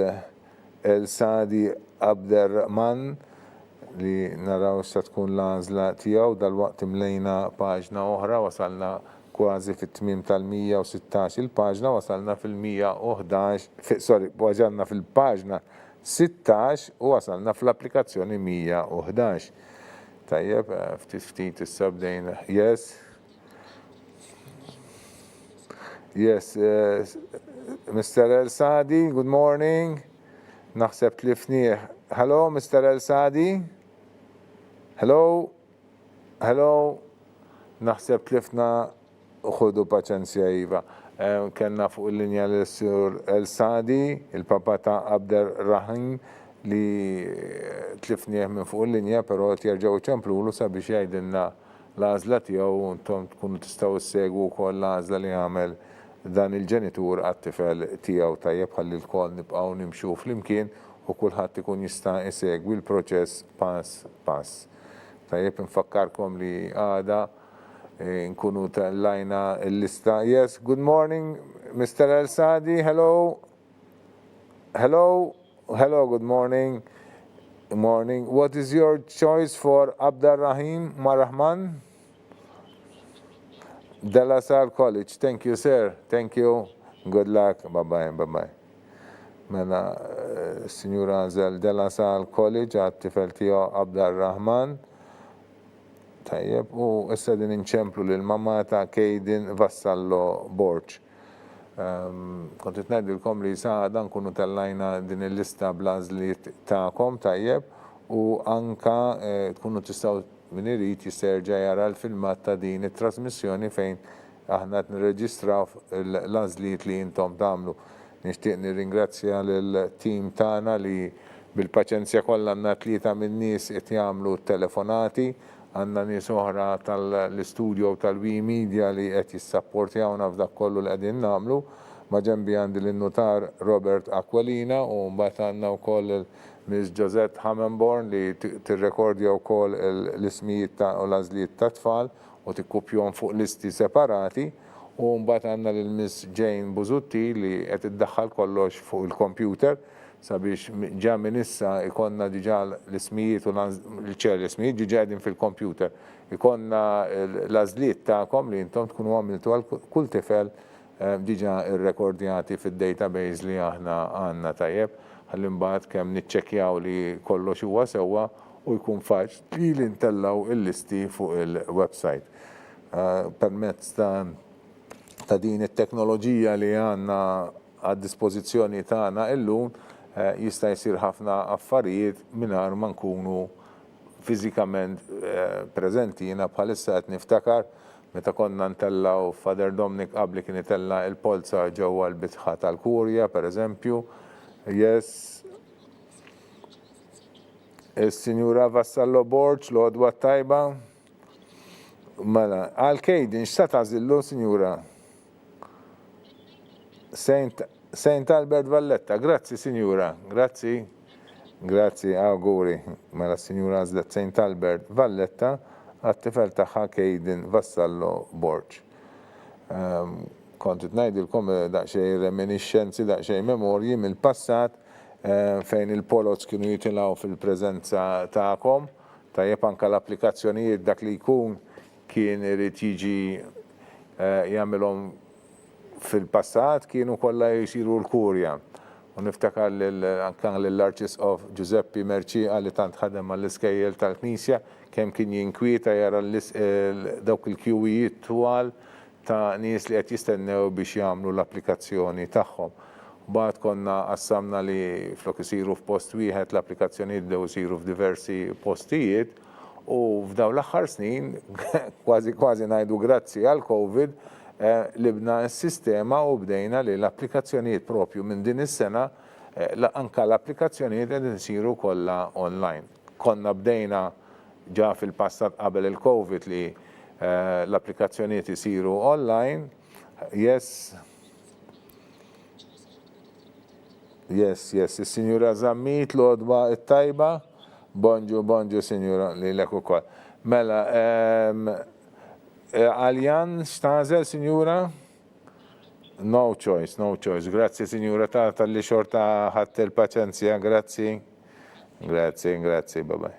El-Sadi Abderrahman li naraw se tkun l-għażla tiegħu dalwaqt imlejna paġna oħra wasalna kważi fit-tmiem tal-116 il-paġna wasalna fil-111, wasalna fil-paġna 16 u wasalna fl-applikazzjoni 111. Tajjeb, ftit issa bdejna. Yes, Mr. El-Sadi, good morning. Naħseb tlifnieh. Hello, Mr. El-Sadi. Hello. Naħseb tlifna uħudu paċenzja Iva. Kenna fuq il-linja l-Sur El-Sadi, il-papa ta' Abderrahim li tlifnieh minn fuq il-linja, pero tjerġaw ċemplulu sabiex jgħidilna l-għażla tiegħu intom tkunu tistgħu ssegwu wkoll l-għażla li għamel dan il-ġenitur għat-tifel tiegħu tajjeb ħalli l-kol nibqgħu nimxu flimkien u kulħadd ikun jista' jsegwi l-proċess pass pass. Tajjeb infakkarkom li għada nkunu tal-lajna l-lista. Yes, good morning, Mr. El-Sadi, hello, good morning. What is your choice for Abderrahim Marahman? De La Salle College. Thank you, sir. Thank you. Good luck. Bye-bye. Mela s-Sinjura Zeldela sal college għat-tifel tiegħu Abdarrahman. Tajjeb, u issa din inċemplu lill-mamma ta' Kejdin Vassallo Borċ. Kont qed ngħidilkom li dan nkunu tellajna din il-lista bl-għażliet tagħkom tajjeb u anka tkunu tistgħu min irid jisterġa' jara l-filmat ta' din it-trasmissjoni fejn aħna qed nirreġistraw l-għażliet li intom tagħmlu. Nixtieq nirringrazzja lill-tim tagħna li bil-paċenzja kollha għandna tlieta min-nies qed jagħmlu telefonati, għandna nies oħra tal-istudio tal-Wi Media li qed jissapportjawna f'dak kollu li qegħdin nagħmlu. Ma' ġenbi għandi l-notar Robert Aquilina u mbagħad għandna wkoll Miss Josette Hammenborn li tirrekordja wkoll l-ismijiet u l-għażliet ta' tfal u tikkupjhom fuq listi separati. U mbagħad għandna lil Miss Jane Buzutti li qed iddaħħal kollox fuq il-kompjuter sabiex ġa minn issa ikonna diġà l-ismijiet u l-ismijiet diġà qegħdin fil-kompjuter. Ikonna l-għażliet tagħkom li intom tkunu għamiltu għal kull tifel diġà irrekordjati fid-database li aħna għandna tajjeb. Ħalli mbagħad kemm niċċekkjaw li kollox huwa sewwa u jkun faċli li ntellaw il-listi fuq il-website. Permezz ta' din it-teknoloġija li għandna għad-dispożizzjoni tagħna illum jista' jsir ħafna affarijiet mingħajr ma nkunu fiżikament preżenti. Jiena bħalissa qed niftakar meta konna ntellaw Father Dominic qabli kien itella il-polza ġewwa l-bitħa tal-Kurja pereżempju. Yes. Is-Sinjura Vassallo Borċ l-għodwa tajba. Mela, għal-Kejdin x'sa tażillu, Sinjura? Saint Albert Valletta, grazzi Sinjura, grazzi. Grazzi, auguri. Mela Sinjura għażlet Saint Albert Valletta għat-tifel tagħha Kejdin Vassallo Borċ. Kont qed ngħidilkom daqsxejn reminiscenzi, daqsxejn memorji mill-passat fejn il-polots kienu jitilgħu fil-preżenza tagħkom. Tajjeb anke l-applikazzjonijiet dak li jkun kien irid jiġi jagħmilhom fil-passat kienu kollha jsiru l-kurja. U niftakar anke lill-Arċisqof Giuseppe Merċiqa li tant ħadem mal-iskejjel tal-Knisja kemm kien jinkwieta jara dawk il-kjuwijiet twal ta' nies li qed jistennew biex jagħmlu l-applikazzjoni tagħhom. Mbagħad konna qassamna li flok isiru f'post wieħed l-applikazzjonijiet bdew isiru f'diversi postijiet u f'dawn l-aħħar snin kważi ngħidu grazzi għal Covid libna s-sistema u bdejna li l-applikazzjonijiet propju minn din is-sena anke l-applikazzjonijiet qegħdin isiru kollha online. Konna bdejna ġa fil-passat qabel il-Covid li l-applikazzjonijiet isiru online. Yes. Is-Sinjura Zammit l-għodwa it-tajba. Bonġu, Sinjura, li l-ek ukoll. Mela, Aljan x'tażel, Sinjura? No choice. Grazzi, Sinjura, tal-li xorta ħadd il-paċenzja, grazzi. Grazzi, babaj.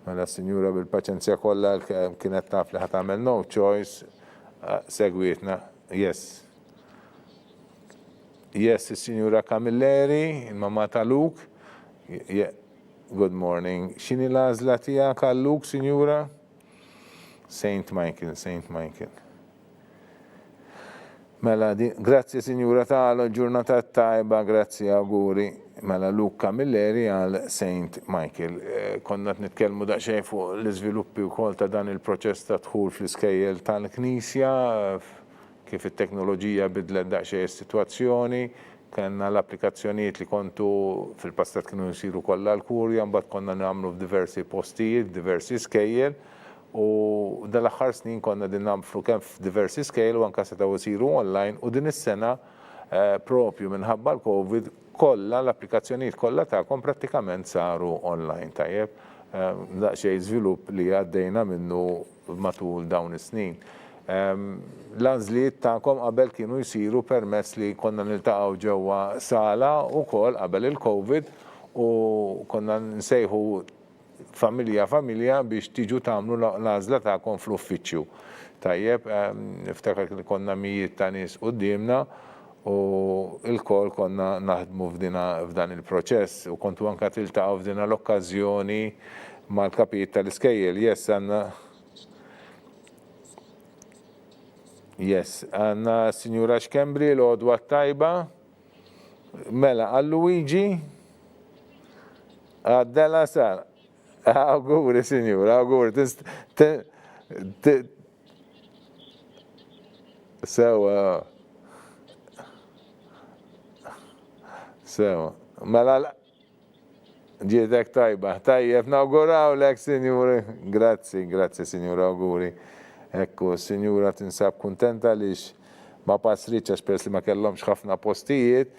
Mela Sinjura bil-paċenzja kollha kienet taf li ħadd tagħmel no choice segwitna. Yes, is-Sinjura Camilleri, il-mamma ta' Luke. Good morning. X'inhi l-għażla tiegħek għal Luke, Sinjura? Saint Michael. Mela grazzi Sinjura tal ġurnata tajba, grazzi auguri. Mela Luke Camilleri għal Saint Michael. Konna nitkellmu daqsxejn fuq l-iżviluppi wkoll ta' dan il-proċess ta' dħul fl-iskejjel tal-Knisja, kif it-teknoloġija bidlet daqsxejn is-sitwazzjoni, kellna l-applikazzjonijiet li kontu fil-passat kienu jsiru kollha l-kurja, mbagħad konna nagħmlu f'diversi postijiet, diversi skejjel, u dal-aħħar snin konna din nagħmlu kemm f'diversi skejjel u anke setgħu jsiru online u din is-sena propju minħabba l-Covid kollha l-applikazzjonijiet kollha tagħkom prattikament saru online tajjeb. Daqsxejn żvilupp li għaddejna minnu matul dawn is-snin. L-għażliet tagħkom qabel kienu jsiru permezz li konna niltaqgħu ġewwa sala wkoll qabel il-Covid u konna nsejħu familja biex tiġu tagħmlu l-għażla tagħkom fl-uffiċċju. Tajjeb, niftakar li konna mijiet ta' nies qudiemna u il-kol konna naħdmu f'dan il-proċess u kontu anka tiltaqgħu f'dina l-okkażjoni mal-kapit tal-iskejjel. Għanna Sinjura Xkembri l-għodwa tajba, mela għal-Luigi, għaddela sar. Auguri, Sinjura, auguri. Sewa, mela ġiedek tajba, tajjeb, nawguraw lek, Sinjuri. Grazzi, Sinjura, auguri. Ekku, Sinjura tinsab kuntenta lix ma passriċ għax pers li ma kellhomx ħafna postijiet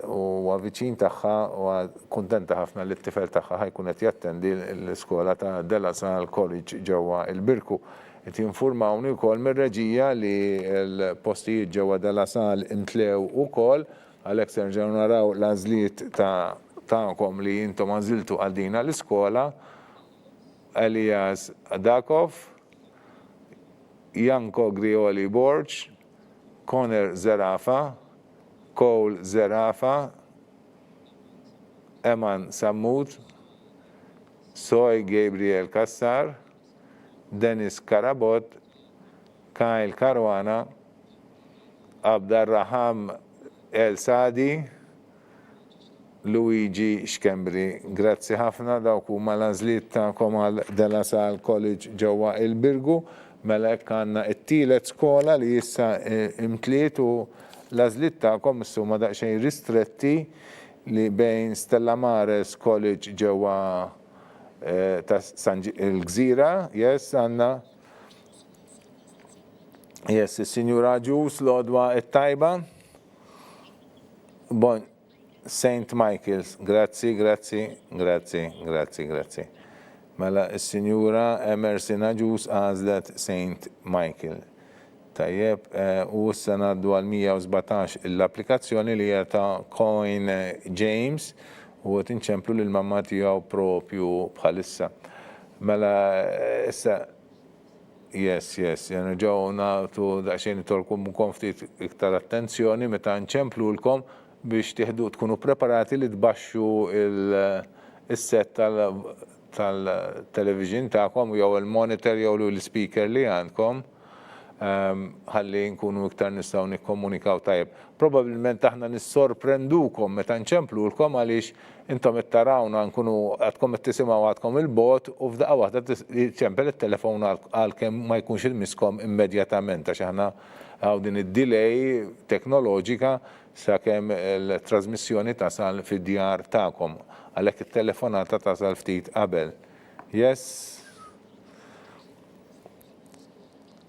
u għaviċin taħħa u kuntenta ħafna li t-tifel taħħa ħajkun qed jattendi l-iskola ta' De La Salle College ġewwa il-Birku. Qed jinformawni wkoll mir-reġija li l-postijiet ġewwa De La Salle intlew ukoll għalhekk se nerġgħu naraw l-għażliet tagħkom li intom għażiltu għal dina l-iskola. Elias Adakov, Janko Grioli Borġ, Conor Zerafa, Cole Zerafa, Eman Sammut, Soy Gabriel Kassar, Denis Karabot, Kyle Karwana, Abdarraham El Sadi, Luigi Xkembri. Grazzi ħafna dawk huma l-għażliet tagħkom għal De La Salle College ġewwa il-Birgu. Mela hekk għandna t-tielet skola li issa imtliet u l-għażliet tagħkom issa huma daqsxejn ristretti li bejn Stella Maris College ġewwa il-Gżira, għandna is-Sinjura Ġus l-għodwa t-tajba. Bon, St. Michael's, grazzi. Mela is-Sinjura Emerson Ġus għażlet St. Michael. Tajjeb, u issa ngħaddu għal 117 l-applikazzjoni li hija ta' Coin James u qed inċemplu lil mamma tiegħu propju bħalissa. Mela issa nerġgħu nagħtu daqsxejn nitolbkom ftit iktar attenzjoni meta nċemplulkom biex tieħdu tkunu preparati li tbaxxu il-set tal-television tagħkom jew il-monitor jew l-speaker li għandkom ħalli nkunu iktar nistgħu nikkomunikaw tajjeb. Probabbilment aħna nissorprendukom meta nċemplulkom għaliex intom qed tarawna nkunu għadkom qed tisimgħu għadkom il-bot u f'daqqa waħda jiċċempel it-telefon għalkemm ma jkunx ilmiskom immedjatament għax aħna għaw din id-delay teknoloġika sakemm il-trasmissjoni tasal fid-djar tagħkom. Għalhekk it-telefonata tasal ftit qabel.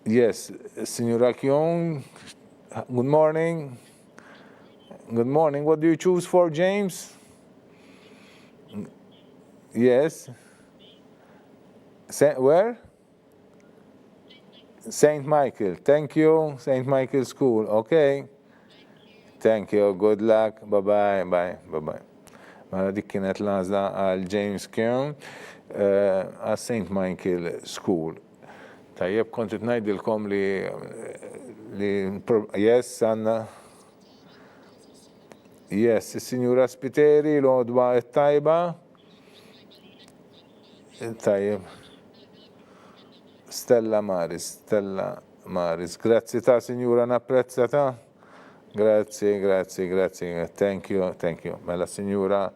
Yes, Signora Kyung, good morning. Good morning. What do you choose for, James? Yes. Where? St. Michael. Thank you. St. Michael School. Okay. Thank you. Good luck. Bye-bye. Bye-bye. Mela dik kienet l-għażla għal James Kyung għal St. Michael School. Tajjeb, kontit ngħidilkom li għandna is-Sinjura Spiteri l-għodwa t-tajba. Tajjeb. Stella Maris. Grazzi ta' Sinjura napprezza ta'. Grazzi. Thank you. Mela Sinjura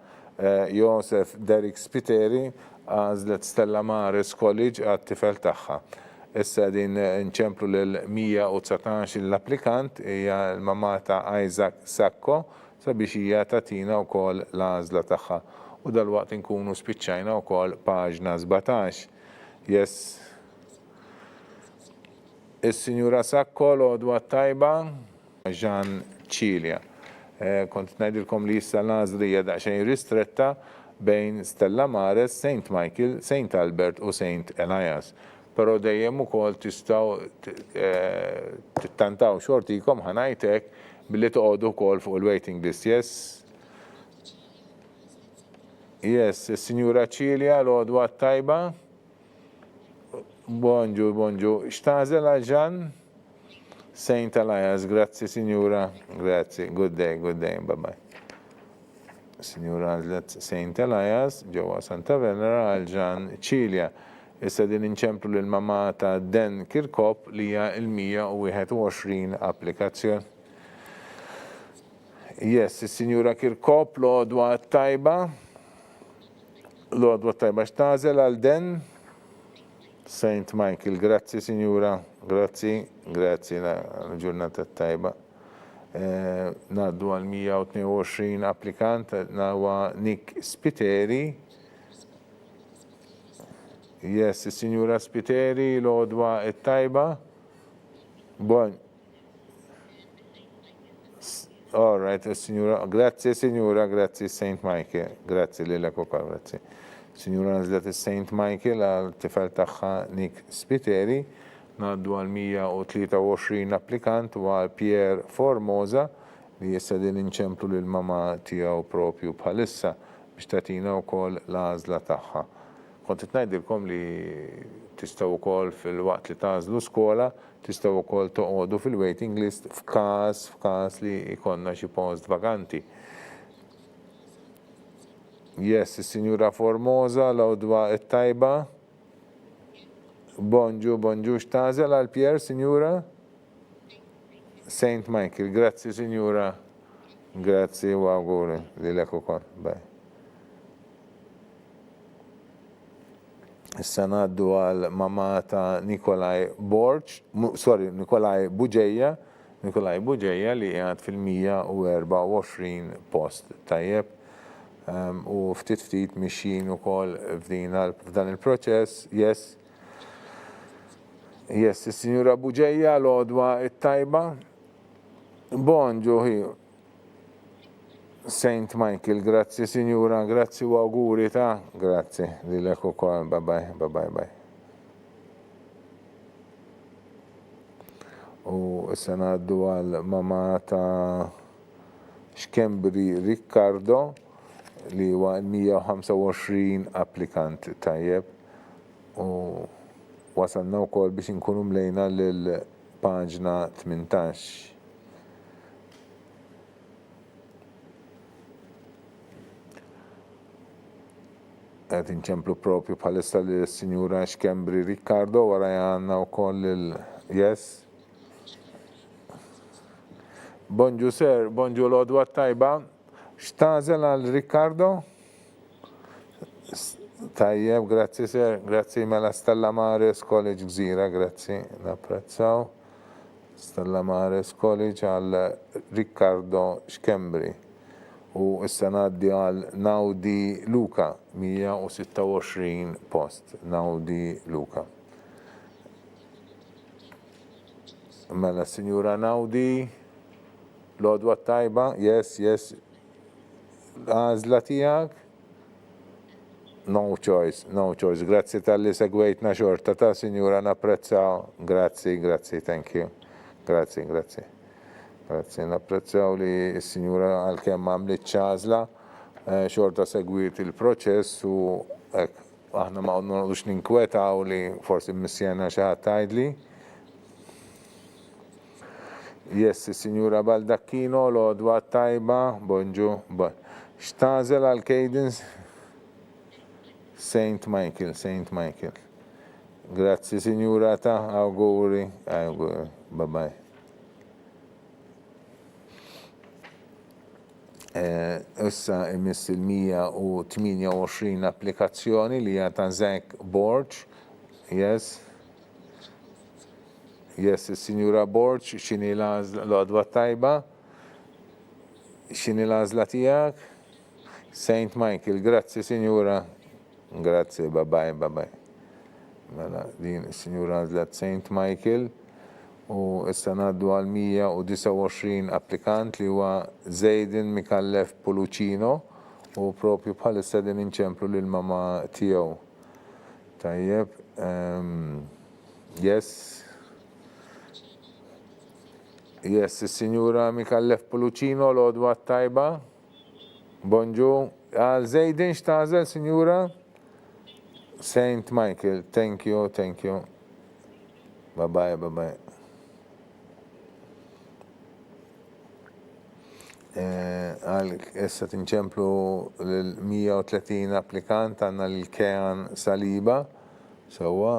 Joseph Derek Spiteri għażlet Stella Maris College għat-tifel tagħha. Issa din nċemplu l-119 l-applikant hija l-mamma ta' Isaac Sakko sabiex hija tatina wkoll l-għażla tagħha. U dalwaqt inkunu spiċċajna wkoll paġna 17. Is-Sinjura Sakko l-għodwa tajba Jean Cilia. Kont ngħidilkom li issa l-għażla hija daqsxejn ristretta bejn Stella Maris, St. Michael, St. Albert u St. Elias. Pero dejjem ukoll tistgħu tittantaw xortikom ħanajtek billi toqgħodu wkoll fuq il-waiting list. Is-Sinjura Cilia l-għodwa tajba. Bonġu. X'tażel għal Ġan? Saint Elias, grazzi Signora, grazzi, good day, bye bye. Signora għazlet Saint Elias, ġewwa Santa Venera għal-ġan Ċilja. Issa din inċemplu l-mama ta' Den Kirkop li hija il-121 applikazzjoni. Yes, il-Signora Kirkop l-għodwa tajba. L-għodwa tajba xtażel għal Den. Saint Michael, grazzi Signora, grazzi, l-ġurnata tajba. Naddu għal 122 applikant, nawa Nick Spiteri. Yes, il-Signora Spiteri, l-għodwa tajba. Bon. All right, Signora, grazie Signora, grazie Saint Michael, grazie lilek ukoll, grazie. Signora nżlet Saint Michael għal tifel tagħha Nick Spiteri, naddu għal 123 applikant u għal Pierre Formosa li jissa din inċemplu l-mama tiegħu propju bħalissa biex tagħtina wkoll l-għażla tagħha. Kont ngħidilkom li tistgħu wkoll fil-waqt li tażlu skola, tistgħu wkoll toqgħodu fil-waiting list f'każ li jkollna xi post vakanti. Yes, il-Signora Formosa, l-għodwa tajba. Bonġu, xtażel għal Pierre, Signora? Saint Michael, grazzi Signora. Grazzi u għawguri li l-eku kon. Bye. Issa ngħaddu għal mama ta' Nikolaj Buġeja li għad fil-124 post tajjeb. U ftit mixjin ukoll f'dan il-proċess, yes. Yes, il-Signora Buġeja l-għodwa tajba. Bonġu hi. Saint Michael, grazzi Signora, grazzi u auguri ta' grazzi li l-ek ukoll, bye. U issa ngħaddu għal mama ta' Xkembri Riccardo li huwa 125 applikant tajjeb u wasalna wkoll biex inkunu mlejna lill-paġna 18. Qed inċemplu propju bħalissa li s-Sinjura Xkembri Riccardo wara għandna wkoll yes. Bonġu ser, bonġu l-għodwa tajba. Xtażel għal Riccardo? Tajjeb, grazzi ser, grazzi mela Stella Maris College Gżira, grazzi, napprezzaw. Stella Maris College għal Riccardo Xkembri. U issa ngħaddi għal Nawdi Luka, 126 post. Nawdi Luka. Mela Signora Nawdi, l-għodwa tajba, yes. Għazla tijak? No choice. Grazzi tal-li segwejtna xorta ta' Signora napprezzaw. Grazzi, thank you. Grazzi, napprezzaw li s-Signora għal-kem għamlit ċazla, xorta segwit il-proċess u aħna ma' għodnux ninkwetaw li forsi missjena xaħat tajdli. Yes, Signora Baldacchino, l-għodwa tajba, bonġu, xtażel għal Cadence, Saint Michael. Grazzi, Signora ta' auguri, bye. Issa imiss il-128 applikazzjoni li ta' Zach Borch, yes, il-Signora Borch, xini l-għodwa tajba, xini l-għazla tijak, Saint Michael, grazzi Signora, grazzi, bye. Mela, din Signora għazlat Saint Michael u issa ngħaddu għal 129 applikant li huwa Zejdin Mikallef Pulucino u propju bħalissa din inċemplu lill-mama tiegħu. Tajjeb, yes, il-Signora Mikallef Pulucino l-għodwa tajba. Bonġu, għal Zejdin xtażel, Signora? Saint Michael, thank you. Bye. Issa tinċemplu l-130 applikant għanna l-Kean Saliba. Sewa,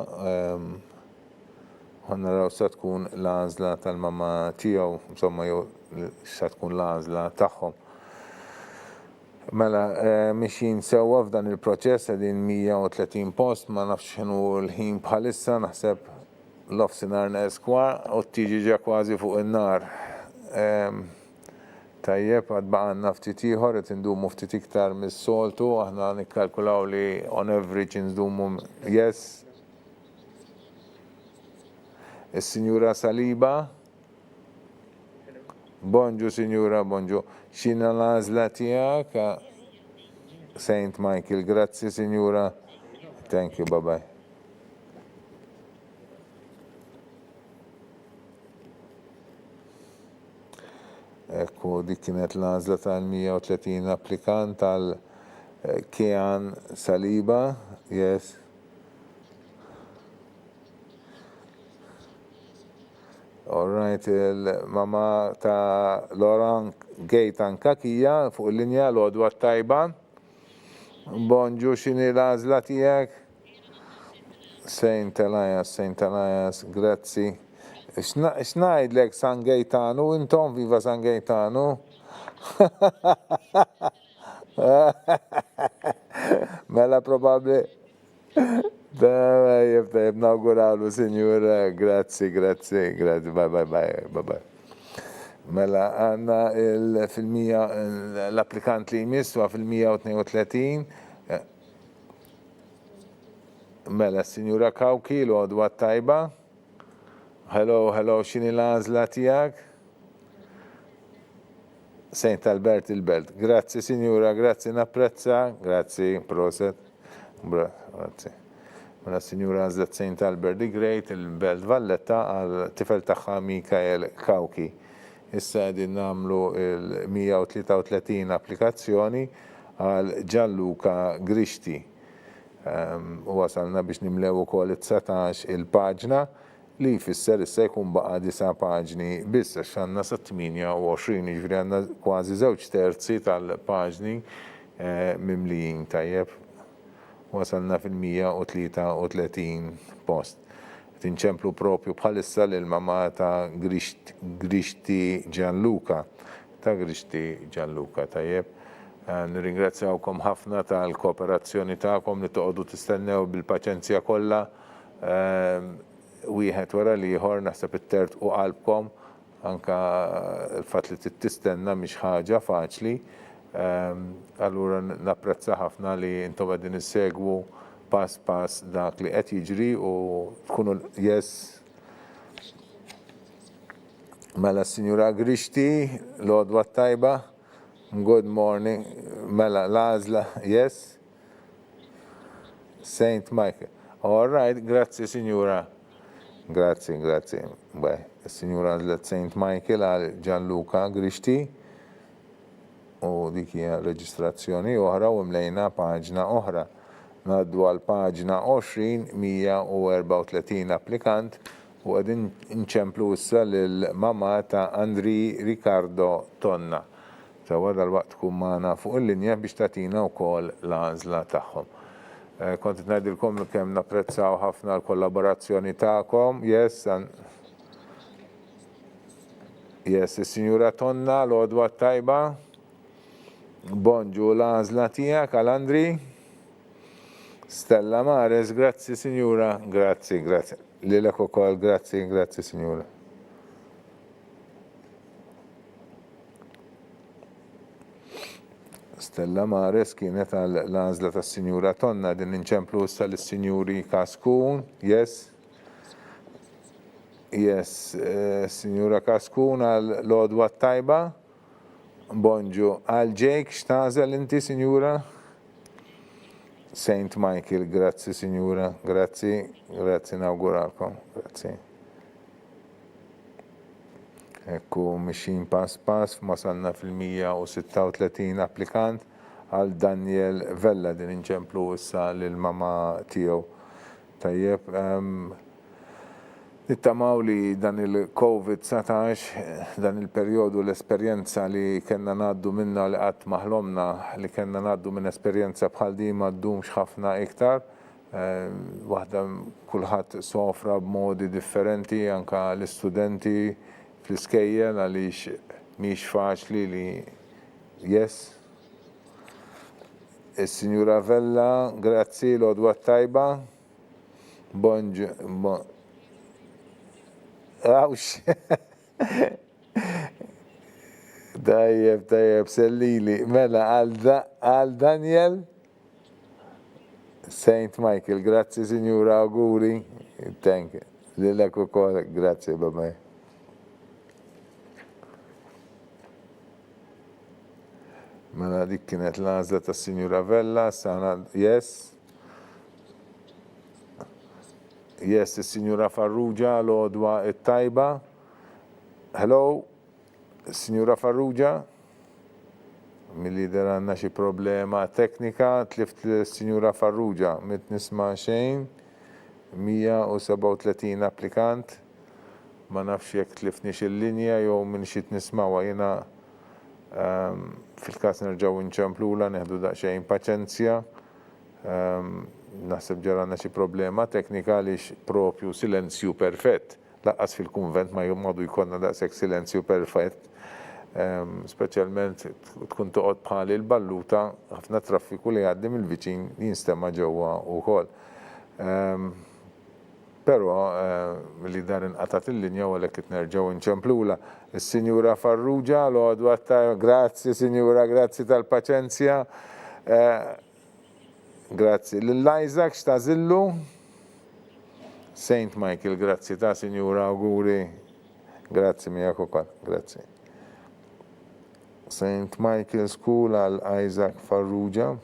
għanna raw sa tkun l-għazla tal-mama tijaw, insomma jew sa tkun l-għazla tagħhom. Mela, mixin sewa f'dan il-proċess għedin 130 post, ma nafx xinu l-ħin bħalissa, naħseb l-ofsinar neskwa u t-tiġi ġa kważi fuq il-nar. Tajjeb, għad baqan ftit ieħor qed indumu ftit iktar mis-soltu, aħna nikkalkulaw li on average indumu yes. Is-Sinjura Saliba. Bonġu, Sinjura, bonġu. X'inha l-għażla tiegħek? St. Michael, grazzi, Sinjura. Thank you, bye-bye. Ekku, dik kienet l-għażla tal-130 applikant tal-Kean Saliba, yes. All right, il-mama ta' Loran Gejtan Kakija fuq il-linja l-għodwa tajba. Bonġu, xini l-għażla tiegħek? St. Elias, grazzi. X'ngħidlek San Gejtanu, intom viva San Gejtanu? Mela probabbli. Jibtajb nawguralu, Sinjura, grazzi, bye. Mela għanna fil-100 l-applikant li jmiss wa fil-132. Mela, Sinjura Kawki, l-għodwa tajba. Hello, xini l-għażla tiegħek? St. Albert il-Belt. Grazzi, Sinjura, grazzi, napprezza. Grazzi, proset. Grazzi. Mela Sinjura għażlet St. Albert the Great, il-Belt Valletta, għal tifel tagħha Mikael Kawki. Issa qegħdin nagħmlu il-133 applikazzjoni għal Gianluca Grixti. U wasalna biex nimlew ukoll 19 il-paġna li jfisser issa jkun baqa' 9 paġni biss għax għandna sa 28, jiġifieri għandna kważi 2/3 tal-paġni mimlijin tajjeb. Wasalna fil-133 post. Tinċemplu propju bħalissa l-mama ta' Grixti Gianluca. Tajjeb. Nirringrazzjawkom ħafna tal-kooperazzjoni tagħkom li toqgħodu tistennew bil-paċenzja kollha. Wieħed wara l-ieħor naħseb it-tert u qalbkom anka l-fatt li tistenna mhix ħaġa faċli. Allura napprezza ħafna li intom qegħdin issegwu pass dak li qed jiġri u tkunu yes. Mela Sinjura Grixti, l-għodwa tajba. Good morning. Mela l-għażla yes. St. Michael. All right, grazzi Sinjura. Grazzi. Bye. Sinjura għażlet St. Michael għal Gianluca Grixti. U dik hija reġistrazzjoni oħra u mlejna paġna oħra. Ngħaddu għal paġna 20, 134 applikant u qegħdin inċemplu issa lill-mama ta' Andri Riccardo Tonna. Sewa dal-waqt tkun magħna fuq il-linja biex tagħtina wkoll l-għażla tagħhom. Kont qed ngħidilkom kemm napprezzaw ħafna l-kollaborazzjoni tagħkom. Yes, is-Sinjura Tonna, l-għodwa tajba. Bonġu l-għażla tiegħek għal Andri. Stella Mares, grazzi Sinjura, grazzi. Lilek ukoll, grazzi Sinjura. Stella Mares kienet għal l-għażla tas-Sinjura Tonna din inċemplu issa lis-Sinjuri Kaskun, yes. Sinjura Kaskun għal l-għodwa tajba. Bonġu, għal Jake, x'tażel inti, Sinjura? St. Michael, grazzi, Sinjura, grazzi nawguralkom, grazzi. Ekku, mixin pass, masalna fil-136 applikant għal Daniel Vella din inċemplu issa lill-mama tiegħu. Tajjeb, Nittamaw li dan il-COVID-19, dan il-periodu l-esperjenza li kena naddu minna li qatt maħlomna li kena naddu minn esperjenza bħal di ma ddumx ħafna iktar. Waħda kulħadd sofra b'modi differenti, anka l-istudenti fl-iskejjel għaliex mhix faċli li Is-Sinjura Vella, grazzi l-odwa tajba. Għawx. Dajjeb, sellili. Mela, għal Daniel. St. Michael, grazzi Signora, auguri. Thank you. Lilek u kol, grazzi babaj. Mela, dik kienet l-għazla ta' Signora Vella, sana, yes, il-Signora Farrugia, l-odwa it-tajba. Hello, Signora Farrugia. Mill-lider għanna xi problema teknika, tlift l-Signora Farrugia, mit nisma xejn, 137 applikant, ma nafx jekk tliftniex il-linja jew minn xi nismawa jiena fil-każ nerġgħu nċemplula neħdu daqsxejn paċenzja. Naħseb ġaranna xi problema teknika għaliex propju silenzju perfett. Laqqas fil-kunvent ma jmadu jkollna daqshekk silenzju perfett. Speċjalment tkun toqgħod bħal il-balluta ħafna traffiku li għaddi mill-viċin jinstema' ġewwa wkoll. Però li dar inqatat il-linja u għalhekk qed nerġgħu nċemplula. Is-Sinjura Farrugia, l-għodwa tajba, grazzi Sinjura, grazzi tal-paċenzja. Grazzi. L-Isaac x'tażillu? St. Michael, grazzi ta' Sinjura, auguri. Grazzi miegħek ukoll, grazzi. St. Michael School għal Isaac Farrugia.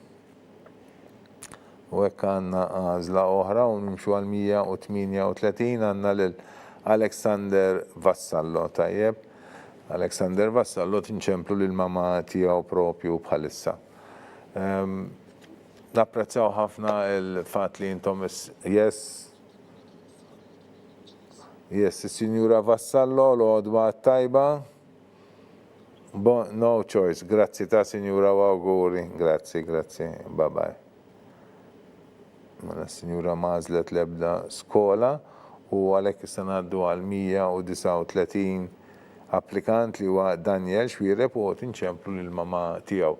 U hekk għandna għażla oħra u nimxu għal 138 għandna lil Alexander Vassallo, tajjeb. Alexander Vassallo tinċemplu lil mama tiegħu propju bħalissa. Napprezzaw ħafna il-fatt li intom is-Sinjura Vassallo l-għodwa tajba. No choice, grazzi ta' Sinjura u auguri, grazzi, bye bye. Mela Sinjura mażlet l-ebda skola u għalhekk issa ngħaddu għal 139 applikant li huwa Daniel Xwireb u tinċemplu lill-mama tiegħu.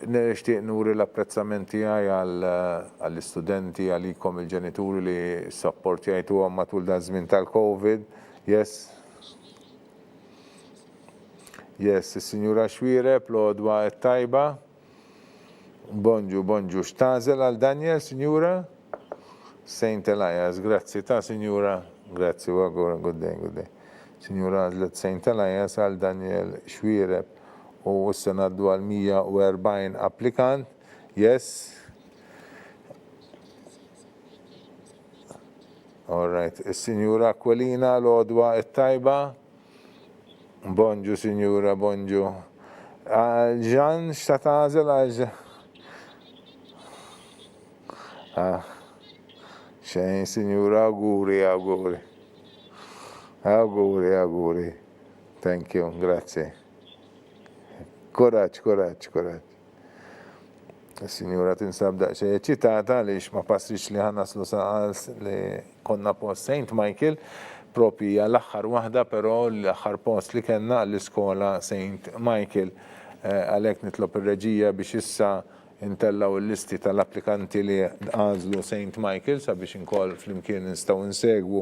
Nixtieq nuri l-apprezzament tiegħi għall-istudenti għalikom il-ġenituri li sapportjajtuhom matul da żmien tal-COVID. Is-Sinjura Xwireb l-għodwa tajba. Bonġu, xtażel għal Daniel, Sinjura? St. Elias, grazzi ta' Sinjura, grazzi, good day. Sinjura għazlet St. Elias għal Daniel Xwireb u issa ngħaddu għal 140 applikant, All right, is-Sinjura Aquilina l-għodwa tajba. Bonġu, Sinjura, bonġu. Ġan, xta tażel għal xejn, Sinjura, auguri. Thank you, grazie. Koraġġ. Sinjura tinsab daqsxejn eċitata għaliex ma passix li ħannaslu saqals li konna post St. Michael, propi l-aħħar waħda, però l-aħħar post li kellna l-iskola St. Michael. Għalhekk nitlob ir-reġija biex issa intellaw il-listi tal-applikanti li għażlu St. Michael sabiex inkoll flimkien nistgħu nsegwu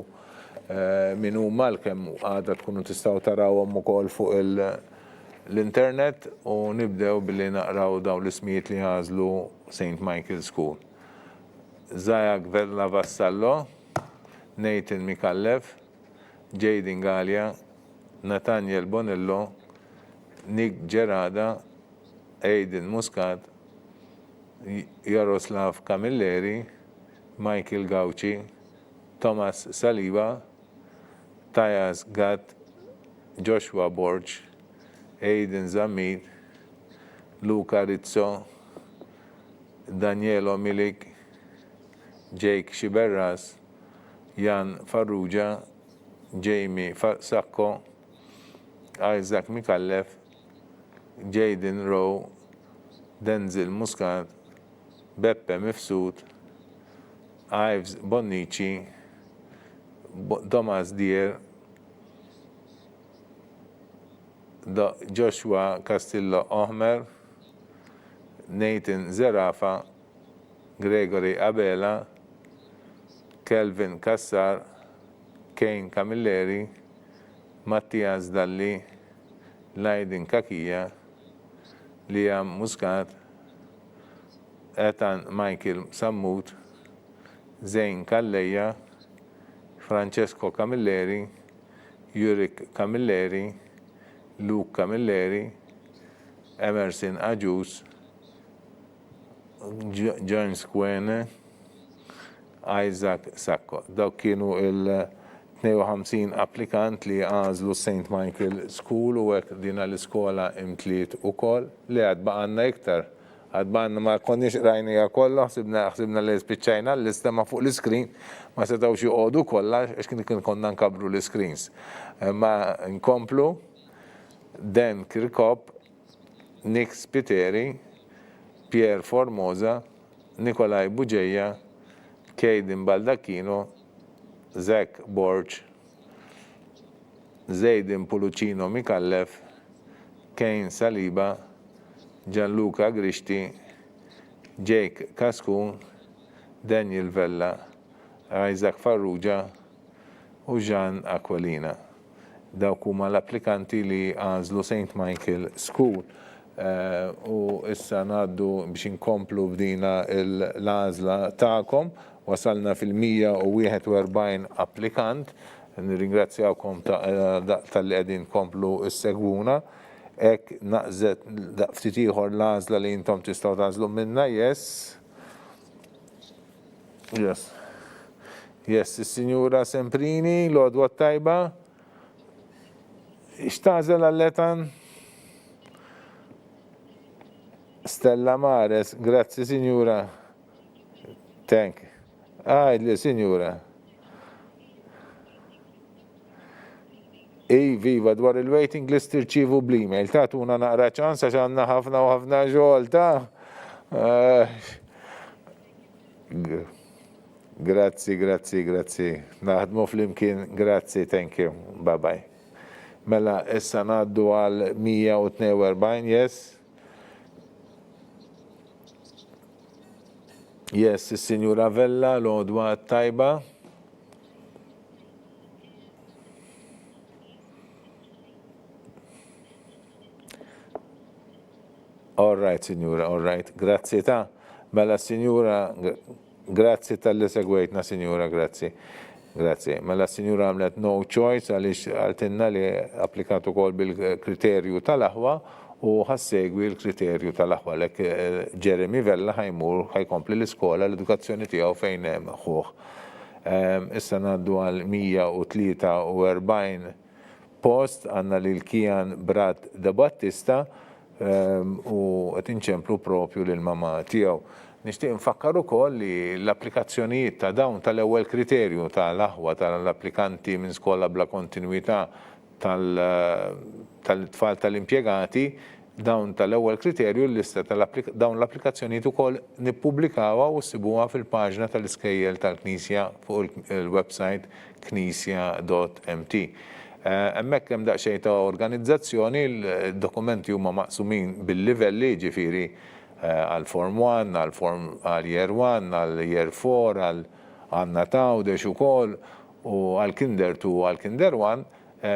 min huma l-kemm għadha tkunu tistgħu tarawhom ukoll fuq l-internet u nibdew billi naqraw dawn l-ismijiet li għażlu St. Michael School. Zajak Vella Vassallo, Nathan Mikallef, Jaden Gallia, Nathaniel Bonello, Nick Gerada, Aiden Muscat, Jaroslav Camilleri, Michael Gauci, Thomas Saliba, Tajas Gat, Joshua Borch, Aiden Zamid, Luca Rizzo, Danielo Milik, Jake Xiberras, Jan Farrugia, Jamie Sacco, Isaac Mikallef, Jaden Rowe, Denzel Muscat, Beppe Mifsud, Ives Bonnici, Thomas Dier, Joshua Castillo Ohmer, Nathan Zerafa, Gregory Abela, Kelvin Kassar, Kane Camilleri, Mattias Dalli, Laidin Kakija, Liam Muscat, Ethan Michael Sammut, Zain Kalleja, Francesco Camilleri, Jurik Camilleri, Luke Camilleri, Emerson Ajus, John Squene, Isaac Sacco. Dawk kienu il-52 applikant li għażlu St. Michael School u hekk dina l-iskola imtliet ukoll li għad baqanna iktar. Għad baqanna ma konniex rajnija kollha, ħsibna li spiċċajna l-lista ma fuq l-iskrin ma setgħux joqogħdu kollha għax kien konna nkabru l-screens. Ma nkomplu Dan Kirkop, Nick Spiteri, Pierre Formosa, Nikolaj Buġeja, Kejdin Baldacchino, Zach Borch, Zejdin Pulucino Mikallef, Kane Saliba, Gianluca Grishti, Jake Kaskun, Daniel Vella, Isaac Farrugia u Jean Aquilina. Dawk huma l-applikanti li għażlu St. Michael School. U issa ngħaddu biex inkomplu b'dina l-għażla tagħkom. Wasalna fil-141 applikant. Nirringrazzjawkom tal-li qegħdin komplu issegwuna. Hekk naqżet ftit ieħor l-għażla li intom tistgħu tagħżlu minnha, yes. Yes, is-Sinjura Semprini, l-għodwa tajba. Ixtażel għalletan? Stella Mares, grazzi Signora. Thank you. Għajdli Signora. Viva, dwar il-waiting list irċivu bl-email. Tatuna naqra ċansa ċanna ħafna u ħafna ġol, Grazzi. Naħdmu fl-imkien, grazzi, thank you. Bye-bye. Mela, issa ngħaddu għal 142, yes. Yes, is-Sinjura Vella, l-għodwa tajba. All right, Sinjura, all right. Grazzi ta' mela, Sinjura, grazzi tal-li segwejtna, Sinjura, grazzi. Grazie. Mela s-Sinjura għamlet no choice għaliex għaltinna li applikatu kol bil-kriterju tal-aħwa u ħassegwi l-kriterju tal-aħwa. Lek Jeremy Vella ħajmur ħajkompli l-iskola l-edukazzjoni tiegħu fejn hemm ħuħ. Issa ngħaddu għal 143 post għandna lil Kian Brad de Battista u qed inċemplu propju lil mama tiegħu. Nixtieq nfakkar ukoll li l-applikazzjonijiet ta' dawn tal-ewwel kriterju tal-aħwa tal-applikanti minn skola bla kontinwità tal-tfal tal-impjegati, dawn tal-ewwel kriterju l-lista dawn l-applikazzjonijiet ukoll nippubblikawha u ssibuha fil-paġna tal-iskejjel tal-Knisja fuq il-website knisja.mt. Hemmhekk hemm daqsxejn ta' organizzazzjoni, l-dokumenti huma maqsumin bil-livelli, ġifieri għal Form 1, għal Year 1, għal Year 4, għal Natawdex ukoll u għal Kinder 2 għal Kinder 1,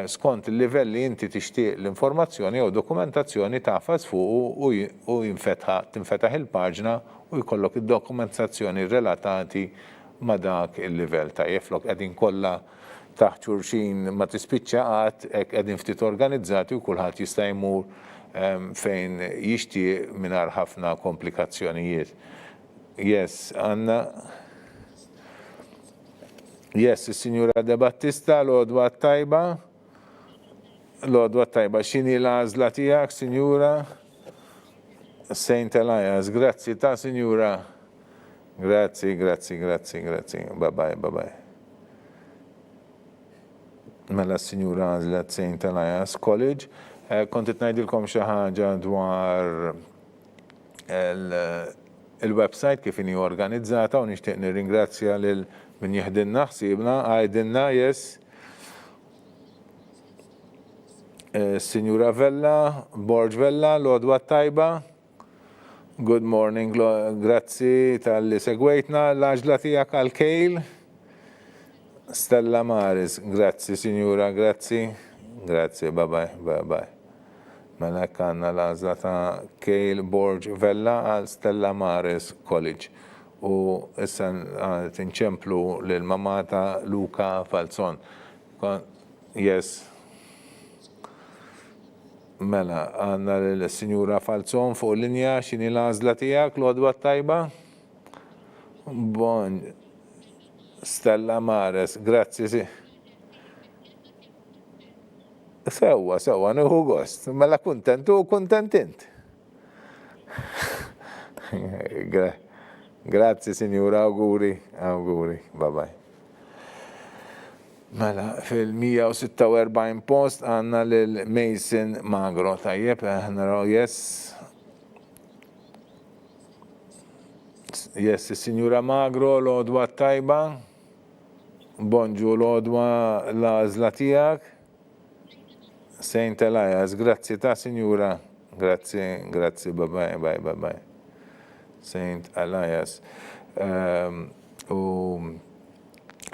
skont il-livell li inti tixtieq l-informazzjoni jew dokumentazzjoni tafas fuq u tinfetaħ il-paġna u jkollok id-dokumentazzjoni relatati ma' dak il-livell ta' jeflok qegħdin kollha taħt xulxin ma tispiċċa qatt hekk qegħdin ftit organizzati u kulħadd jista' jmur fejn jixtieq mingħajr ħafna komplikazzjonijiet. Yes, Anna. Yes, is-Sinjura De Battista, l-għodwa tajba. L-għodwa tajba, x'inhi l-għażla tiegħek, Sinjura? Saint Elias, grazzi ta' Sinjura. Grazzi. Bye-bye. Mela s-Sinjura għażlet St. Elias College. Kont qed ngħidilkom xi ħaġa dwar il-website kif inhi organizzata u nixtieq nirringrazzja lil min jieħdilna ħsiebna għajdilna Sinjura Vella, Borġ Vella, l-għodwa tajba. Good morning, grazzi tal-li segwejtna l-għaġla tiegħek għal-kejl. Stella Maris, grazzi Sinjura, grazzi. Grazzi, bye. Mela għandna l-għażla ta' Kejl Borġ Vella għal Stella Maris College. U issa tinċemplu lil-mamata Luca Falzon. Yes. Mela, għandna l-Sinjura Falzon fuq linja x'inhi l-għażla tiegħek l-għodwa tajba? Bon. Stella Maris, grazzi si. Sewa, nuhu gost. Mela kuntentu u kontentint. Grazzi, Sinjura, auguri, bye. Mela, fil-146 post għanna l-Mason Magro, tajjeb, naraw, yes, Sinjura Magro, l-għodwa tajba, bonġu l-għodwa l-għażla tiegħek. St. Elias, grazzi ta' Sinjura, grazzi, bye. St. Elias.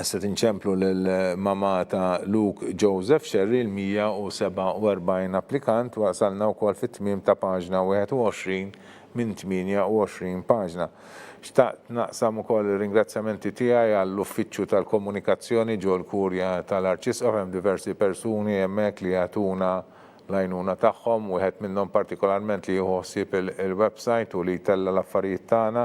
Issa tinċemplu l-mama ta' Luke Joseph Sherry l-147 applikant wasalna wkoll fit-tmiem ta' paġna 21 minn 28 paġna. Xtaqt naqsam ukoll ringrazzjamenti tiegħi għall-Uffiċċju tal-Komunikazzjoni ġo l-Kurja tal-Arċisqof hemm diversi persuni hemmhekk li jagħtuna l-għajnuna tagħhom, wieħed minnhom partikolarment li jħossib il-website u li jtella l-affarijiet tagħna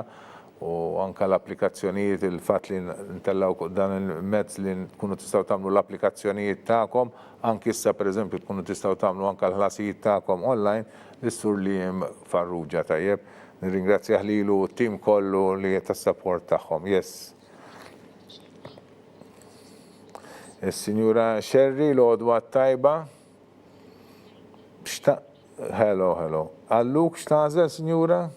u anka l-applikazzjonijiet, il-fatt li ntellaw dan il-mezz li tkunu tistgħu tagħmlu l-applikazzjonijiet tagħkom, anki issa pereżempju tkunu tistgħu tagħmlu anke l-ħlasijiet tagħkom online, l-Sur Liam Farrugia tajjeb. Nirringrazzjah lilu t-tim kollu li tas-support tagħhom. Yes. Is-Sinjura Sherry l-għodwa tajba. Hello. Għalluk x'tażel, Sinjura?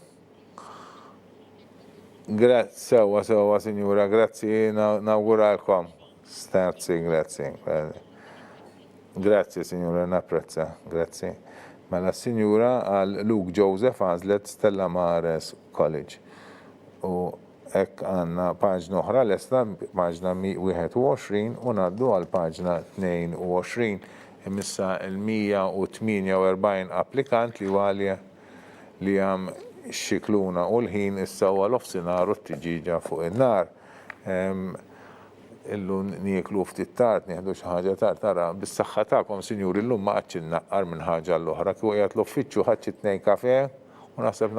Sewa, Sinjura, grazzi, nawguralkom. Grazzi. Grazzi, Sinjura, napprezza, grazzi. Mela Sinjura għal Luke Joseph għażlet Stella Maris College. U hekk għandna paġna oħra lesta, paġna 21 u ngħaddu għal paġna 22. Imissa il-148 applikant li għalja li għam xikluna u l-ħin issa huwa l-ofsinhar u t-tiġiġa fuq in-nar. Illum nieklu ftit tard, nieħdu xi ħaġa tard, tara bis-saħħa tagħkom Sinjuri illum ma qadx innaqqar minn ħaġa l-oħra. Kieku qiegħed l-uffiċċju ħadd 2 kafè u naħseb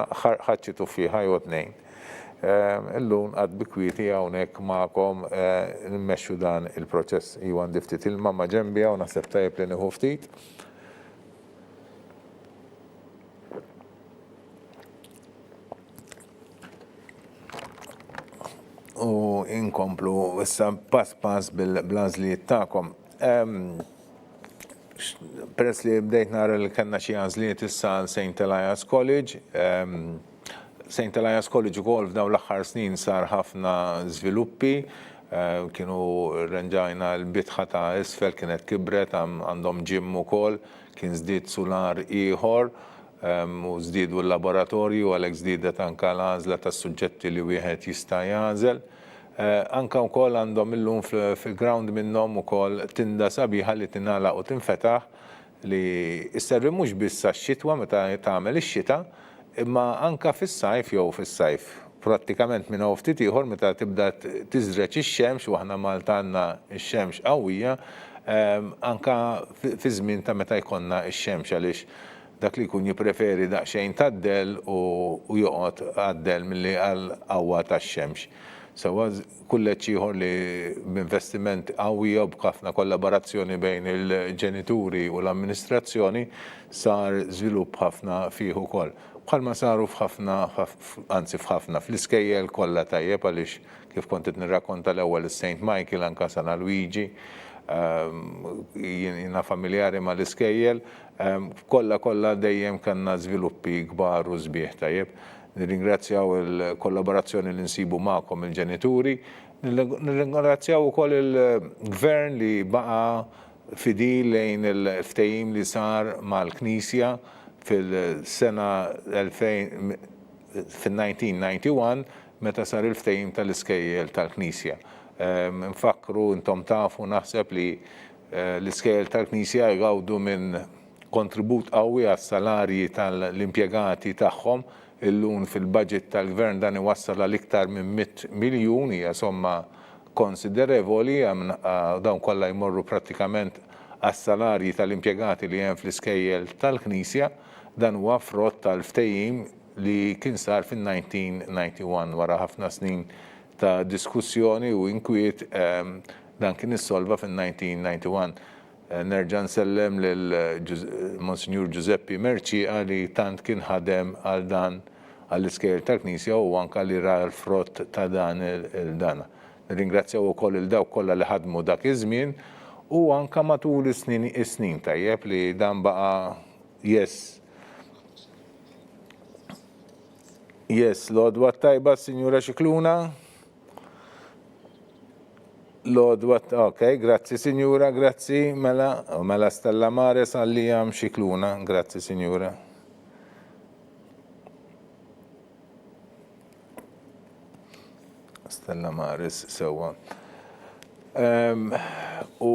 ħadd tuffieħa jew 2. Illum qatt bikwieti hawnhekk magħkom nimmexxu dan il-proċess. Iwa għandi ftit ilma ma' ġenbi u naħseb tajjeb li nieħu ftit. U inkomplu issa pass bil-għażliet tagħkom. Peress li bdejt nara li kellna xi għażliet issa għal St. Elias College. St. Elias College ukoll f'dawn l-aħħar snin sar ħafna żviluppi. Kienu rrenġajna l-bitħa ta' isfel kienet kibret, għandhom ġim ukoll, kien żdied sular ieħor. U żdiedu l-laboratorju għalhekk żdiedet anke l-għażla tas-suġġetti li wieħed jista' jagħżel. Anke wkoll għandhom illum fil-ground minnhom ukoll tinda sabiħa li tingħalaq u tinfetaħ li isservi mhux biss għax-xitwa meta tagħmel ix-xita, imma anke fis-sajf jew fis-sajf. Prattikament minn hawn ftit ieħor meta tibda tiżreċ ix-xemx u aħna Malta għandna x-xemx qawwija, anke fi żmien ta' meta jkollna x-xemx għaliex dak li jkun jippreferi daqsxejn taddel u joqgħod għaddel milli għal qawwa tax-xemx. Sewa kulleġġ ieħor li b'investiment qawwi u b'ħafna kollaborazzjoni bejn il-ġenituri u l-amministrazzjoni sar żvilupp ħafna fih ukoll. Bħalma saru f'ħafna fl-iskejjel kollha tajjeb għaliex kif kont qed nirrakkonta l-ewwel is-St. Michael anke San Luigi. jiena familjari ma l-iskejjel, kollha dejjem kellna żviluppi kbar u sbieħ tajjeb. Nirringrazzjaw il-kollaborazzjoni li nsibu magħkom il-ġenituri, nirringrazzjaw ukoll il-gvern li baqa' fidil lejn il-ftehim li sar mal-Knisja fil-sena 1991 meta sar il-ftehim tal-iskejjel tal-Knisja. Nfakru intom tafu naħseb li l-iskejjel tal-Knisja jgawdu minn kontribut qawwi għas-salarji tal-impjegati tagħhom. Illum fil-budget tal-gvern dan iwassal għal iktar minn 100 miljun hija somma konsiderevoli, dawn kollha jmorru prattikament għas-salarji tal-impjegati li hemm fl-iskejjel tal-Knisja. Dan huwa frott tal-ftehim li kien sar fin-1991 wara ħafna snin ta' diskussjoni u inkwiet dan kien issolva fin-1991. Nerġa' nsellem lil Monsignur Giuseppe Merci li tant kien ħadem għal dan għall-iskejjel tal-Knisja u anke li ra l-frott ta' dan il-dana. Nirringrazzjaw ukoll il-dawk kollha li ħadmu dak iż-żmien u anke matul is-snin tajjeb li dan baqa' l-għodwa tajba Sinjura Xikluna. Ok, grazzi Sinjura, grazzi, mela Stella Mares għallijam Xikluna, grazzi Sinjura. Stella Mares, sewa. U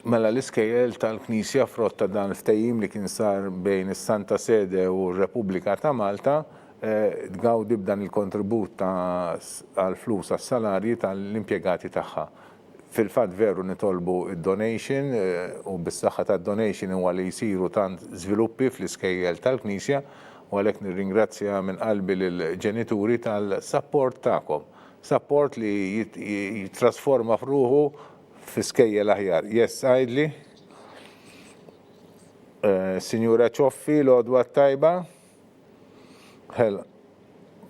mela l-iskejjel tal-Knisja frotta dan il-ftehim li kien sar bejn is-Santa Sede u r-Repubblika ta' Malta, tgawdi b'dan il-kontribut għal-flus għas-salarji tal-impjegati tagħha. Fil-fatt veru nitolbu id-donation u bis-saħħa tad-donation huwa li jsiru tant żviluppi fl-iskejjel tal-Knisja u għalhekk nirringrazzja minn qalbi lill-ġenituri tal-support tagħkom. Support li jitrasforma f'ruħu f'iskejjel aħjar. Yes, għajdli. Sinjura Ċoffi, l-għodwa tajba.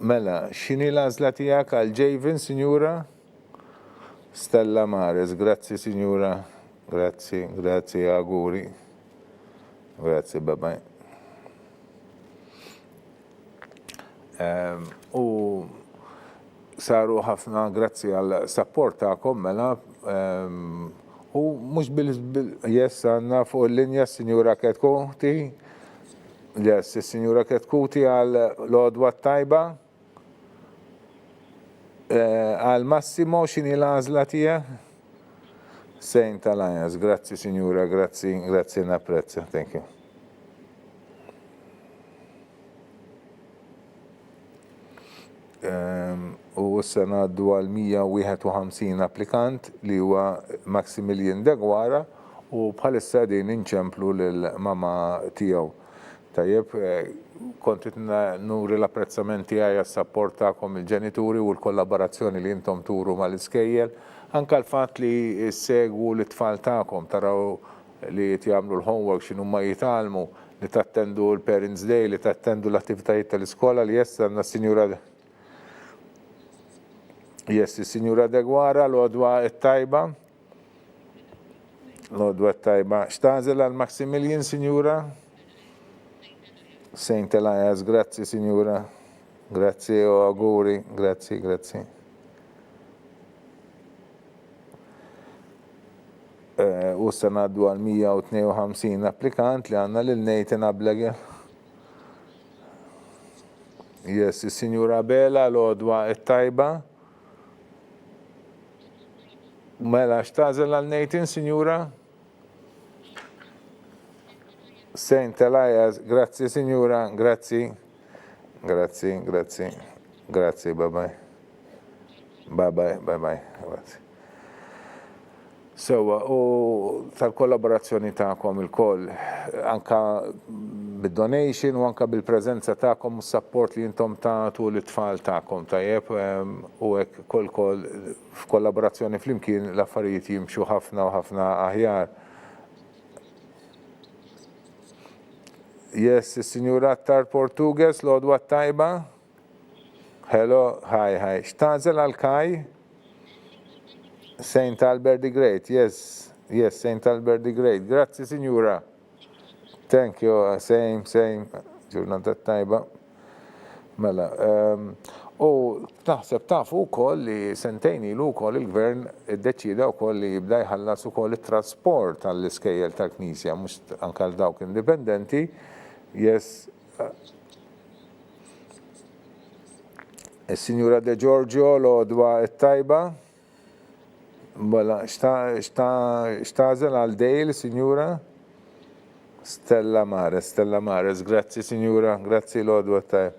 Mela, x'inhi l-għażla tiegħek għal Javin, Sinjura? Stella Mares, grazzi Sinjura. Grazzi, auguri. Grazzi, bye-bye. U saru ħafna grazzi għal support tagħkom mela u mhux yes għandna fuq il-linja s-Sinjura Ketkuti. Yes, is-Sinjura Ketkuti għal l-għodwa tajba. Għal Massimo x'inhi l-għażla tiegħek? Saint Alliance, grazzi Sinjura, grazzi napprezza, thank you. U issa ngħaddu għal 151 applikant li huwa Maximilian Degwara u bħalissa din inċemplu lill-mama tiegħu. Tajjeb, kontit nuri l-apprezzament tiegħi għas-support tagħkom il-ġenituri u l-kollaborazzjoni li intom turu mal-iskejjel, anke l-fatt li segwu l-tfal tagħkom, taraw li jagħmlu l-homework x'inhuma jitalmu, li tattendu l-Parents Day, li tattendu l-attivitajiet tal-iskola li jessa għandna s-Sinjura is-Sinjura Degwara l-għodwa tajba. L-għodwa tajba. X'tażel għal Maximilian, Sinjura? Saint Elias, grazzi Sinjura. Grazzi u auguri, grazzi. U issa ngħaddu għal 152 applikant li għandna lil Nathan Ablegel. Yes, is-Sinjura Bela l-għodwa tajba. Mela, x'tażel għal Nathan, Sinjura? Saint Elias, grazzi Sinjura, grazzi, bye-bye. Grazzi. Sewa, u tal-kollaborazzjoni ta'kom il-koll, anka bid-donation u anka bil-prezenza ta'kom u s-support li jintom ta'tu l-tfal ta'kom tajjeb u hekk koll f'kollaborazzjoni flimkien l-affarijiet jimxu ħafna u ħafna aħjar. Yes, Signora Tar Portugues, l-għodwa tajba. Hello, hi. X'tażel għal-Kaj? Saint Albert the Great, yes, Saint Albert the Great. Grazzi, Signora. Thank you, same, ġurnata tajba. Mela, naħseb tafu wkoll li sentejn ilu wkoll il-gvern iddeċida wkoll li jibda jħallas ukoll it-trasport għall-iskejjel tal-Knisja, mhux anke għal dawk indipendenti. Yes. Is-Sinjura De Giorgio l-għodwa t-tajba. Mela, xtażel għal Dale, Sinjura? Stella Mares, grazzi Sinjura, grazzi l-għodwa t-tajba.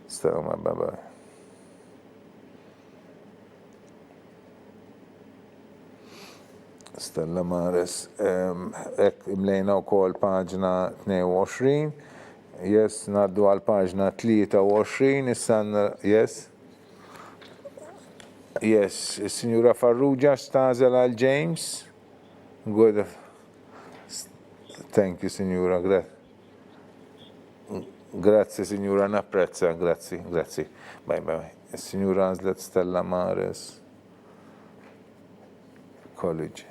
Stella Mares. Stella Mares, imlejna u kol paġna 22, yes, naddu għal paġna 23, issan, yes. Yes, Signora Farrugia stażel għal James. Good. Thank you, Signora. Grazie, Signora, napprezza, grazie. Bye. Signora Azlet Stella Mares. College.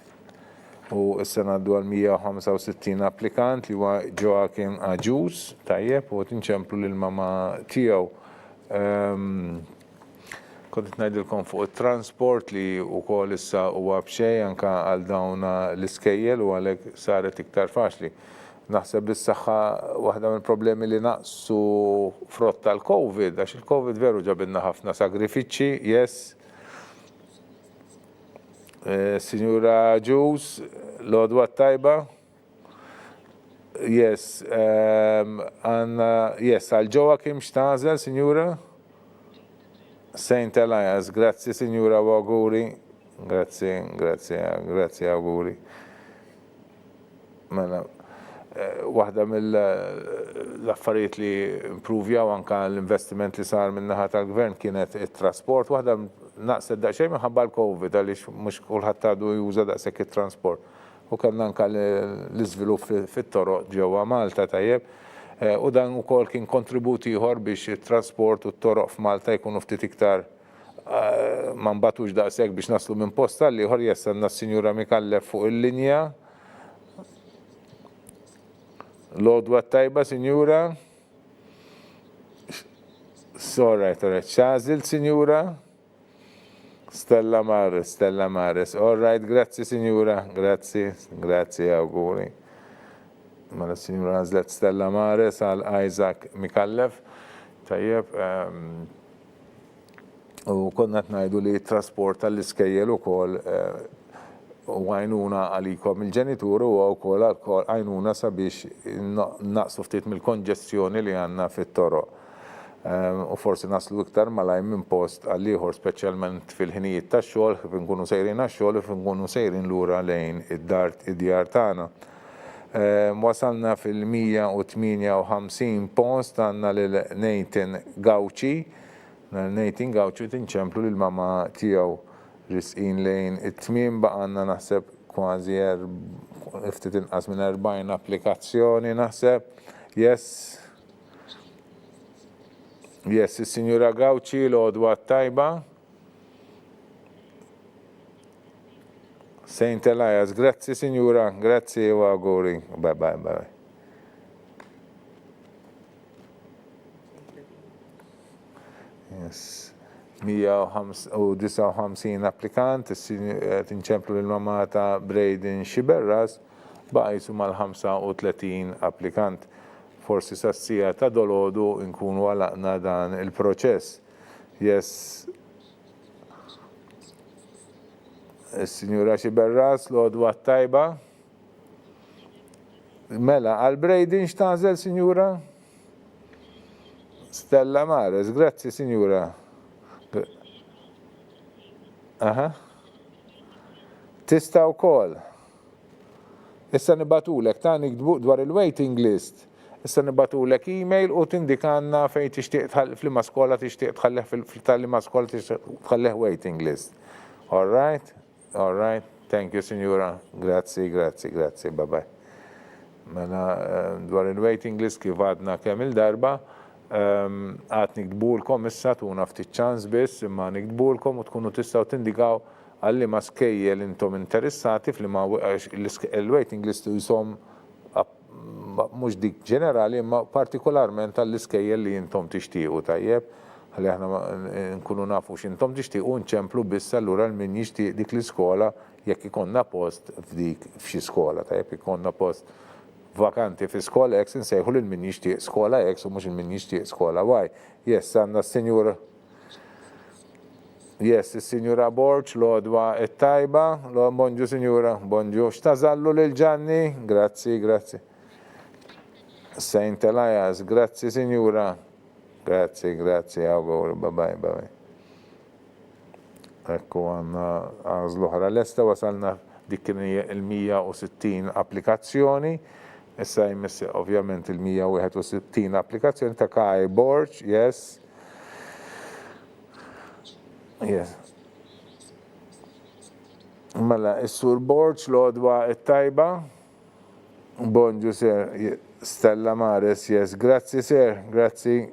U issa ngħaddu għal 165 applikant li huwa Joachim Aġus, tajjeb, u tinċemplu lill-mama tiegħu. Kont ngħidilkom fuq it-transport li wkoll issa huwa b'xejn anke għal dawn l-iskejjel u għalhekk saret iktar faċli. Naħseb is-saħħa waħda mill-problemi li naqsu frott tal-COVID, għax il-COVID veru ġabilna ħafna sagrifiċċji, yes. Signora Juice, l-għodwa tajba. Yes, għal Joachim xtażel, Signora? Saint Elias, grazzi Signora u auguri. Grazzi auguri. Mela, waħda mill-affarijiet li improvjaw anka l-investiment li sar min-naħa tal-gvern kienet it-trasport, waħda naqsed daqsxejn minħabba l-COVID għaliex mhux kulħadd għadu juża daqshekk it-transport. U kellna anke l-iżvilupp fit-toroq ġewwa Malta tajjeb. U dan ukoll kien kontributi ieħor biex it-trasport u t-toroq f'Malta jkunu ftit iktar ma nbatux daqshekk biex naslu minn post għal ieħor jessanna s-Sinjura Mikallef fuq il-linja. L-għodwa tajba, Sinjura. Sorrajt, ċażil, Sinjura. Stella Mares. All right, grazzi, Sinjura. Grazzi, auguri. Mela Sinjura għażlet Stella Mares għal Isaac Mikallef. Tajjeb, u konna ngħidu li trasport tal-iskejjel ukoll u għajnuna għalikom il-ġenitur u wkoll għajnuna sabiex naqsu ftit mill-konġestjoni li għandna fit-toroq. U forsi naslu iktar malaj minn post għal ieħor speċjalment fil-ħinijiet tax-xogħol kif inkunu sejrin għax-xogħol kif inkunu sejrin lura lejn id-djar tagħna. Wasalna fil-158 post għandna lil Nathan Gawci. Nathan Gawci tinċemplu lill-mama tiegħu risqin lejn it-tmiem baqgħna naħseb kważi ftit inqas minn 40 applikazzjoni naħseb. Yes, is-Sinjura Gawci l-għodwa tajba. Saint Elias, grazzi Sinjura, grazzi u auguri. Bye. Yes. 159 applikant, tinċemplu l-mama ta' Braden Xiberras, baqajsu mal-35 applikant. Forsi sassija ta' dolodu nkunu għalaqna dan il-proċess. Yes. Signora Xiberras, l-għodwa tajba. Mela, għal-Braden xtażel, Signora? Stella Mares, grazzi, Signora. Tista' wkoll. Issa nibatulek ta' nikdbu dwar il-waiting list. Issa nibatulek email u tindikanna fejn tixtieq fl-ima skola tixtieq tħalleh fil-tal-ima skola tixtieq tħalleh waiting list. All right. Thank you, Signora. Grazzi. Bye. Mela dwar il-waiting list kif għadna kemm il-darba, għad nikdbulkom issa tuna ftit ċans biss, imma nikdbulkom u tkunu tistgħu tindikaw għalli ma skejjel intom interessati f'liema il-waiting list jisom mhux dik ġenerali imma partikolarment għall-iskejjel li intom tixtiequ tajjeb. Għalli aħna nkunu nafu x'intom tixtiequ nċemplu biss allura min jixtieq dik l-iskola jekk ikonna post f'dik f'xi skola tajjeb ikonna post vakanti fi skola X nsejħu lil min jixtieq skola X u mhux min jixtieq skola Y. Yes, għandna s-Sinjura Yes, is-Sinjura Borċ, l-odwa it-tajba, bonġu Sinjura, bonġu. X'tażallu lil Ġanni? Grazzi, grazzi. Saint Elias, grazzi Sinjura. Grazzi, grazzi, auguri, bye. Ekku għanna għazlu ħara l-esta wasalna dik il-160 applikazzjoni. Issa jmissi ovvjament il-161 applikazzjoni ta' Kaj Borċ, yes. Yes. Mela, is-Sur Borċ l-odwa it-tajba. Bonġu ser, Stella Mares, yes. Grazzi ser, grazzi.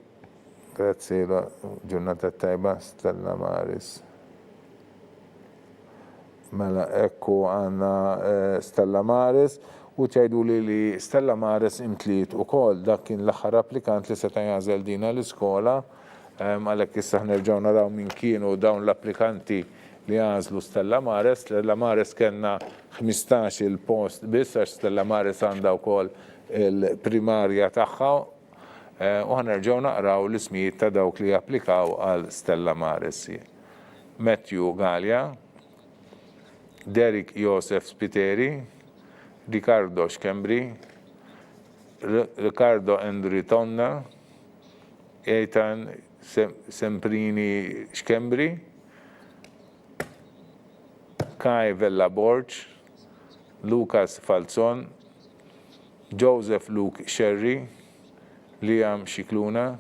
Grazzi, ġurnata tajba, Stella Mares. Mela, ekku għanna Stella Mares u ċajdu li Stella Mares imtliet u kol dak kien l-aħħar applikant li seta' jażel dina l-iskola għalhekk issa nerġgħu naraw min kienu dawn l-applikanti li għażlu Stella Mares. Stella Mares kellna 15 il-post biss għax Stella Mares għandha wkoll il-primarja tagħha u ħanerġgħu naqraw l-ismijiet ta' dawk li applikaw għal Stella Mares. Matthew Gallia, Derek Josef Spiteri, Riccardo Xkembri, Riccardo Endri Tonna, Eitan Semprini Xkembri, Kai Vella Borċ, Lucas Falzon, Joseph Luke Sherry, Liam Xikluna,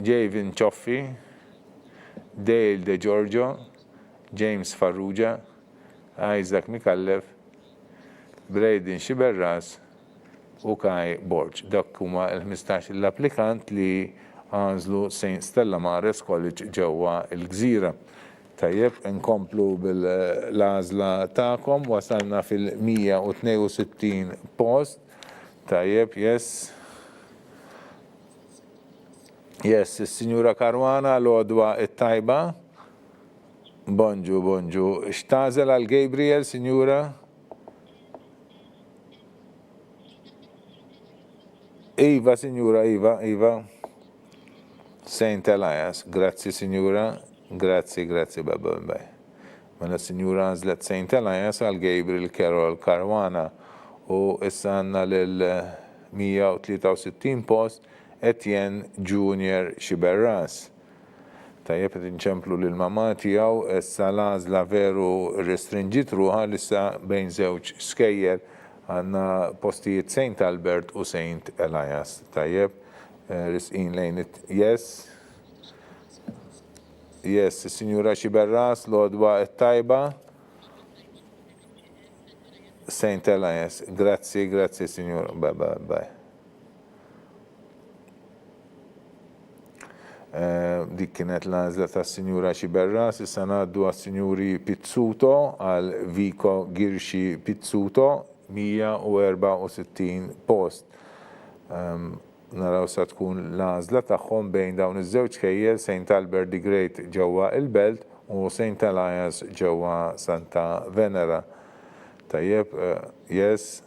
Javin Cioffi, Dale De Giorgio, James Farrugia, Isaac Mikallef, Braden Xiberras u Kai Borċ. Dak huma l-15 l-applikant li għażlu St. Stella Mares College ġewwa l-Gżira. Tajjeb, nkomplu bil-għażla tagħkom, wasalna fil-162 post. Tajjeb, yes. Yes, is-Sinjura Karwana l-odwa it-tajba. Bonġu. Xtażel għal Gabriel, Sinjura? Iva, Sinjura, Iva. Saint Elias, grazzi Sinjura, grazzi, bye. Mela Sinjura għażlet Saint Elias għal Gabriel Carol Karwana u issa għandna lil-163 post Etienne Junior Xiberras. Tajjeb qed inċemplu lill-mama tiegħu issa l-għażla veru restringit ruħha issa bejn żewġ skejjel għandna postijiet Saint Albert u Saint Elias. Tajjeb, risqin lejn yes. Yes, Sinjura Xiberras, l-odwa it-tajba. Saint Elias, grazzi, Sinjura, bye. Dik kienet l-għażla tas-Sinjura Xiberras, issa ngħaddu għas-Sinjuri Pizzuto għal Vico Girxi Pizzuto, 164 post. Naraw sa tkun l-għażla tagħhom bejn dawn iż-żewġ ħejjel St. Albert the Great ġewwa il-Belt u St. Elias ġewwa Santa Venera. Tajjeb, yes.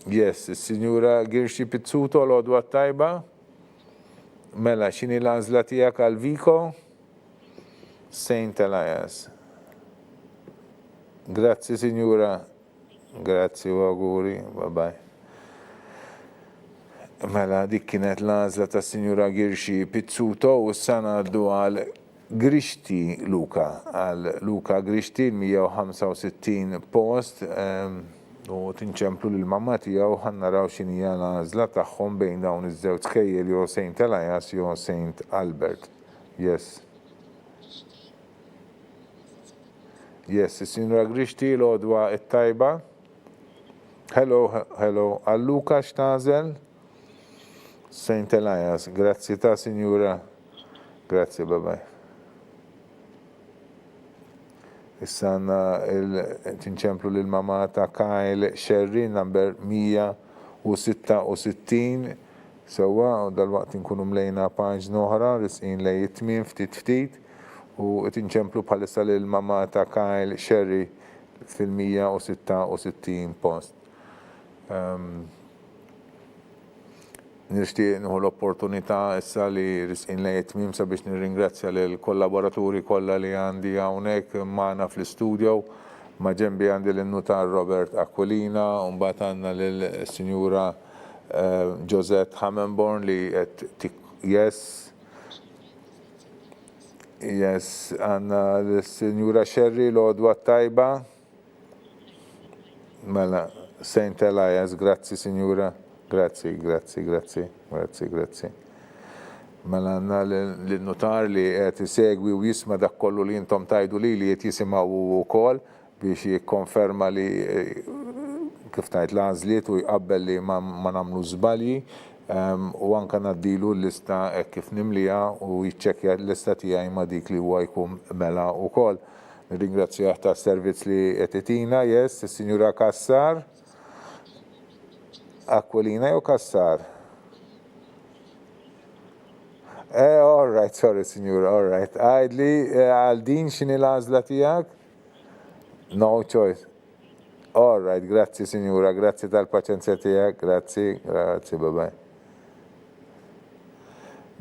Yes, is-Sinjura Girxi Pizzuto l-odwa tajba. Mela, x'inhi l-għażla tiegħek għal Vico? St. Elias. Grazzi, Sinjura. Grazzi u auguri, bye. Mela, dik kienet l-għażla tas-Sinjura Girxi Pizzuto u issa ngħaddu għal Grixti Luka. Għal Luka Grixti 165 post u tinċemplu lill-mamma tiegħu ħannaraw x'inhi l-għażla tagħhom bejn dawn iż-żewġ ħejjel jew St. Elias jew St. Albert. Yes. Yes, is-Sinjura Grixti l-odwa it-tajba. Hello. Għal Luka x'tażel? St. Elias, grazzi ta' Sinjura. Grazzi, bye. Issa tinċemplu l-mama ta' Kyle Sherry number 166. Sewa, u dal-waqt nkunu mlejna paġna oħra, risqin lej it-tmiem ftit u tinċemplu bħalissa l-mama ta' Kyle Sherry fil-166 post. Nixtieq nieħu l-opportunità issa li risqin lej it-tmiem sabiex nirringrazzja lill-kollaboraturi kollha li għandi hawnhekk magħna fl-istudio. Ma' ġenbi għandi l-notar Robert Aquilina, u mbagħad għandna lill-Sinjura Josette Hammenborn li qed għandna l-Sinjura Sherry l-għodwa tajba. Mela, Saint Elias, grazzi Sinjura. Grazzi. Mela għandna l-notar li qed isegwi u jisma' dak kollu li intom tajdu li qed jisimgħu wkoll biex jikkonferma li kif tajt l-għażliet u jqabbel li ma nagħmlu żbalji, u anke ngħaddilu l-lista hekk kif nimliha u jiċċekkja l-lista tiegħi ma' dik li huwa jkun mela wkoll. Nirringrazzjah tas-servizz li qed itina, is-Sinjura Kassar. Aquilina jew Kassar? All right, sorry, Signora, all right. Għajdli, għal din x'inhi l-għażla tiegħek? No choice. All right, grazzi, Signora, grazzi tal-paċenzja tiegħek, grazzi, bye-bye.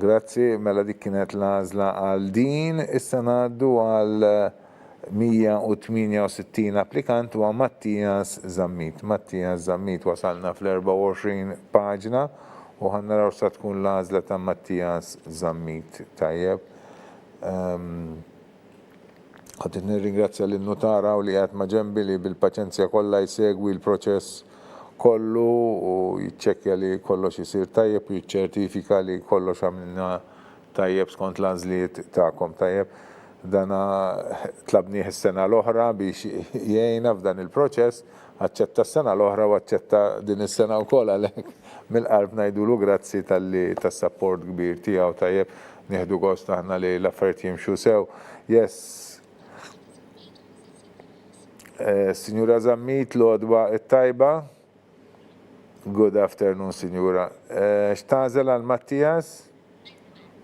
Grazzi, mela dik kienet l-għażla għal din, issa ngħaddu għal 168 applikant u Mattias Zammit. Mattias Zammit wasalna fl-24 paġna u ħannaraw sa tkun l-għażla ta' Mattias Zammit. Tajjeb. Ħadd nirringrazzja lin-notara u li qed ma' ġenbi li bil-paċenzja kollha jsegwi l-proċess kollu u jiċċekkja li kollox isir tajjeb u jiċċertifika li kollox għamilna tajjeb skont l-għażliet tagħkom. Tajjeb. Dana tlabnieh is-sena l-oħra biex jgħinna f'dan il-proċess, aċċetta s-sena l-oħra u aċċetta din is-sena wkoll għalhekk mill-qalb ngħidulu grazzi tas-support kbir tiegħu. Tajjeb, nieħdu gost aħna li l-affarijiet jimxu sew. Signora Zammit, l-għodwa it-tajba. Good afternoon, Signora. X'tażel għal Mattias?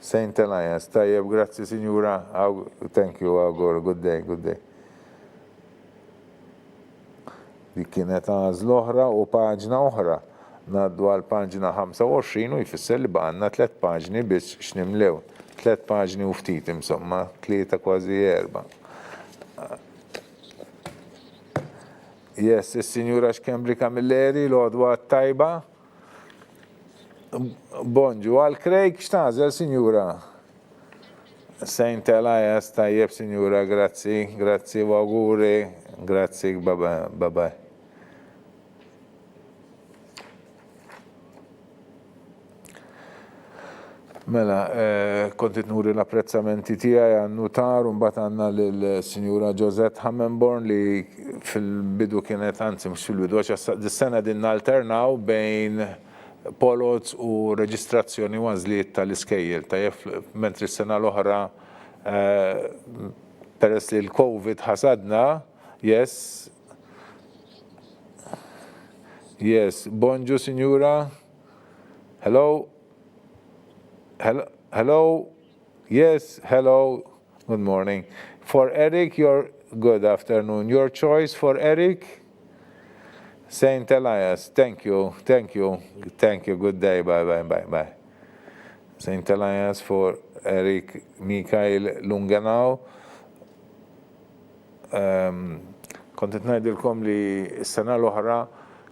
Saint Elias, tajjeb, grazzi Signora, thank you, Agur, good day. Dik kienet għażla oħra u paġna oħra. Ngħaddu għal paġna 25 u jfisser li baqgħna 3 paġni biex x'nimlew. 3 paġni u ftit insomma, 3 kważi 4. Is-Sinjura Xkembri Camilleri, l-għodwa tajba. Bonġu, għal Craig x'tażel, Sinjura? Saint Elias, tajjeb, Sinjura, grazzi u auguri, grazzi, bye-bye. Mela, kontit nuri l-apprezzamenti tiegħi għan-notar u mbagħad għandna lill-Sinjura Josette Hammenborn li fil-bidu kienet, anzi mhux fil-bidu għax dis-sena din nalternaw bejn polots u reġistrazzjoni u għażliet tal-iskejjel. Tajjeb, mentri s-sena l-oħra peress li l-Covid ħasadna, bonġu, Sinjura. Hello. Good morning. For Eric, good afternoon. Your choice for Eric? Saint Elias, thank you. Good day, bye. Saint Elias for Eric Mikael Lungenau. Kontet ngħidilkom li s-sena l-oħra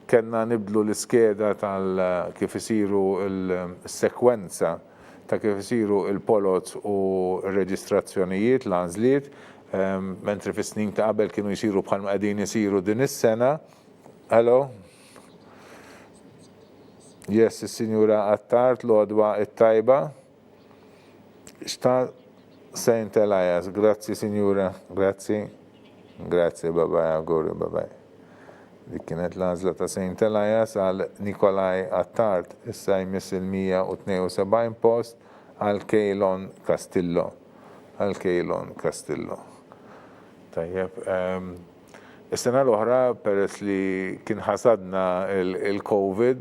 kellna nibdlu l-iskeda tal kif isiru l-sekwenza ta' kif isiru il-polots u r-reġistrazzjonijiet, l-għażliet, mentri fis-snin ta' qabel kienu jsiru bħalma qegħdin isiru din is-sena. Hello? Is-Sinjura Attart, l-għodwa it-tajba. Saint Elias, grazzi Sinjura, grazzi, bye-bye, auguri, bye-bye. Dik kienet l-għażla ta' Saint Elias għal Nikolaj Attart, issa jmiss il-172 post għal Kejlon Castillo. Tajjeb. Is-sena l-oħra peress li kien ħasadna il-COVID,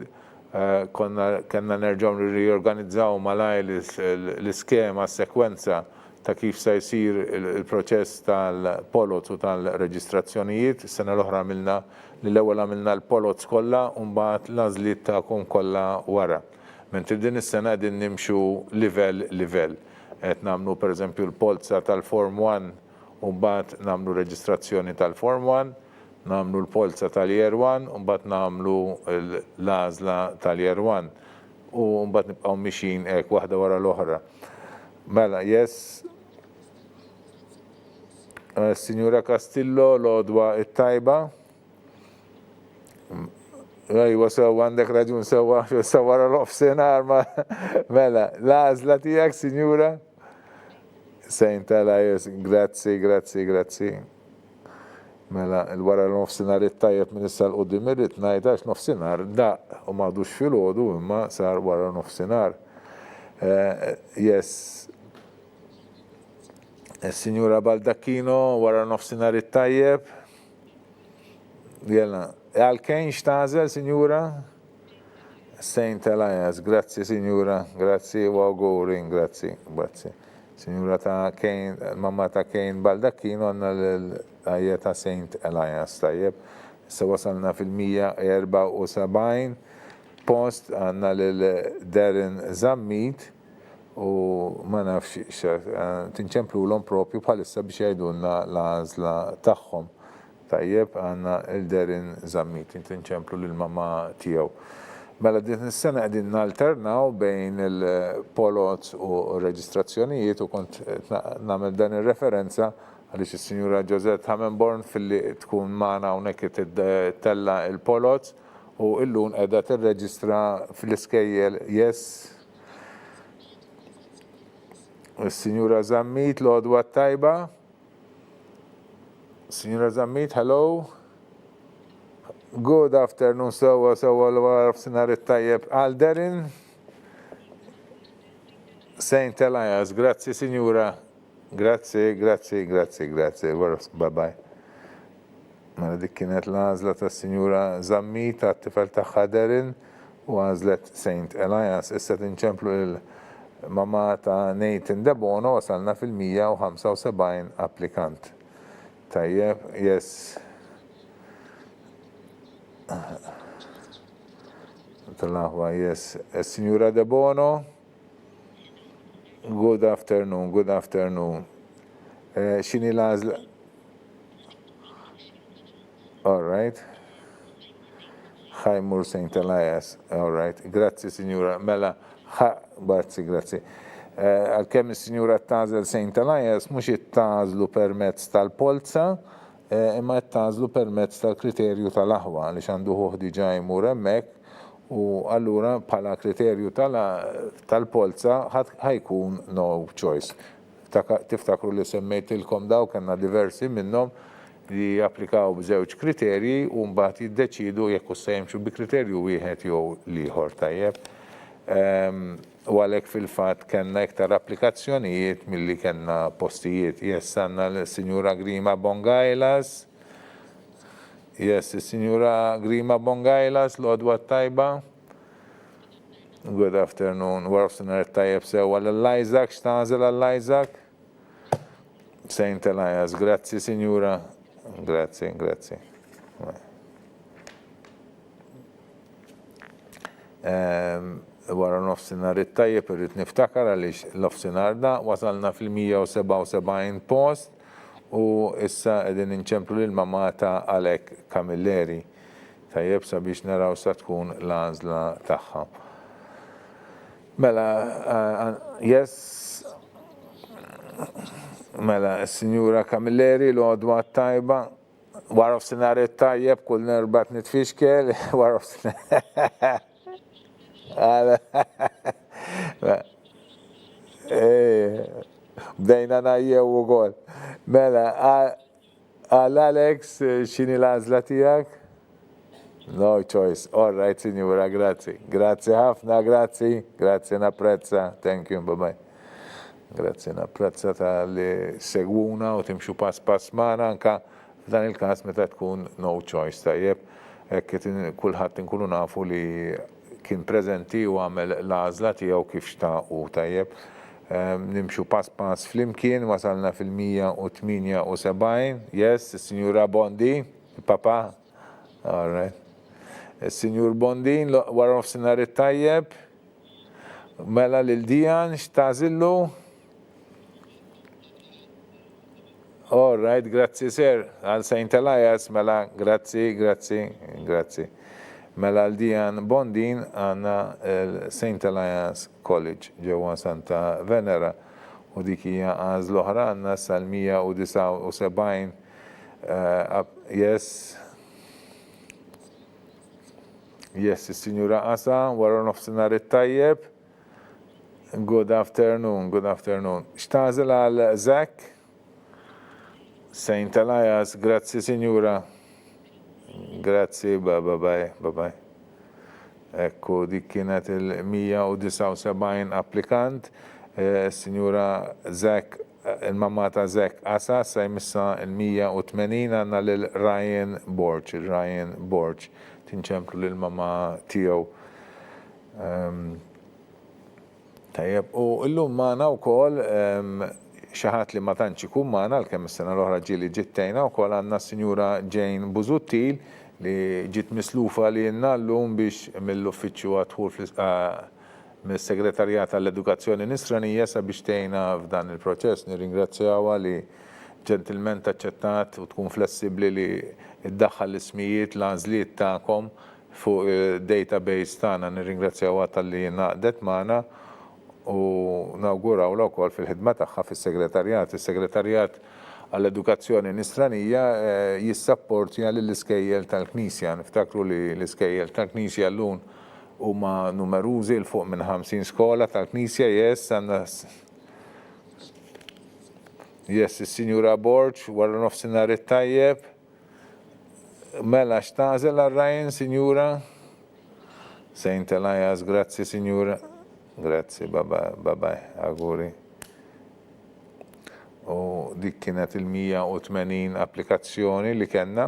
kellna nerġgħu riorganizzaw malaj l-iskema, s-sekwenza ta' kif se jsir il-proċess tal-polots u tal-reġistrazzjonijiet. Is-sena l-oħra għamilna l-ewwel għamilna l-polots kollha u mbagħad l-għażliet tagħkom kollha wara. Mentri din is-sena qegħdin nimxu livell. Qed nagħmlu pereżempju l-polza tal-Form 1 u mbagħad nagħmlu reġistrazzjoni tal-Form 1, nagħmlu l-polza tal-Year 1 u mbagħad nagħmlu l-għażla tal-Year 1 u mbagħad nibqgħu mixin hekk waħda wara l-oħra. Mela, yes. Signora Castillo, l-odwa it-tajba. Ajwa, sewa għandek raġun sewa wara l-ofsenar ma. Mela, l-għażla tiegħek, Signora? Saint Elias, grazzi. Mela, il-wara l-nofsinar it-tajjeb minn issa l-qoddim irrid ngħidax nofsinar daq u m'għadux filgħodu imma sar wara nofsinar. Yes. Signora Baldacchino, wara nofsinar it-tajjeb. Jella, għal-kejn xtażel, Signora? Saint Elias, grazzi, Signora, grazzi, u għawgurin, grazzi. Signora ta' Kejn, mamma ta' Kejn Baldacchino għanna l-għajja ta' Saint Elias, tajjeb. Issa wasalna fil-174 post għanna l-Darren Zammit u ma nafx tinċemplu l-om propju bħalissa biex jgħidulna l-għazla tagħhom. Tajjeb għanna l-Darren Zammit, tinċemplu l-mamma tiegħu. Mela din is-sena qegħdin nalternaw bejn il-polots u reġistrazzjonijiet u kont nagħmel dan ir-referenza għaliex is-Sinjura Josette Hamenborn fil-li tkun magħna hawnhekk tella il-polots u llum qiegħda tirreġistra fl-iskejjel yes. Is-Sinjura Zammit l-għodwa tajba. Sinjura Zammit, hello. Good afternoon, sewa l-wara f'sinar it-tajjeb għal-Darren. Saint Elias, grazzi, Signora. Grazzi. Bye-bye. Mela dik kienet l-għażla tas-Sinjura Zammit tat-tifel tagħha Darren u għażlet Saint Elias. Issa tinċemplu il-mamma ta' Nathan Debono wasalna fil-175 applikant. Tajjeb, yes. Tal-aħwa, yes. Signora De Bono, good afternoon. Xini l-għażla? All right. Ħajmur Saint Elias. All right. Grazzi, Signora. Mela, grazzi. Għal-kemm is-Sinjura tażel Saint Elias mhux ittażlu permezz tal-polza, imma jittażlu permezz tal-kriterju tal-aħwa li għandu diġà jmur hemmhekk u allura bħala kriterju tal-polza ħajkun no choice. Tiftakru li semmejtilkom daw kellna diversi minnhom li japplikaw b'żewġ kriterji u mbagħad jiddeċidu jekk se jimxu bi kriterju wieħed jew ieħor tajjeb. U għalhekk fil-fatt kellna iktar applikazzjonijiet milli kellna postijiet. Yes, għandna l-Sinjura Grima Bongailas. Yes, is-Sinjura Grima Bongailas, l-għodwa tajba. Good afternoon. Warfsinar tajjeb sewa l-Isaac, xtażel għall-Isaac. Saint Elias, grazzi, Sinjura. Grazzi. Wara nofsinhar it-tajjeb irrid niftakar għaliex l-nofsinhar da wasalna fil-177 post u issa qegħdin inċemplu lil mamma ta' Alek Camilleri. Tajjeb sabiex naraw sa tkun l-għażla tagħha. Mela, yes. Mela, s-Sinjura Camilleri l-għodwa tajba. Wara nofsinhar it-tajjeb kull nerbat nitfixkel, wara nofsinhar. Bdejna najjew u għol. Mela, għal-Alex, xini l-għazla tijak? No choice. All right, Signora, grazzi. Grazzi ħafna, grazzi. Grazzi, napprezza. Thank you, bye-bye. Grazzi, napprezza tal-li segwuna u timxu pass magħna anka f'dan il-każ meta tkun no choice tajjeb. Kulħadd inkunu nafu li kien preżenti u għamel l-għażla tiegħu kif xtaq tajjeb. Nimxu pass flimkien, wasalna fil-178. Yes, is-Sinjura Bondi, il-Papa. All right. Is-Sinjur Bondin, wara nofsinhar it-tajjeb. Mela lil Dijan, x'tażillu? All right, grazzi sir. Għal St. Elias, mela, grazzi. Mela l-Dijan Bondin għanna St. Elias College ġewwa Santa Venera u dik hija għażla oħra għandna sal-179 yes, is-Sinjura Asa wara nofsinhar it-tajjeb. Good afternoon. X'tażel għal Zak? St. Elias, grazzi Sinjura. Grazzi, bye. Ekku, dik kienet il-179 applikant. Sinjura Zak, il-mamma ta' Zak Asa, sa' jmissa il-180 għanna l-Ryan Borch. Tinċemplu l-mamma tiegħu. Tajjeb, u l-lum maħna u kol xaħat li ma tantx ikun magħna għalkemm is-sena l-oħra ġieli ġittejna wkoll għandna s-Sinjura Jane Busuttil li ġiet mislufa li llum biex mill-uffiċċju għadħul mis-Segretarjat tal-Edukazzjoni Nisranija sabiex tgħinna f'dan il-proċess. Nirringrazzjawha li ġentilment aċċettat u tkun flessibbli li iddaħħal l-ismijiet l-għażliet tagħkom fuq il-database tagħna. Nirringrazzjawha tal-li naqdet magħna u nawguraw l-wkoll fil-ħidma tagħha fis-segretarjat. Is-segretarjat għall-edukazzjoni nisranija jissapportja lill-iskejjel tal-Knisja. Niftakru li l-iskejjel tal-Knisja llum huma numerużi l fuq minn 50 skola tal-Knisja. Is-Sinjura Borch wara nofsinhar it-tajjeb. Mela x'tażel għar-Ryan, Sinjura? St. Elias, grazzi Sinjura. Grazzi, bye, auguri. U dik kienet il-180 applikazzjoni li kellna.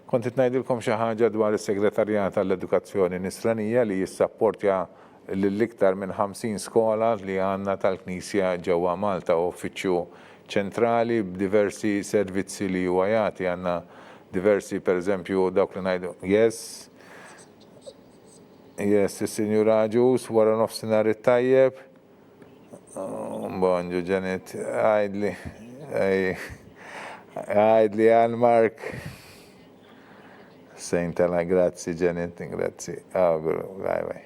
Kont ngħidilkom xi ħaġa dwar is-Segretarjat tal-Edukazzjoni Nisranija li jissapportja l-iktar minn 50 skola li għandna tal-Knisja ġewwa Malta, uffiċċju ċentrali b'diversi servizzi li huwa jagħti. Għandna diversi, pereżempju, dawk li ngħidu Yes, is-Sinjura Ġus wara nofsinhar it-tajjeb. Bonġu Janet, għajdli għal Mark. St. Elias, grazzi Janet, grazzi. Bye.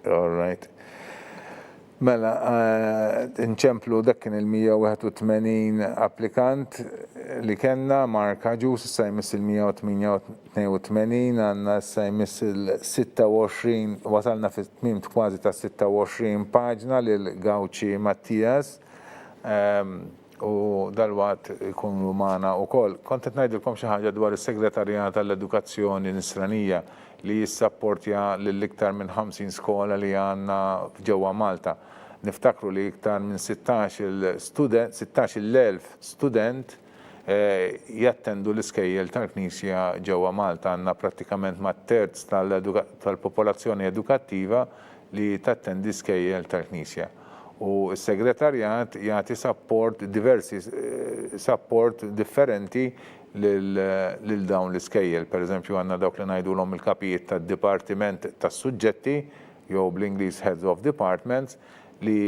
All right. Mela, nċemplu dak kien il-181 applikant li kellna, Mark Ġus issa jmiss il-182 għandna issa jmiss il-26, wasalna fit-tmiem kważi ta' 26 paġna lil Gawċi Mattias u dalwaqt ikunu magħna wkoll. Kont qed ngħidilkom xi ħaġa dwar is-Segretarjat tal-Edukazzjoni Nisranija li jissapportja lill-iktar minn 50 skola li għandna ġewwa Malta. Niftakru li iktar minn 16,000 student jattendu l-iskejjel tal-Knisja ġewwa Malta. Għandna prattikament mat-terz tal-popolazzjoni edukattiva li tattendi iskejjel tal-Knisja. U s-Segretarjat jagħti support differenti lil dawn l-iskejjel. Pereżempju għandna dawk li ngħidulhom il-kapijiet tad-dipartiment tas-suġġetti jew bl-Ingliż heads of departments li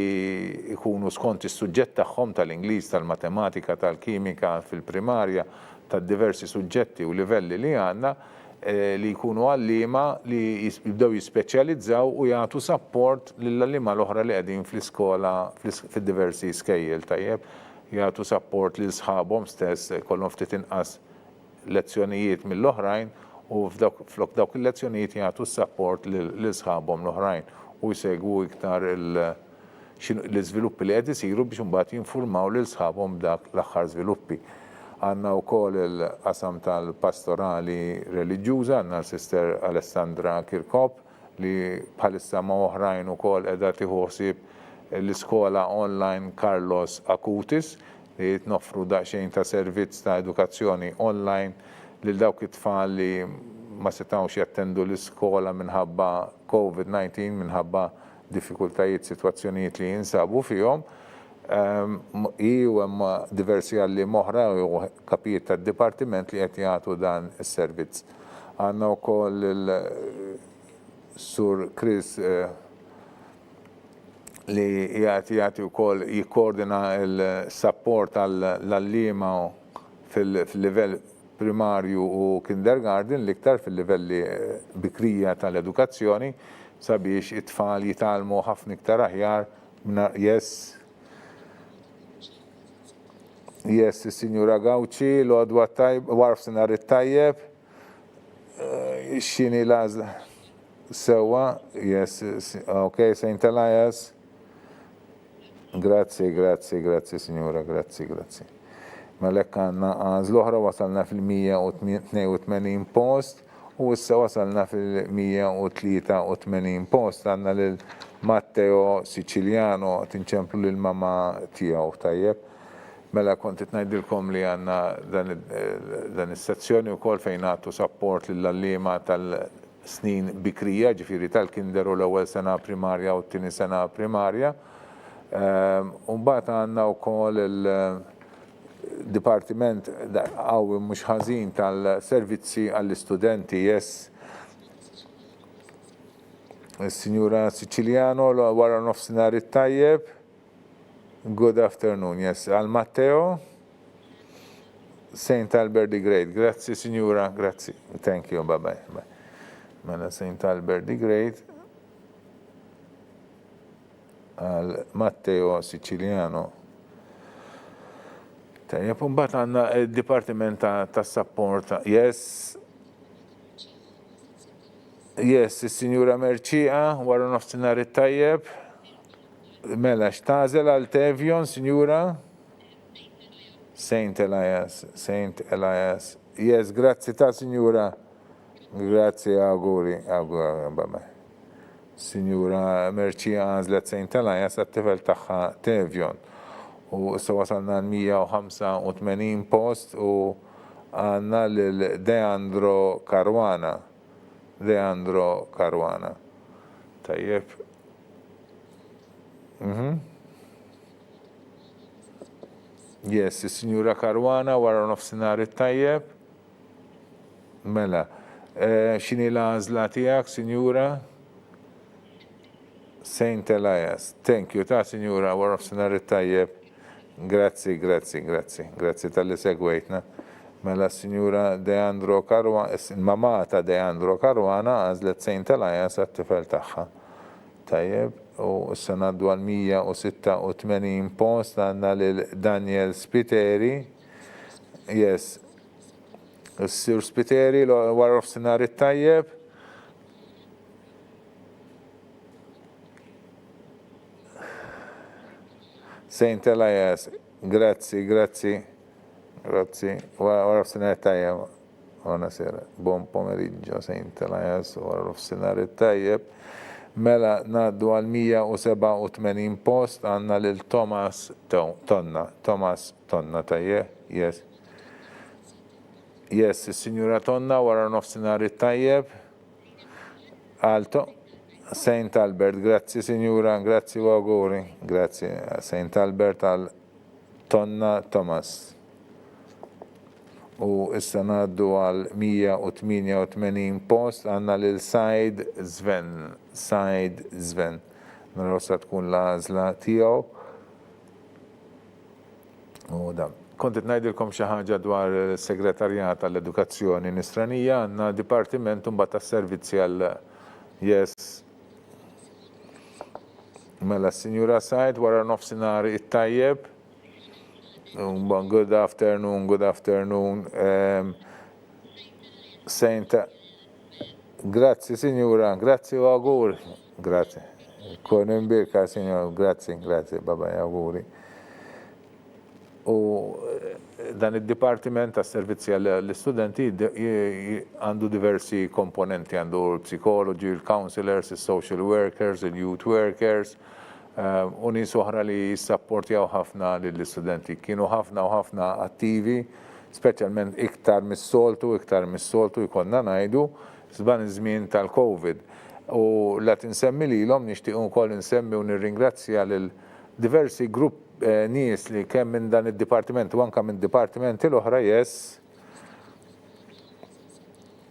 jkunu skont is-suġġett tagħhom tal-Ingliż, tal-matematika, tal-kimika fil-primarja, tad-diversi suġġetti u livelli li għandna li jkunu għalliema li jibdew jispeċjalizzaw u jagħtu support lill-għalliema l-oħra li qegħdin fl-iskola fid-diversi skejjel tajjeb, jagħtu support lil sħabhom stess, kollhom ftit inqas lezzjonijiet mill-oħrajn u flok dawk il-lezzjonijiet jagħtu support lil sħabhom l-oħrajn u jsegwu iktar l-iżviluppi li qed isiru biex imbagħad jinfurmaw lil sħabhom dak l-aħħar żviluppi. Għandna wkoll il-qasam tal-pastorali reliġjuża, għandna l-Sister Alessandra Kirkop li bħalissa ma' oħrajn ukoll qiegħda tieħu ħsieb l-iskola online Carlos Acutis li tnoffru daqsxejn ta' servizz ta' edukazzjoni online lil dawk it-tfal li ma setgħux jattendu l-iskola minħabba COVID-19 minħabba diffikultajiet, sitwazzjonijiet li jinsabu fihom. U hemm diversi għalli moħra u kapijiet tad-dipartiment li qed jagħtu dan is-servizz. Għandna wkoll il-Sur Chris li jagħti wkoll jikkoordina l-support għall-allima fil-livell primarju u kindergarten l-iktar fil-livelli bikrija tal-edukazzjoni sabiex it-tfal jitalmu ħafna iktar aħjar. Yes, il-Signora Gawci, l-għodwa tajb, warf sinar it-tajjeb, xini lazla, sewa, yes, ok, Saint Elias, grazie, Signora, grazie. Malek għanna għaz l-oħra wasalna fil-182 post, u issa wasalna fil-183 post, għanna l-Matteo Siciliano, tinċemplu l-mama tijaw tajjeb. Mela konti tnajdilkom li għanna dan is-sezzjoni wkoll fejn nagħtu support lill-allima tal-snin bikrija, ġifieri tal-kinder u l-ewwel sena primarja u t-tieni sena primarja. U mbagħad għandna wkoll il-dipartiment qawwi mhux ħażin tal-servizzi għall-istudenti, is-Sinjura Siciliano wara nofsinhar it-tajjeb. Good afternoon, yes. Al Matteo, Saint Albert the Great. Grazie, Signora, grazie. Thank you, bye-bye. Mela Saint Albert the Great. Al Matteo Siciliano. Tajjeb, mbagħad għandna il-Dipartiment ta' Support. Yes, is-Sinjura Merċija, wara nofsinhar it-tajjeb. Mela, xtażel għal Tevjon, Signora? Saint Elias. Yes, grazzi ta' Signora. Grazzi, auguri, babba. Signora Merċija għazlet Saint Elias għat-tifel taħħa Tevjon. U issa wasalna l-185 post u għanna l-Deandro Caruana. Tajjeb. Yes, il-Signora Caruana wara nofsinhar it-tajjeb. Mela, x'inhi l-għażla tiegħek, Signora? Saint Elias. Thank you ta' Signora wara nofsinhar it-tajjeb. Grazzi tal-li segwejtna. Mela Signora Deandro Caruana, il-mama ta' Deandro Caruana għażlet Saint Elias għat-tifel tagħha. Tajjeb. U issa ngħaddu għal 186 post għandna lil Daniel Spiteri. Yes. Is-Sir Spiteri wara nofsinhar it-tajjeb. Saint Elias, grazzi. Wara nofsinhar it-tajjeb. Buonasera. Buon pomeriggio, Saint Elias, wara nofsinhar it-tajjeb. Mela naddu għal 187 post għanna lil Thomas Tonna tajje, yes. Yes, il-Signora Tonna wara nofsinhar it-tajjeb. Alto, Saint Albert, grazzi Signora, grazzi u auguri. Grazzi, Saint Albert għal Tonna Thomas. U issa naddu għal 188 post għanna lil Said Sven. Naraw sa tkun l-għażla tiegħu. U dan. Kontet ngħidilkom xi ħaġa dwar is-Segretarjat tal-Edukazzjoni Nisranija, għandna dipartiment mbagħad tas-servizzi għal Mela Signora Said wara nofsinhar it-tajjeb. Good afternoon. Grazie Signora, grazie u auguri. Grazie. Kon imbirka Signora, grazie, babba auguri. U dan id-dipartiment tas servizzi għall-istudenti għandu diversi komponenti, għandu l-psikologi, il-counselors, il-social workers, il-youth workers, u nies oħra li jissapportjaw ħafna lill-istudenti. Kienu ħafna u ħafna attivi, speċjalment iktar mis-soltu jkollna ngħidu żban iż-żmien tal-COVID. U la tinsemmi lilhom nixtieq ukoll insemmi u nirringrazzja lil diversi grupp nies li kemm minn dan id-dipartiment u anke minn dipartimenti l-oħra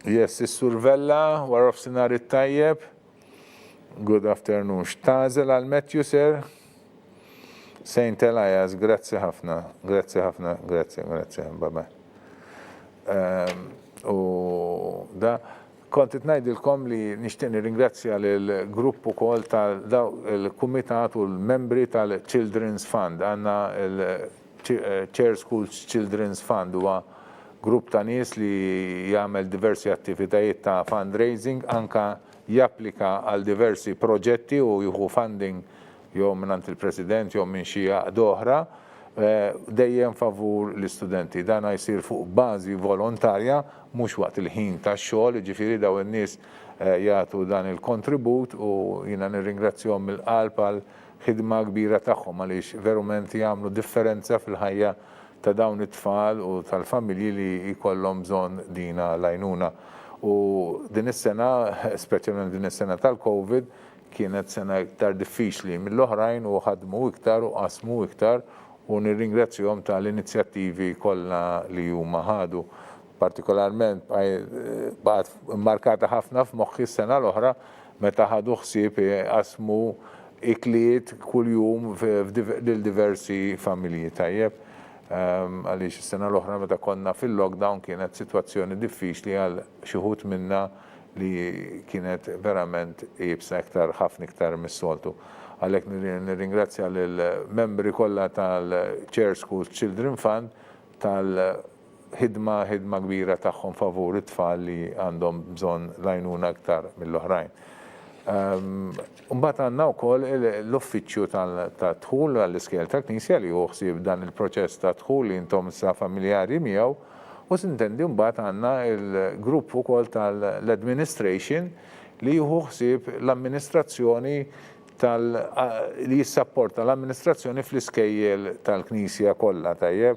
is-Sur Vella wara f'sinar it-tajjeb. Good afternoon. Xtażel għal Matthew sir. Saint Elias, grazzi ħafna, grazzi, bye. U da kontit ngħidilkom li nixtieq nirringrazzja lill-grupp ukoll tal-kumitat u l-membri tal-Children's Fund. Għandna il-Chair Schools Children's Fund huwa grupp ta' nies li jagħmel diversi attivitajiet ta' fundraising, anka japplika għal diversi proġetti u jieħu funding jew mingħand il-President jew minn xi oħra dejjem favur l-istudenti. Dan jsir fuq bażi volontarja mhux waqt il-ħin tax-xogħol, jiġifieri daw in-nies jagħtu dan il-kontribut u jiena nirringrazzjahom mill-qalb għal ħidma kbira tagħhom għaliex verament jagħmlu differenza fil-ħajja ta' dawn it-tfal u tal-familji li jkollhom bżonn dina l-għajnuna. U din is-sena, speċjalment din is-sena tal-COVID, kienet sena iktar diffiċli mill-oħrajn u ħadmu iktar u qasmu iktar u nirringrazzjahom tal-inizjattivi kollha li huma ħadu. Partikolarment baqgħet markata ħafna f'moħħi s-sena l-oħra meta ħadu ħsieb qasmu ikliet kuljum lil diversi familji tajjeb. Għaliex is-sena l-oħra meta konna fil-lockdown kienet sitwazzjoni diffiċli għal xi wħud minnha li kienet verament jibsa ħafna iktar mis-soltu. Għalhekk nirringrazzja lill-membri kollha tal-Chair Schools Children Fund tal-ħidma kbira tagħhom favur it-tfal li għandhom bżonn l-għajnuna aktar mill-oħrajn. Mbagħad għandna wkoll l-uffiċċju ta' dħul għall-iskejjel tal-Knisja li hu ħsieb dan il-proċess ta' dħul li intom sa familjari miegħu u sintendi mbagħad għandna l-grupp ukoll tal-administration li jieħu ħsieb l-amministrazzjoni li jissapporta l-amministrazzjoni fl-iskejjel tal-Knisja kollha tajjeb.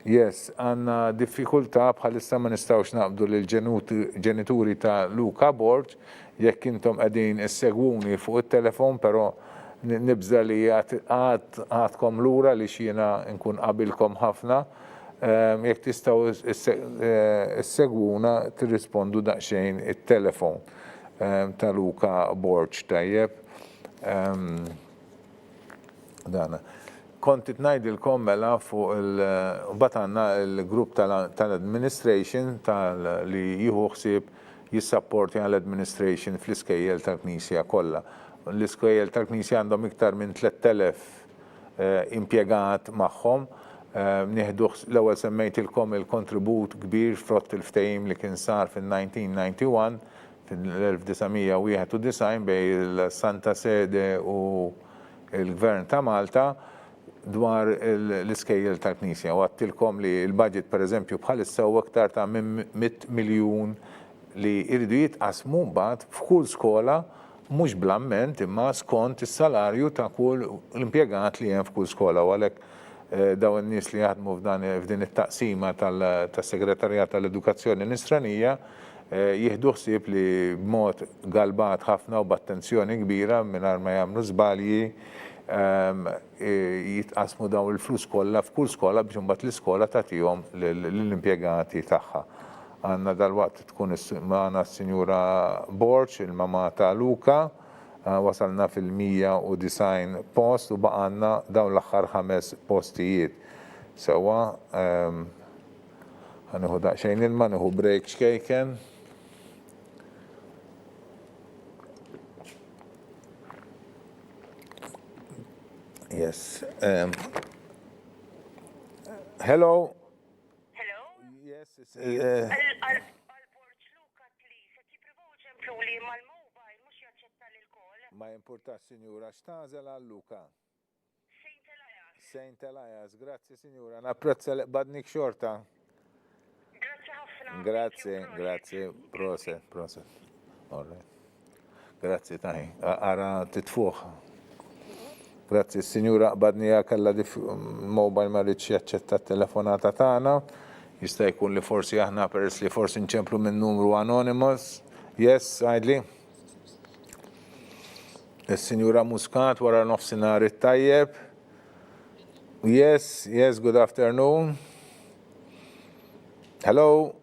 Yes, għandna diffikultà bħalissa ma nistgħux naqbdu lill-ġenituri ta' Luka Borġ jekk intom qegħdin issegwuni fuq it-telefon, però nibża li għadkom lura li jiena nkun qabilkom ħafna. Jekk tistgħu issegwuna tirrispondu daqsxejn it-telefon ta' Luka Borġ tajjeb. Dana. Kontit ngħidilkom mela fuq mbagħad għandna l-grupp tal-administration li jieħu ħsieb jissapporti għall-administration fl-iskejjel tal-Knisja kollha. L-iskejjel tal-Knisja għandhom iktar minn 3000 impjegat magħhom. L-ewwel semmejtilkom il-kontribut kbir frott il-ftehim li kien sar fin-1991 fil-1991 bejn il-Santa Sede u il-Gvern ta' Malta dwar l-iskejjel tal-Knisja. U għattilkom li l-budget pereżempju bħalissa huwa aktar ta' 100 miljun li jridu jitqasmu mbagħad f'kull skola mhux bl-amment imma skont is-salarju ta' kull impjegat li hemm f'kull skola. U għalhekk daw in-nies li jaħdmu f'din it-taqsima tas-Segretarjat tal-Edukazzjoni Nisranija jieħdu ħsieb li b'mod galbat ħafna u b'attenzjoni kbira mingħajr ma jagħmlu żbalji jitqasmu dawn il-flus kollha f'kull skola biex imbagħad l-iskola tagħtihom lill-impjegati tagħha. Għandna dalwaqt tkun magħna s-Sinjura Borġ, il-mama ta' Luka, wasalna fil-190 post u baqgħanna dawn l-aħħar 5 postijiet. Sewwa ħanieħu daqsxejn ilma, nieħu break xkejken. Yes. Hello. Hello? Yes. Għal-Borġ Luka please, qed jippruvaw ċemplu li mal-mobile mhux jaċċetta lil-kol. Ma importa, Sinjura, x'tażel għal Luka? Saint Elias, grazzi signora, napprezza li badnik xorta. Grazzi ħafna. Grazzi, proset. All right. Grazzi taħi, ara titfuħ. Grazzi, signora badnija kalla mobile ma rridx jaċċetta telefonata tagħna. Jista' jkun li forsi aħna peress li forsi nċemplu minn numru anonymous. Yes, għajdli. Is-Sinjura Muscat wara nofsinhar it-tajjeb. Yes, good afternoon. Hello,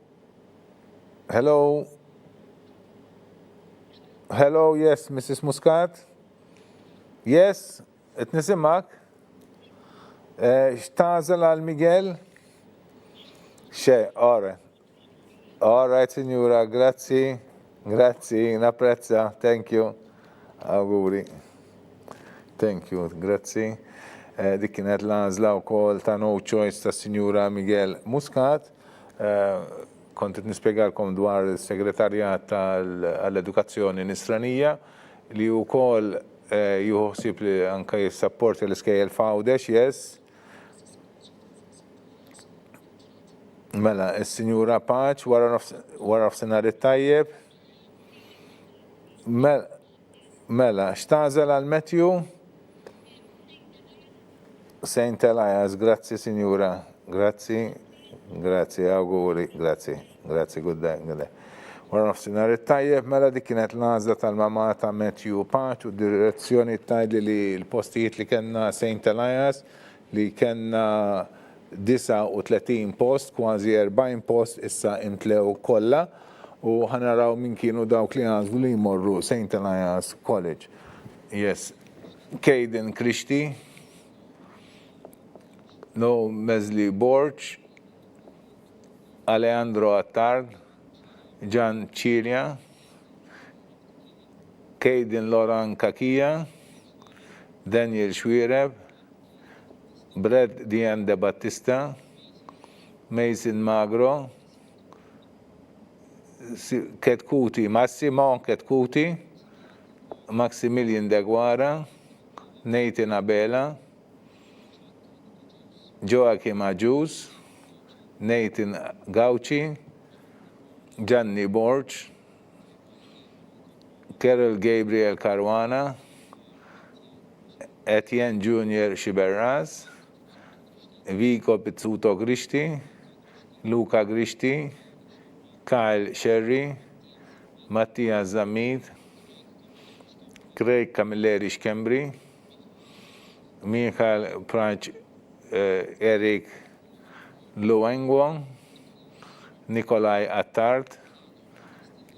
yes, Mrs. Muscat? Yes, etnisimak? Xtażel għal Miguel? All right, signora, grazzi, napprezza, thank you. Auguri. Thank you, grazzi. Dik kienet l-għażla wkoll ta' No Choice ta' Sinjura Miguel Muscat. Kont qed nispjegalkom dwar is-segretarjat tal-edukazzjoni nisranija li wkoll jieħu ħsieb li anke jissapporti l-iskejjel fawdex, yes. Mela, is-Sinjura Paċ wara nofsinhar it-tajjeb. Mela, x'tażel għal Matthew? Saint Elias, grazzi signora, grazzi, auguri, grazzi, good day. Wara nofsinhar it-tajjeb, mela dik kienet l-għażla tal-mama ta' Matthew Paċ u direzzjoni tgħidli li l-postijiet li kellna Saint Elias li kellna 39 post, kważi 40 post issa imtlew kollha u ħanaraw min kienu dawk li għażlu li jmorru Saint Elias College. Yes, Caden Christie, No Mesli Borch, Alejandro Attard, Gian Ciria, Caden Loran Kakia, Daniel Schwireb, Brad Dian De Battista, Mason Magro, Ketkuti, Massimo Ketkuti, Maximilian De Guara, Nathan Abela, Joachim Ajus, Nathan Gauci, Gianni Borch, Carol Gabriel Caruana, Etienne Junior Shiberraz, Vico Pizzuto Grishti, Luca Grishti, Kyle Sherry, Mattia Zamid, Craig Camilleri Schembri, Michael Pranch Eric Luengo, Nikolai Attard,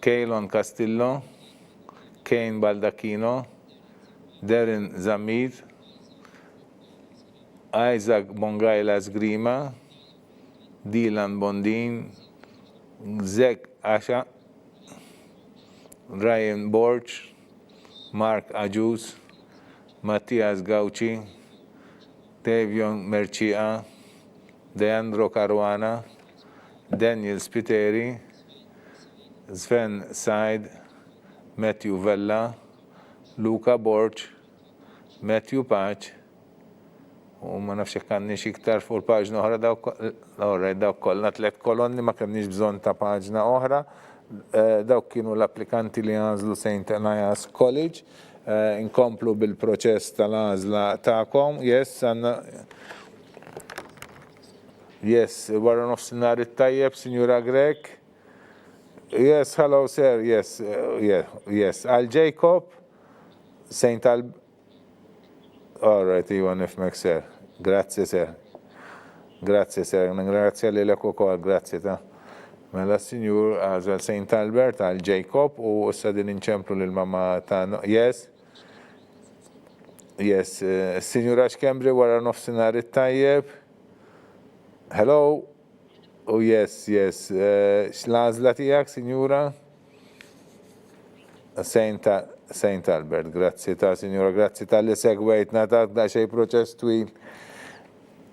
Keylon Castillo, Kane Baldacchino, Darren Zamid, Isaac Bongailas Grima, Dylan Bondin, Zek Asha, Ryan Borch, Mark Ajus, Mattias Gauci, Davion Mercia, Deandro Caruana, Daniel Spiteri, Sven Said, Matthew Vella, Luca Borch, Matthew Paċ, u ma nafx jekk għandniex iktar fuq il-paġna oħra dawk kollha 3 kolonni ma kenniex bżonn ta' paġna oħra. Dawk kienu l-applikanti li għażlu St. Elias College. Inkomplu bil-proċess tal-għażla tagħkom. Yes, wara nofsinhar it-tajjeb, Sinjura Grek. Yes, hello sir, yes. Al Jacob, St. All right, Iwan nifmek sir. Grazie sir. Grazie li l-ek ukoll, grazie ta' mela Sinjur għażel St. Albert għal Jacob u issa din inċemplu lill-mama ta' yes. Sinjura Xkembri wara nofsinhar it-tajjeb. Hello. Oh yes. X'l-għażla tiegħek, Sinjura? St. Albert, grazzi ta' Sinjura, grazzi tal-li segwejtna ta' xej proċess twil.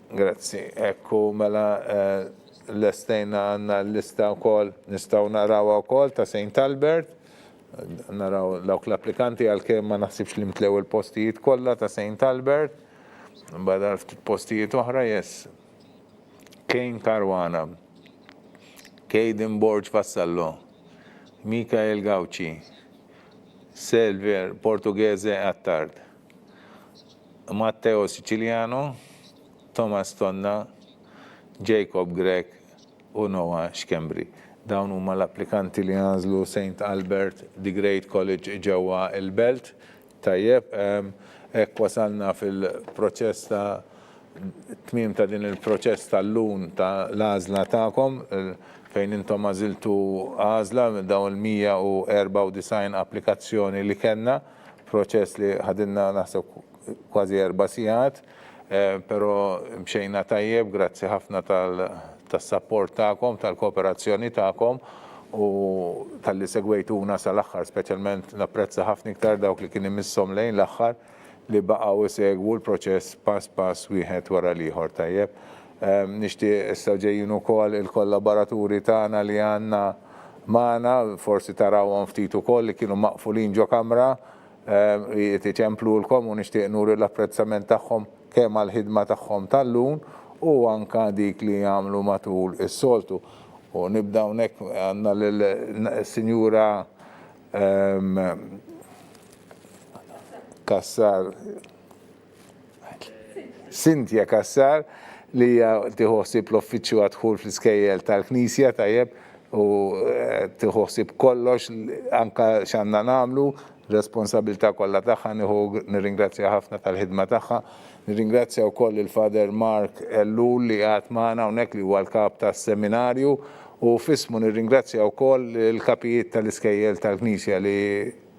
Grazzi, ekku mela l-estejna għanna l-lista u kol, nistaw narawa u kol ta' St. Albert, naraw dawk l-applikanti għal-kem ma naħsibx li mtlew il-postijiet kollha ta' St. Albert. Badal ftit postijiet oħra, yes. Kejn Karwana, Kejden Borġ Vassallo, Mikael Gauci, Selver Portuguese Attard, Matteo Siciliano, Thomas Tonna, Jacob Grek u Noah Xkembri. Dawn huma l-applikanti li għażlu St. Albert the Great College ġewwa il-Belt. Tajjeb, hekk wasalna fil-proċess ta' tmiem ta' din il-proċess tal-lun ta' l-għażla tagħkom fejn intom għażiltu għażla dawn il-194 applikazzjoni li kellna, proċess li ħadilna naħseb kważi 4 sigħat, però mxejna tajjeb, grazzi ħafna tas-support tagħkom, tal-kooperazzjoni tagħkom u tal-li segwejtuna sal-aħħar, speċjalment napprezza ħafna iktar dawk li kien imisshom lejn l-aħħar li baqgħu isegwu l-proċess pass wieħed wara l-ieħor tajjeb. Nixtieq issa ġejjin ukoll il-kollaboraturi tagħna li għandna magħna, forsi tarawhom ftit ukoll li kienu maqfulin ġo kamra, tiċemplulkom u nixtieq nuri l-apprezzament tagħhom kemm għall-ħidma tagħhom tal-lum u anke dik li jagħmlu matul is-soltu. U nibda hawnhekk għandna lill-Sinjura Kassar, Cynthia Kassar, li tiħossib l-uffiċċju għadħul fl-iskejjel tal-Knisja tajjeb u tiħossib kollox anke x'għandna nagħmlu, responsabilità kollha tagħha, nirringrazzja ħafna tal-ħidma tagħha. Nirringrazzja wkoll il-Father Mark Ellul li għad magħna hawnhekk li huwa l-kap tas-seminarju u fismu nirringrazzja wkoll il-kapijiet tal-iskejjel tal-Knisja li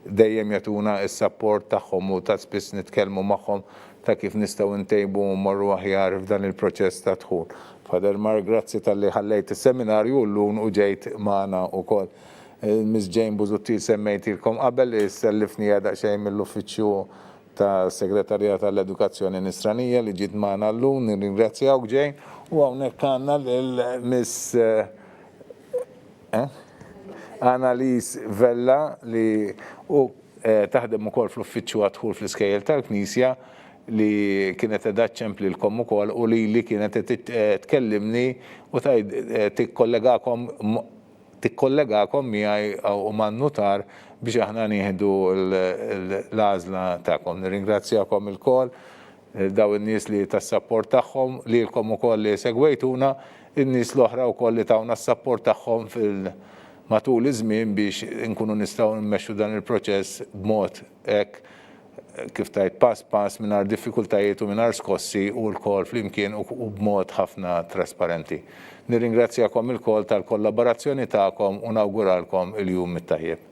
dejjem jagħtuna s-support tagħhom u ta' spiss nitkellmu magħhom ta' kif nistgħu ntejbu u mmorru aħjar f'dan il-proċess ta' dħul. Father Mark, grazzi tal-li ħallejt is-seminarju llum u ġejt magħna wkoll. Miss Jane Buzuttil semmejtilkom qabel li sellifni daqsxejn mill-uffiċċju ta' Segretarjat tal-Edukazzjoni Nisranija li ġiet magħna llum, nirringrazzjawk Jane u hawnhekk għandna l-Miss Annalise Vella li taħdem ukoll fl-uffiċċju għadħul fl-iskejjel tal-Knisja li kienet edha ċemplilkom ukoll u li kienet tkellimni u tikkollegakom miegħi u man-nutar biex aħna nieħdu l-għażla tagħkom. Nirringrazzjakom ilkoll daw in-nies li tas-support tagħhom lilkom ukoll li segwejtuna, in-nies l-oħra wkoll li tawna s-support tagħhom matul iż-żmien biex inkunu nistgħu nmexxu dan il-proċess b'mod hekk kif tajt pass mingħajr diffikultajiet u mingħajr skossi u l-kol flimkien u b'mod ħafna trasparenti. Nirringrazzjakom il-kol tal-kollaborazzjoni tagħkom u nawguralkom il-jum mit-tajjeb.